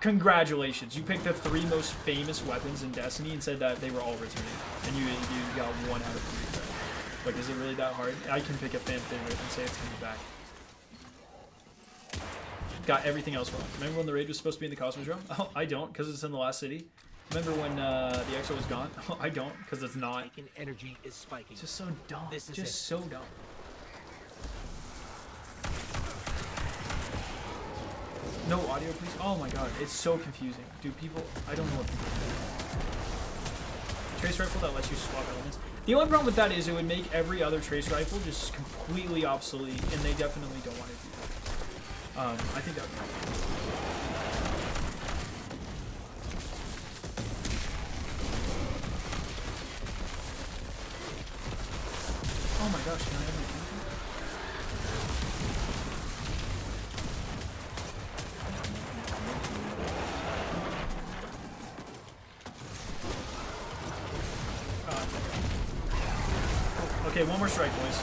Congratulations, you picked the 3 most famous weapons in Destiny and said that they were all returning, and you got 1 out of 3. Right? Like, is it really that hard? I can pick a fan favorite and say it's coming back. got everything else wrong. Remember when the raid was supposed to be in the Cosmos Realm? Oh, I don't, because it's in the last city. Remember when the EXO was gone? Oh, I don't, because it's not. Beacon energy is spiking. It's just so dumb. This is just it. so dumb. No audio, please. Oh my god, it's so confusing. Dude, people, I don't know what people do. Trace rifle that lets you swap elements. The only problem with that is it would make every other trace rifle just completely obsolete, and they definitely don't want to do that. I think that would be oh my gosh, can I have my okay, one more strike, boys.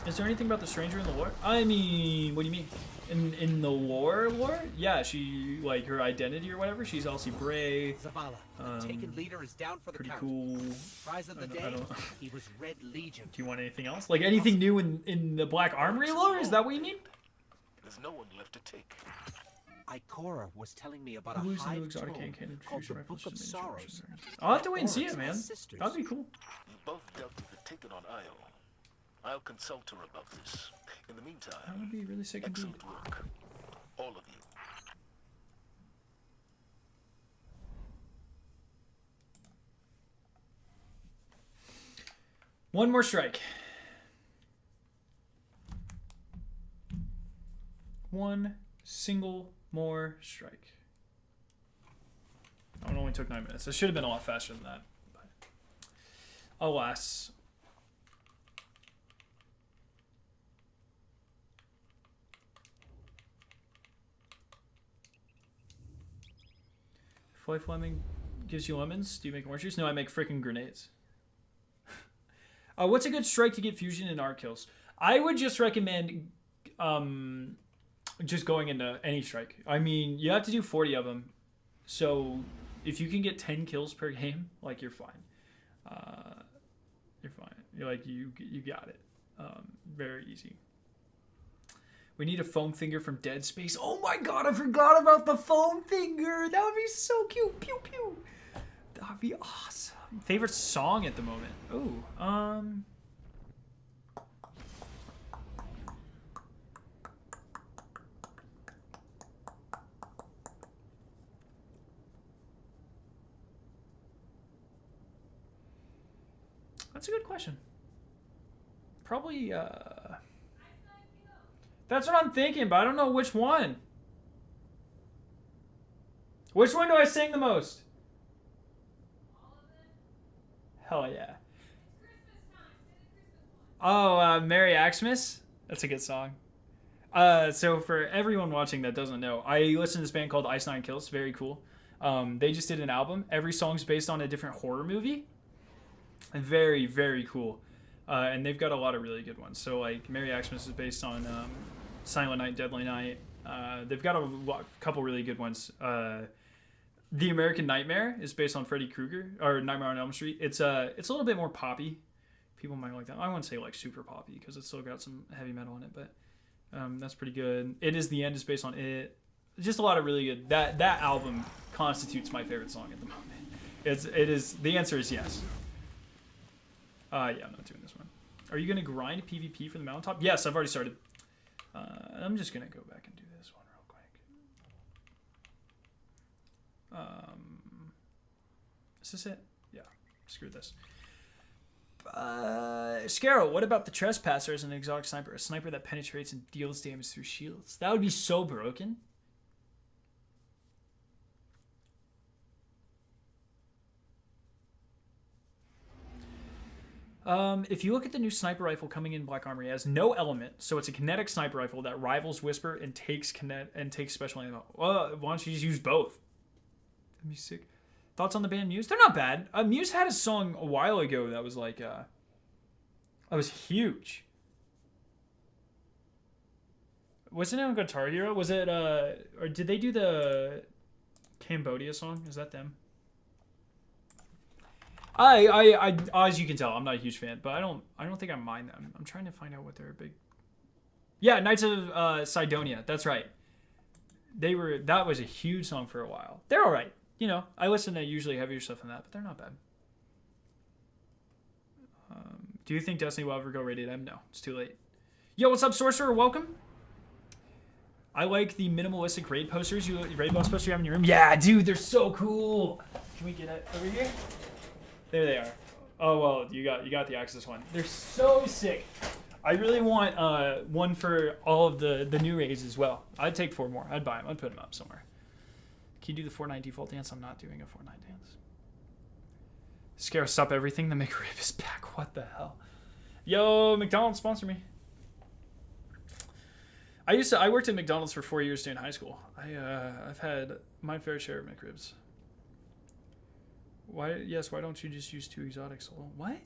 Is there anything about the stranger in the lore? I mean, what do you mean? In the lore? Yeah, she, like, her identity or whatever, she's Elsie Bray. Zavala, the taken leader is down for the Pretty count. cool. Prize of the day, he was Red Legion. Do you want anything else? Like, anything new in the Black Armory lore? Is that what you mean? There's no one left to take. Ikora was telling me about Who a lose the new hive exotic tome cannon called fusion the rifles Book of to Sorrows. I'll have to wait and see Oryx it, man. has sisters. That'd be cool. You both dealt with the ticket on Io. I'll consult her about this. In the That meantime, would be really sick indeed. excellent work. All of you. One more strike. One single more strike. Oh, it only took 9 minutes. It should have been a lot faster than that. But alas. Foy Fleming gives you lemons. Do you make orange juice? No, I make freaking grenades. What's a good strike to get fusion and art kills? I would just recommend just going into any strike. I mean, you have to do 40 of them. So if you can get 10 kills per game, like, you're fine. You're fine. You're like, you got it. Very easy. We need a foam finger from Dead Space. Oh my god, I forgot about the foam finger. That would be so cute. Pew pew. That would be awesome. Favorite song at the moment? Oh, that's a good question. Probably, that's what I'm thinking, but I don't know which one. Which one do I sing the most? Hell yeah. Oh, Merry Xmas? That's a good song. So for everyone watching that doesn't know, I listen to this band called Ice Nine Kills. Very cool. They just did an album. Every song's based on a different horror movie. Very, very cool. And they've got a lot of really good ones. So, like, Merry Xmas is based on Silent Night, Deadly Night. They've got a couple really good ones. The American Nightmare is based on Freddy Krueger, or Nightmare on Elm Street. It's a little bit more poppy. People might like that. I wouldn't say, like, super poppy, because it's still got some heavy metal in it, but that's pretty good. It Is the End is based on It. Just a lot of really good. That album constitutes my favorite song at the moment. It is. The answer is yes. Yeah, I'm not doing this one. Are you going to grind PvP for the mountaintop? Yes, I've already started. I'm just going to go back and do this one real quick. Is this it? Yeah, screw this. Scarrow, what about the Trespasser as an exotic sniper? A sniper that penetrates and deals damage through shields. That would be so broken. If you look at the new sniper rifle coming in Black Armory, it has no element, so it's a kinetic sniper rifle that rivals Whisper and takes special ammo. Well, why don't you just use both? That'd be sick. Thoughts on the band Muse? They're not bad. Muse had a song a while ago that was like, that was huge. Wasn't it on Guitar Hero? Was it, or did they do the Cambodia song? Is that them? I as you can tell, I'm not a huge fan, but I don't think I mind them. I'm trying to find out what they're big. Yeah, Knights of Sidonia. That's right. That was a huge song for a while. They're all right. You know, I listen to usually heavier stuff than that, but they're not bad. Do you think Destiny will ever go rated M? No, it's too late. Yo, what's up, Sorcerer? Welcome. I like the minimalistic raid posters. Raid boss posters you have in your room. Yeah, dude, they're so cool. Can we get it over here? There they are. Oh well, you got the Axis one. They're so sick. I really want one for all of the new raids as well. I'd take 4 more. I'd buy them. I'd put them up somewhere. Can you do the Fortnite default dance? I'm not doing a Fortnite dance. SkarrowSup everything. The McRib is back. What the hell? Yo, McDonald's sponsor me. I worked at McDonald's for 4 years during high school. I've had my fair share of McRibs. Why don't you just use 2 exotics? What?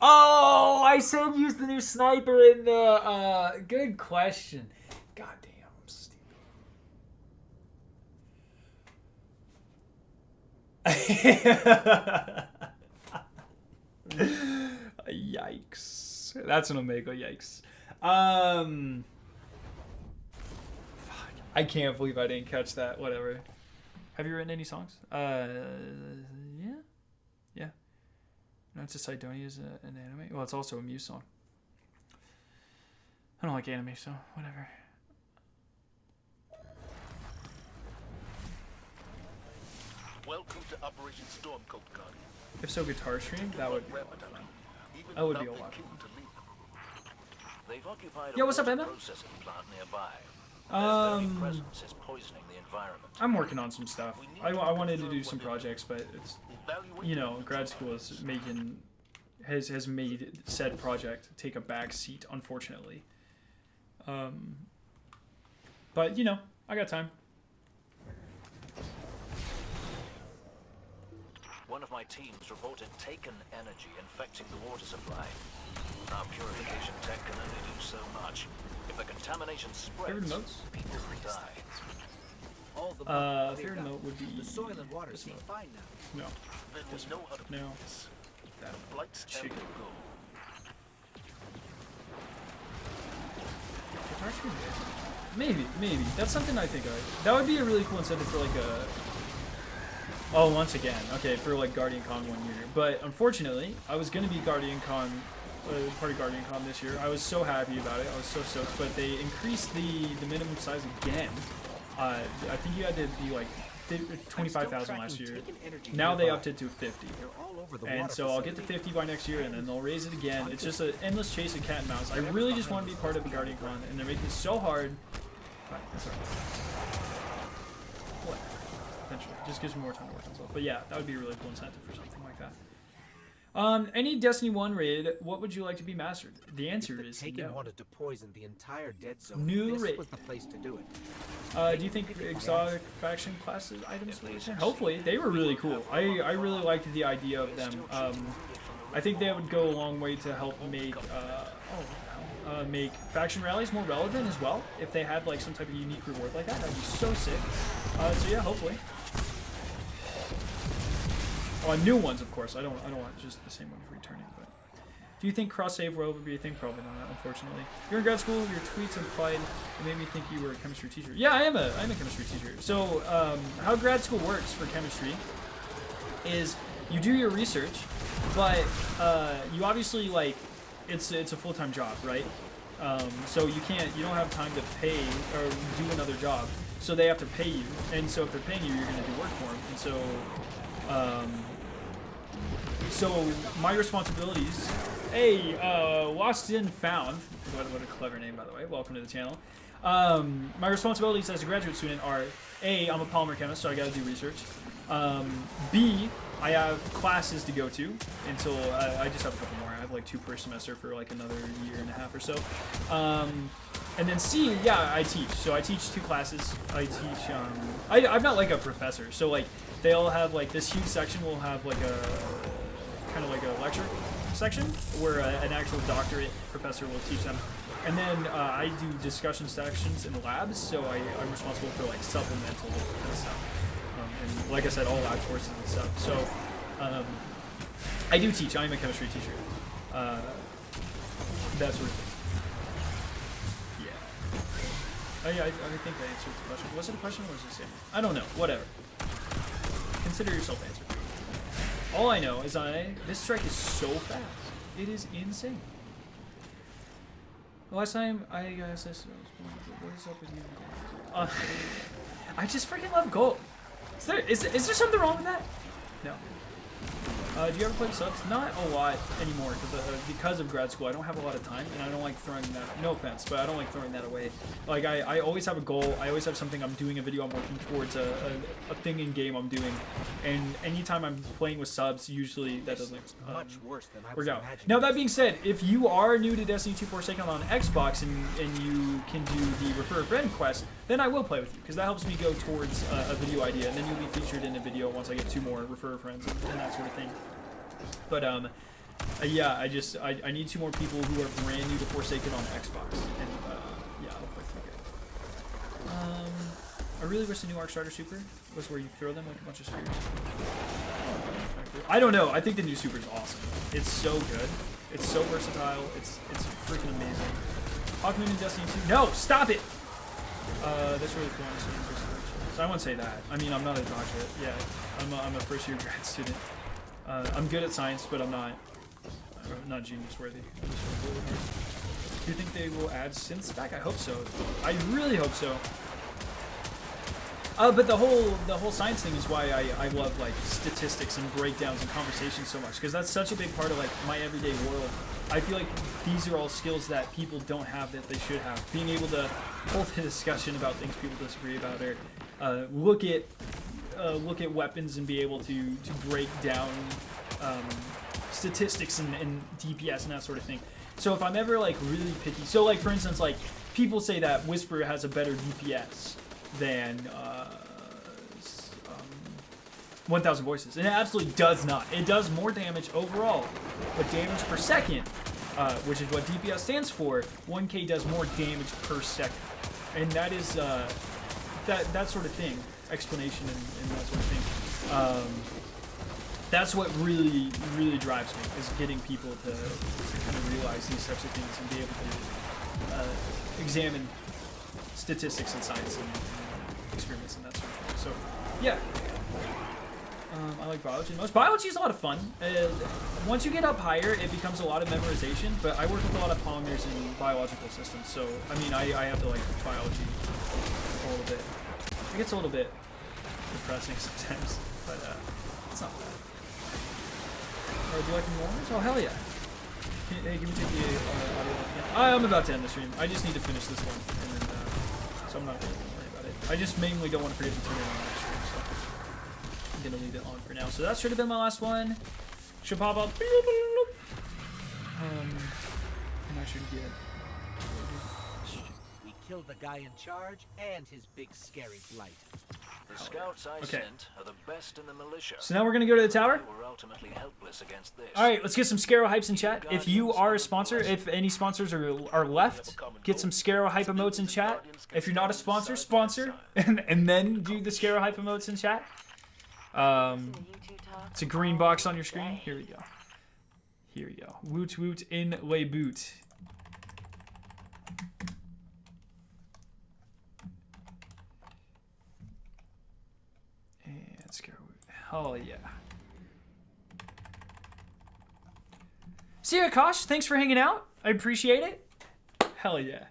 Oh, I said use the new sniper in the good question. God damn, I'm stupid. Yikes. That's an Omega yikes. I can't believe I didn't catch that. Whatever. Have you written any songs? Yeah. Knights of Sidonia is an anime. Well, it's also a Muse song. I don't like anime, so whatever. Welcome to Operation Stormcoat Guardian. If so, guitar stream, that would be a lot of fun. That would be a lot of fun. They've occupied Yeah, what's up, Emma? processing plant nearby. Their very presence is poisoning the environment. I'm working on some stuff. I wanted to do some projects, but it's, you know, grad school is has made said project take a back seat, unfortunately. But you know, I got time. One of my teams reported taken energy infecting the water supply. Our purification tech can only do so much. If the contamination spreads, people will die. All the favorite emote would be the soil and water seem fine now. no. Then we know how to No. do this. That Blights and chicken. go. Guitar stream? Maybe. That's something I think of. That would be a really cool incentive for like a. Oh, once again, okay, for like Guardian Con 1 year. But unfortunately, I was gonna be Guardian Con, part of Guardian Con this year. I was so happy about it. I was so stoked. But they increased the minimum size again. I think you had to be like 25,000 last year. Now they upped it to 50. And so I'll get to 50 by next year, and then they'll raise it again. It's just an endless chase of cat and mouse. I really just want to be part of a Guardian Con, and they're making it so hard. Alright, that's alright. What? Eventually. Just gives me more time to work on stuff. But yeah, that would be a really cool incentive for something like that. Any Destiny 1 raid, what would you like to be mastered? The answer is Taken no. wanted to poison the entire dead zone. New This raid. was the place to do it. Do you think exotic faction classes items will return? Hopefully, they were really cool. I really liked the idea of them. I think they would go a long way to help make make faction rallies more relevant as well. If they had like some type of unique reward like that, that'd be so sick. So yeah, hopefully. Oh, and new ones, of course. I don't want just the same ones returning. But do you think cross save world would be a thing? Probably not, unfortunately. You're in grad school. Your tweets implied it made me think you were a chemistry teacher. Yeah, I'm a chemistry teacher. So how grad school works for chemistry is you do your research, but you obviously like it's a full-time job, right? So you don't have time to pay or do another job. So they have to pay you, and so if they're paying you, you're going to do work for them, and so my responsibilities. Hey, Lost and Found. What a clever name, by the way. Welcome to the channel. My responsibilities as a graduate student are: A, I'm a polymer chemist, so I got to do research. B, I have classes to go to until I just have a couple more. I have like 2 per semester for like another year and a half or so. And then C, yeah, I teach. So I teach 2 classes. I teach. I'm not like a professor, so like they all have like this huge section will have like a kind of like a lecture section where an actual doctorate professor will teach them. And then I do discussion sections in the labs, so I'm responsible for like supplemental kind of stuff. and like I said, all lab courses and stuff. So I do teach. I'm a chemistry teacher. That sort of thing. Yeah. Oh yeah, I think I answered the question. Was it a question or was it a statement? I don't know. Whatever. Consider yourself answered. All I know is this strike is so fast. It is insane. The last time I guess this, what is up with you? I just freaking love gold. Is there something wrong with that? No. Do you ever play subs? Not a lot anymore because of grad school. I don't have a lot of time, and I don't like throwing that. No offense, but I don't like throwing that away. Like I always have a goal. I always have something I'm doing, a video I'm working towards, a thing in game I'm doing, and anytime I'm playing with subs, usually that doesn't much worse than I work was out. imagining. Now that being said, if you are new to Destiny 2 Forsaken on Xbox and you can do the refer a friend quest, then I will play with you because that helps me go towards a video idea, and then you'll be featured in a video once I get 2 more refer friends and that sort of thing. But yeah, I need 2 more people who are brand new to Forsaken on Xbox, and yeah, I'll play through it. I really wish the new Arc Starter Super was where you throw them like a bunch of spears. I don't know. I think the new Super is awesome. It's so good. It's so versatile. It's freaking amazing. Hawkmoon in Destiny 2. No, stop it. That's really cool. So I won't say that. I mean, I'm not a doctorate. Yeah, I'm a first year grad student. I'm good at science, but I'm not genius worthy. Do you think they will add synths back? I hope so. I really hope so. But the whole science thing is why I love like statistics and breakdowns and conversations so much, because that's such a big part of like my everyday world. I feel like these are all skills that people don't have that they should have. Being able to hold a discussion about things people disagree about, or look at weapons and be able to break down statistics and DPS and that sort of thing. So if I'm ever like really picky, so like for instance, like people say that Whisper has a better DPS than 1000 Voices, and it absolutely does not. It does more damage overall, but damage per second, which is what DPS stands for, 1K does more damage per second, and that is that sort of thing, explanation and that sort of thing. That's what really drives me, is getting people to kind of realize these types of things and be able to examine statistics and science and experiments and that sort of thing. So, yeah. I like biology the most. Biology is a lot of fun. Once you get up higher, it becomes a lot of memorization, but I work with a lot of polymers and biological systems, so, I mean, I have to like biology a little bit. It gets a little bit depressing sometimes, but it's not bad. Do you like more? Oh, hell yeah. Hey, can we take the audio? Yeah. I'm about to end the stream. I just need to finish this one, and then, so I'm not going to worry about it. I just mainly don't want to forget to turn it on next stream, so I'm going to leave it on for now. So that should have been my last one. Should pop up. And I should get... We killed the guy in charge and his big scary blight. The scouts I sent are the best in the militia. So now we're going to go to the tower. They were ultimately helpless against this. Alright, let's get some SkarrowHYPEs in chat. If you are a sponsor, if any sponsors are left, get some SkarrowHYPE emotes in chat. If you're not a sponsor, sponsor. And then do the SkarrowHYPE emotes in chat. It's a green box on your screen. Here we go. Here we go. Woot woot in lay boot. Hell yeah. See ya, Kosh. Thanks for hanging out. I appreciate it. Hell yeah.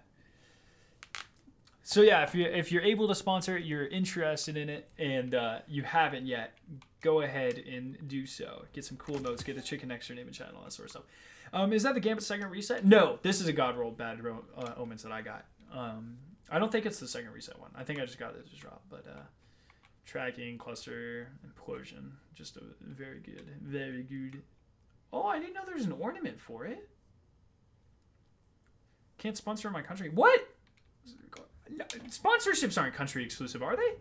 So yeah, if you're able to sponsor, you're interested in it, and you haven't yet, go ahead and do so. Get some cool notes. Get a chicken extra name and chat and all that sort of stuff. Is that the Gambit second reset? No, this is a God Roll Bad Omens that I got. I don't think it's the second reset one. I think I just got it as a drop, but tracking, cluster, implosion. Just a very good, very good. Oh, I didn't know there's an ornament for it. Can't sponsor in my country. What? No, sponsorships aren't country exclusive, are they?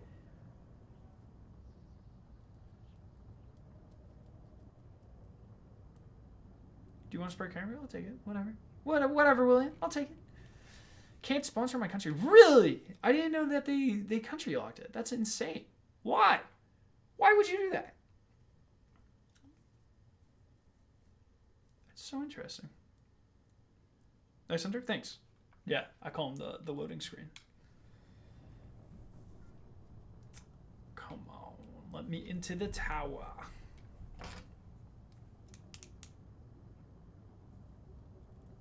Do you want to spray camera? I'll take it. Whatever. Whatever, William. I'll take it. Can't sponsor my country. Really? I didn't know that they country locked it. That's insane. Why? Why would you do that? It's so interesting. Nice Hunter, thanks. Yeah, I call him the loading screen. Come on, let me into the tower.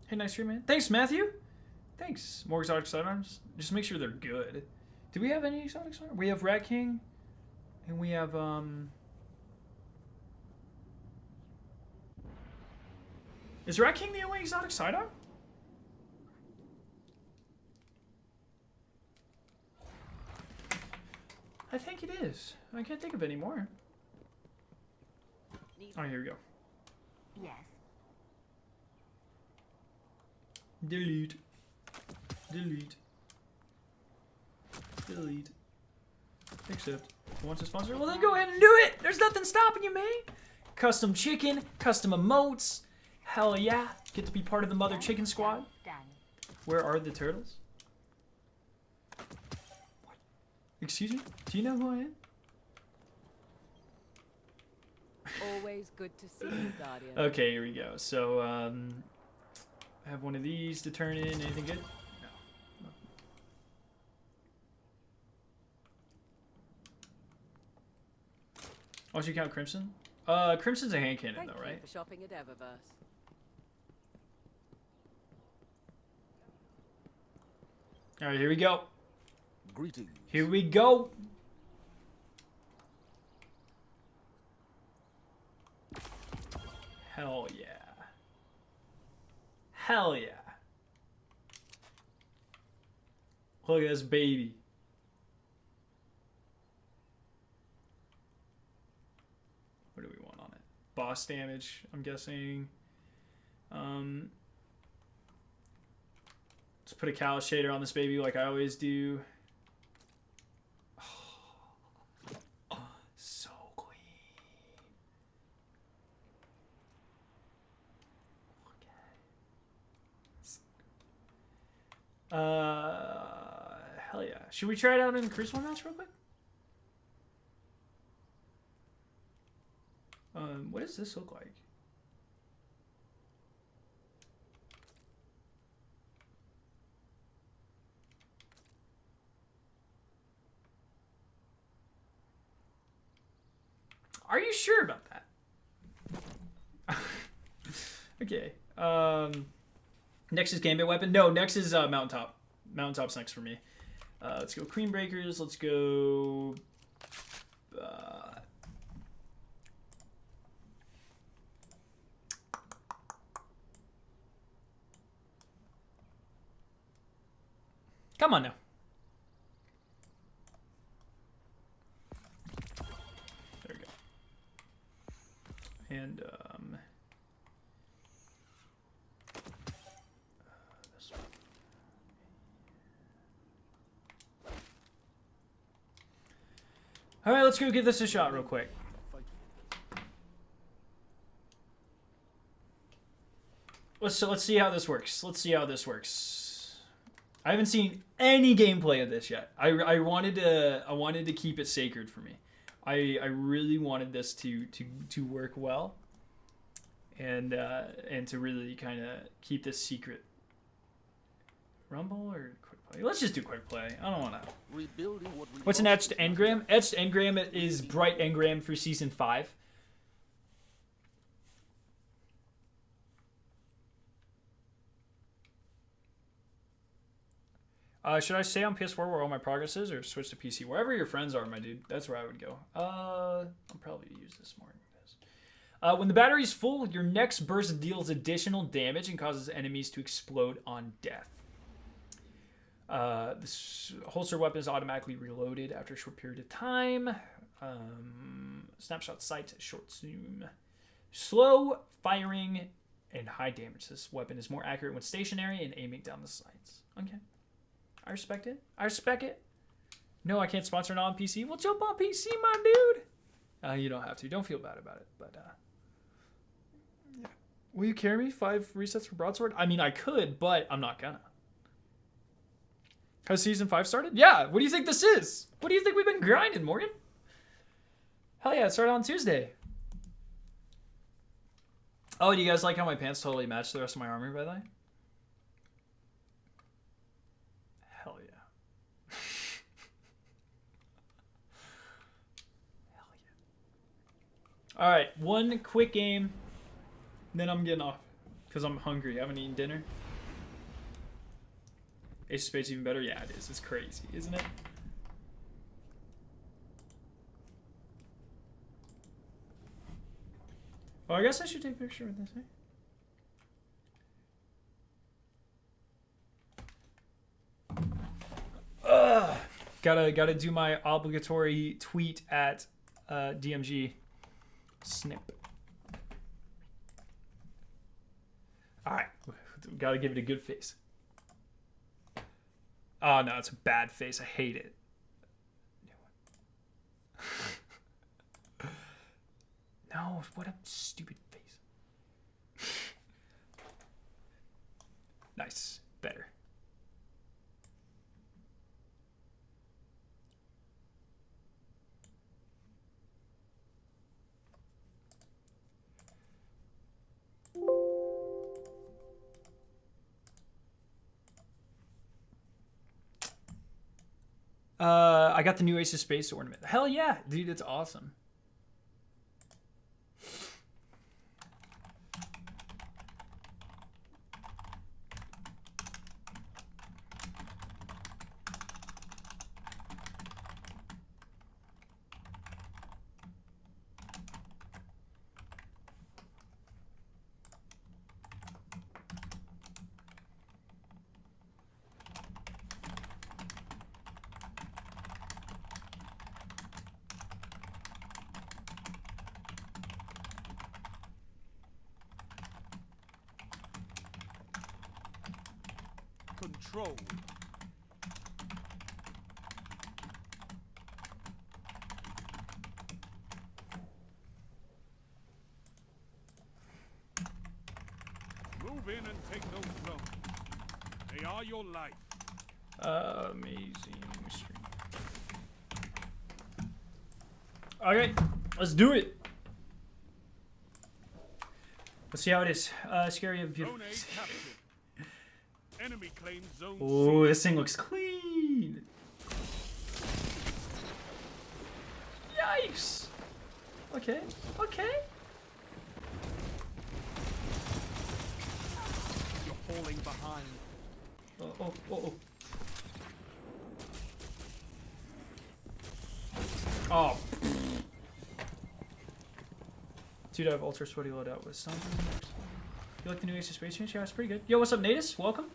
Hey, nice stream, man. Thanks, Matthew. Thanks. More exotic sidearms. Just make sure they're good. Do we have any exotic sidearms? We have Rat King, and we have Is Rat King the only exotic sidearm? I think it is. I can't think of any more. Oh, here we go. Yes. Delete. Delete. Delete. Accept. Want to sponsor? Well, then go ahead and do it. There's nothing stopping you, man. Custom chicken, custom emotes. Hell yeah. Get to be part of the Mother Chicken Squad. Done. Where are the turtles? What? Excuse me? Do you know who I am? Always good to see you, Guardian. Okay, here we go. So, I have one of these to turn in. Anything good? No. Oh, should you count Crimson? Crimson's a hand cannon, Thank though, you right? for shopping at Eververse. All right, here we go. Greetings. Here we go. Hell yeah. Hell yeah. Look at this baby. What do we want on it? Boss damage, I'm guessing. Let's put a callus shader on this baby like I always do. Oh, so clean. Hell yeah. Should we try it out in the Crucible match real quick? What does this look like? Are you sure about that? Okay. Next is Gambit Weapon. No, next is Mountaintop. Mountaintop's next for me. Let's go Cream Breakers. Let's go... Come on now. There we go. And, this one. All right, let's go give this a shot real quick. Let's see how this works. Let's see how this works. I haven't seen any gameplay of this yet. I wanted to keep it sacred for me. I really wanted this to work well, and to really kind of keep this secret. Rumble or quick play? Let's just do quick play. I don't want to. What's an etched engram? Etched engram is bright engram for season 5. Should I stay on PS4 where all my progress is, or switch to PC? Wherever your friends are, my dude. That's where I would go. I'll probably use this more. When the battery's full, your next burst deals additional damage and causes enemies to explode on death. This holster weapon is automatically reloaded after a short period of time. Snapshot sight, short zoom. Slow firing and high damage. This weapon is more accurate when stationary and aiming down the sights. Okay. I respect it. I respect it. No, I can't sponsor it on PC. Well, jump on PC, my dude. You don't have to. Don't feel bad about it. But, yeah. Will you carry me 5 resets for Broadsword? I mean, I could, but I'm not gonna. Has season 5 started? Yeah. What do you think this is? What do you think we've been grinding, Morgan? Hell yeah, it started on Tuesday. Oh, do you guys like how my pants totally match the rest of my armor, by the way? Hell yeah. Hell yeah. Alright, one quick game. Then I'm getting off. Because I'm hungry. I haven't eaten dinner. Ace of Spades even better? Yeah, it is. It's crazy, isn't it? Oh, I guess I should take a picture with this, eh? Gotta do my obligatory tweet at DMG. Snip. Alright. Gotta give it a good face. Oh no, it's a bad face. I hate it. No, what a stupid face. Nice. Better. I got the new Ace of Spades ornament. Hell yeah, dude, it's awesome. Control. Move in and take those zones. They are your life. Amazing stream. Okay, let's do it. Let's see how it is. Scary, you have a beautiful Zone A face. captured. Enemy claims zone Oh, C. this thing looks clean. Yikes. Okay, okay. You're falling behind. Oh. Oh. Dude, I have ultra sweaty loadout with some. You like the new Ace of Spades change? Yeah, it's pretty good. Yo, what's up, Natus? Welcome.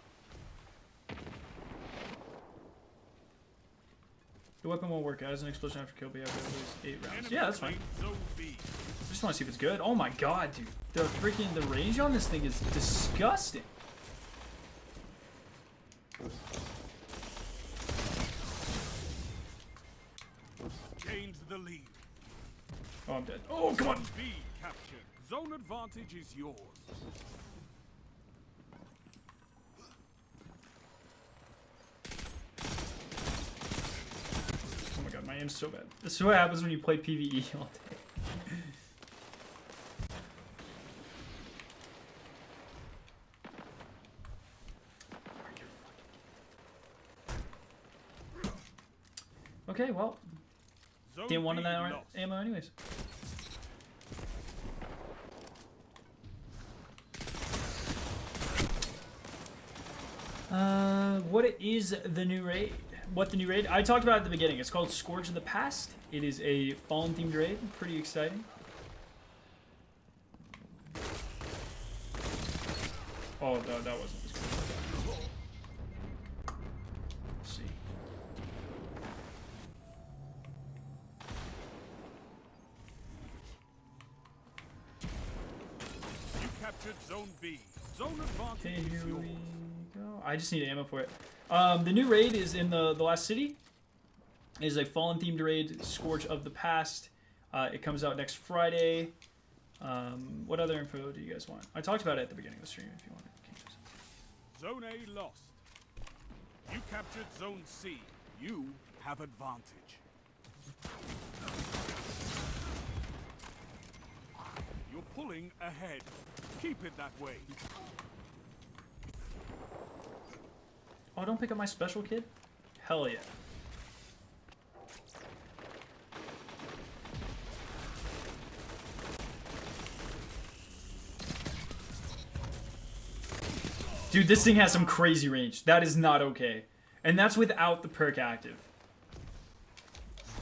The weapon won't work out as an explosion after kill, but you have to lose 8 rounds. Enemy Yeah, that's fine. claims zone B. I just want to see if it's good. Oh my god, dude. The range on this thing is disgusting. Change the lead. Oh, I'm dead. Oh, come on. Zone B captured. Zone advantage is yours. Oh my god, my aim's so bad. This is what happens when you play PvE all day. Okay, well, Zone didn't want B that lost. ammo anyways. What is the new raid? What the new raid? I talked about it at the beginning. It's called Scourge of the Past. It is a Fallen themed raid. Pretty exciting. Oh, no, that wasn't as good. Let's see. You captured zone B. Zone advantage Okay, is here yours. we go. I just need ammo for it. The new raid is in the last city. It is a Fallen themed raid, Scourge of the Past. It comes out next Friday. What other info do you guys want? I talked about it at the beginning of the stream if you want it. Zone A lost. You captured zone C. You have advantage. pulling ahead. Keep it that way. Oh, don't pick up my special kid? Hell yeah. Dude, this thing has some crazy range. That is not okay. And that's without the perk active.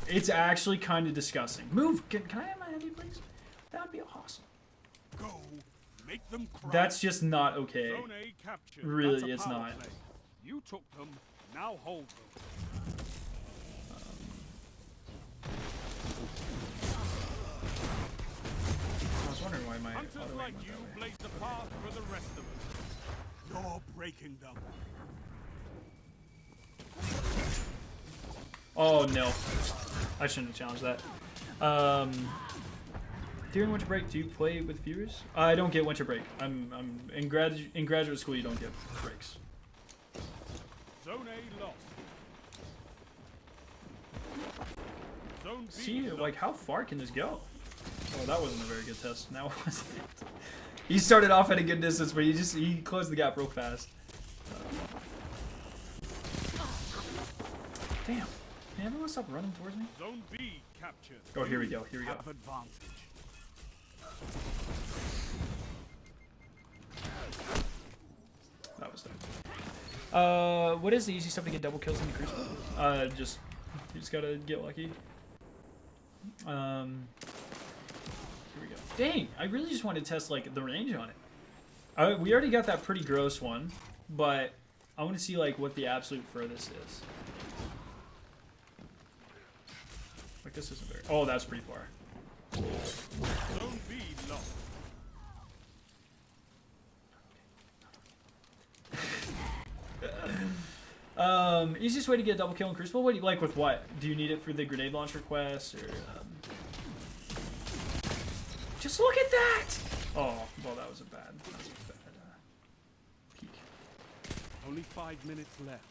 It's actually kind of disgusting. Move! Can I have my heavy, please? That would be awesome. Go. Make them cry. That's just not okay. Zone A captured. Really, That's a it's power not. play. You took them. Now hold them. I was wondering why my Hunters auto aim like went you that way. blaze the path for the rest of us. You're breaking them. Oh no, I shouldn't have challenged that. During winter break, do you play with viewers? I don't get winter break. I'm in graduate school. You don't get breaks. Zone A lost. Zone B See, lost. like how far can this go? Oh, that wasn't a very good test. Now was it? He started off at a good distance, but he closed the gap real fast. Damn. Can everyone stop running towards me? Zone B captured. Oh, here we go. Here we go. Have advantage. That was dope. What is the easy stuff to get double kills in the Crucible? You just gotta get lucky. Here we go. Dang, I really just want to test like the range on it. We already got that pretty gross one, but I want to see like what the absolute furthest is. Like this isn't very. Oh, that's pretty far. Zone B lost. Easiest way to get a double kill in Crucible? What do you like with what? Do you need it for the grenade launcher quest or just look at that! Oh, well that was a bad peek. Only 5 minutes left.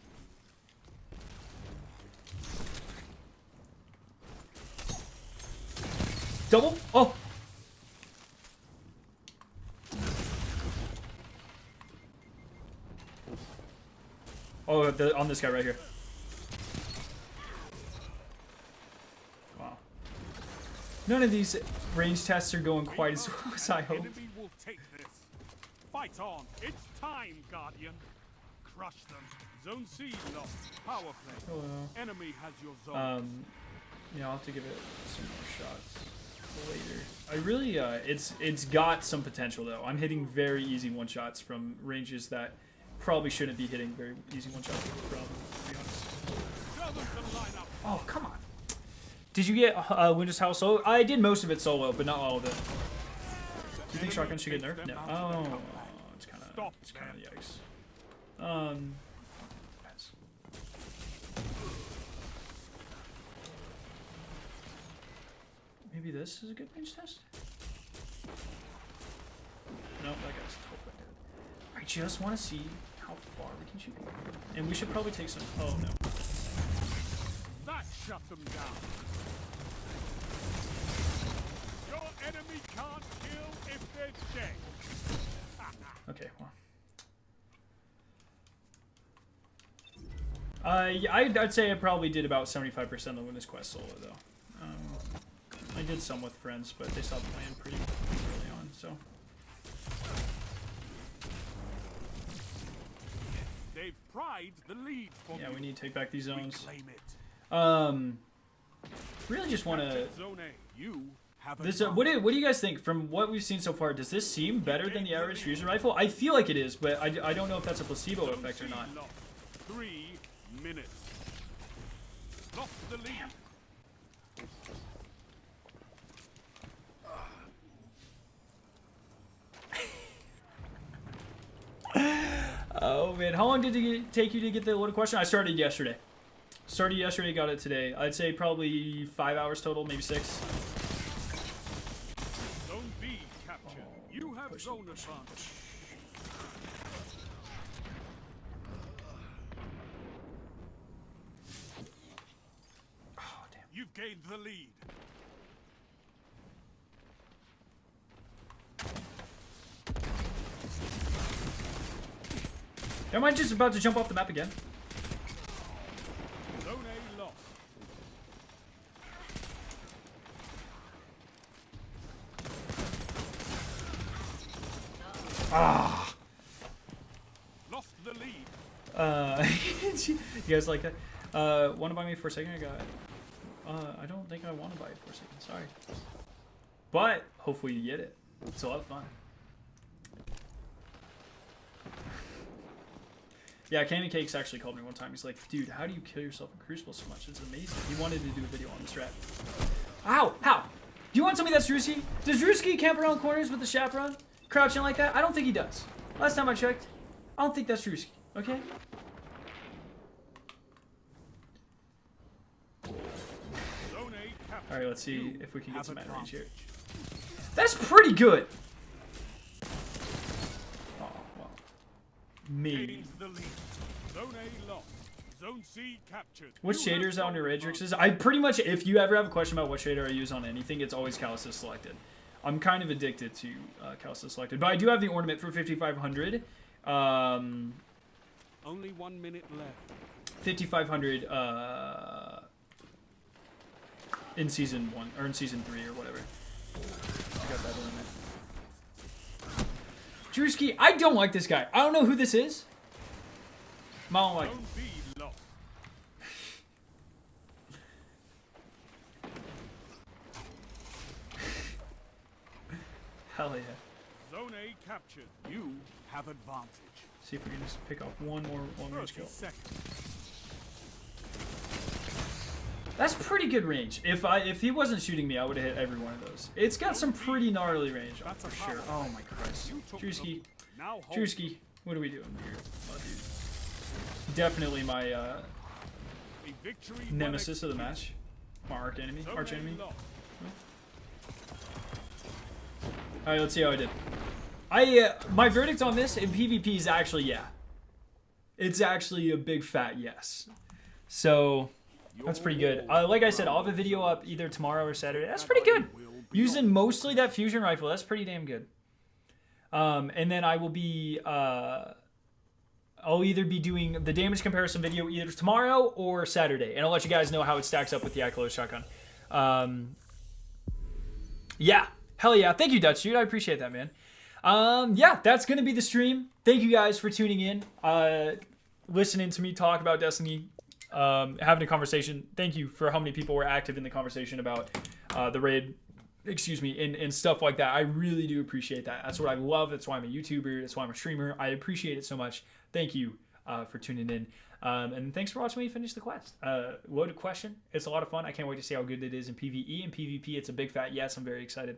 Double? Oh! Oh, on this guy right here. Wow. None of these range tests are going quite as well as I hoped. Enemy will take this. Fight on. It's time, Guardian. Crush them. Zone C lost. Power play. Hello. Enemy has your zone. Yeah, I'll have to give it some more shots later. I really, it's got some potential though. I'm hitting very easy one shots from ranges that probably shouldn't be hitting very easy one shots from, to be honest. Oh, come on. Did you get Winter's House solo? I did most of it solo, but not all of it. Do you think shotgun should get nerfed? No. Oh, it's kind of yikes. Depends. Maybe this is a good range test? No, that guy's totally dead. I just want to see how far we can shoot. And we should probably take some. Oh no. That shut them down. Your enemy can't kill if they're dead. Okay, well. Yeah, I'd say I probably did about 75% of this quest solo though. I did some with friends, but they stopped playing pretty early on, so. They've pried the lead for Yeah, you. we need to take back these zones. Reclaim it. Really just want to. Zone A, you have This a what do you guys think from what we've seen so far? Does this seem better than the Eris fusion rifle? I feel like it is, but I don't know if that's a placebo effect or not. 3 minutes. Lost the lead. Oh man, how long did it take you to get the loaded question? I started yesterday. Got it today. I'd say probably 5 hours total, maybe 6. Zone B captured. You have zone advantage. Oh damn. You've gained the lead. Am I just about to jump off the map again? Zone A lost. Ah. Lost the lead. You guys like that? Want to buy me for a second? I got. I don't think I want to buy it for a second. Sorry. But hopefully you get it. It's a lot of fun. Yeah, Candy Cakes actually called me one time. He's like, dude, how do you kill yourself in Crucible so much? It's amazing. He wanted to do a video on this strat. Ow! How? Do you want somebody that's Drewski? Does Drewski camp around corners with the chaperone? Crouching like that? I don't think he does. Last time I checked, I don't think that's Drewski. Okay? Alright, let's see if we can get some range here. That's pretty good! Oh, well. Maybe. Zone A lost. Zone C captured. What shaders on your Radrixes? I pretty much, if you ever have a question about what shader I use on anything, it's always Callisis Selected. I'm kind of addicted to Callisis Selected. But I do have the ornament for 5,500. Only 1 minute left. 5,500 in season 1 or in season 3 or whatever. I got that ornament. Drewski, I don't like this guy. I don't know who this is. I don't like him. Zone B lost. Hell yeah. Zone A captured. You have advantage. See if we can just pick off one more long-range 30 kill. seconds. That's pretty good range. If he wasn't shooting me, I would have hit every one of those. It's got some pretty gnarly range on it for sure. Oh my Christ. Drewski. Drewski, what are we doing here? Oh, dude. Definitely my nemesis of the match. My arch enemy. Alright, let's see how I did. My verdict on this in PvP is actually yeah. It's actually a big fat yes. So that's pretty good. Like I said, I'll have a video up either tomorrow or Saturday. That's pretty good. Using mostly that fusion rifle. That's pretty damn good. And then I will be... I'll either be doing the damage comparison video either tomorrow or Saturday. And I'll let you guys know how it stacks up with the Icolo shotgun. Yeah. Hell yeah. Thank you, Dutch Dude. I appreciate that, man. Yeah, that's going to be the stream. Thank you guys for tuning in. Listening to me talk about Destiny. Having a conversation. Thank you for how many people were active in the conversation about the raid, excuse me, and stuff like that. I really do appreciate that. That's what I love. That's why I'm a YouTuber. That's why I'm a streamer. I appreciate it so much. Thank you for tuning in. And thanks for watching me finish the quest. Loaded question. It's a lot of fun. I can't wait to see how good it is in PvE and PvP. It's a big fat yes. I'm very excited.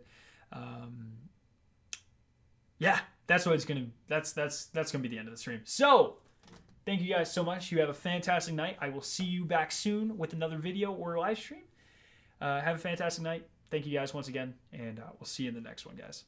Yeah, that's what it's gonna. That's gonna be the end of the stream. So. Thank you guys so much. You have a fantastic night. I will see you back soon with another video or a live stream. Have a fantastic night. Thank you guys once again, and we'll see you in the next one, guys.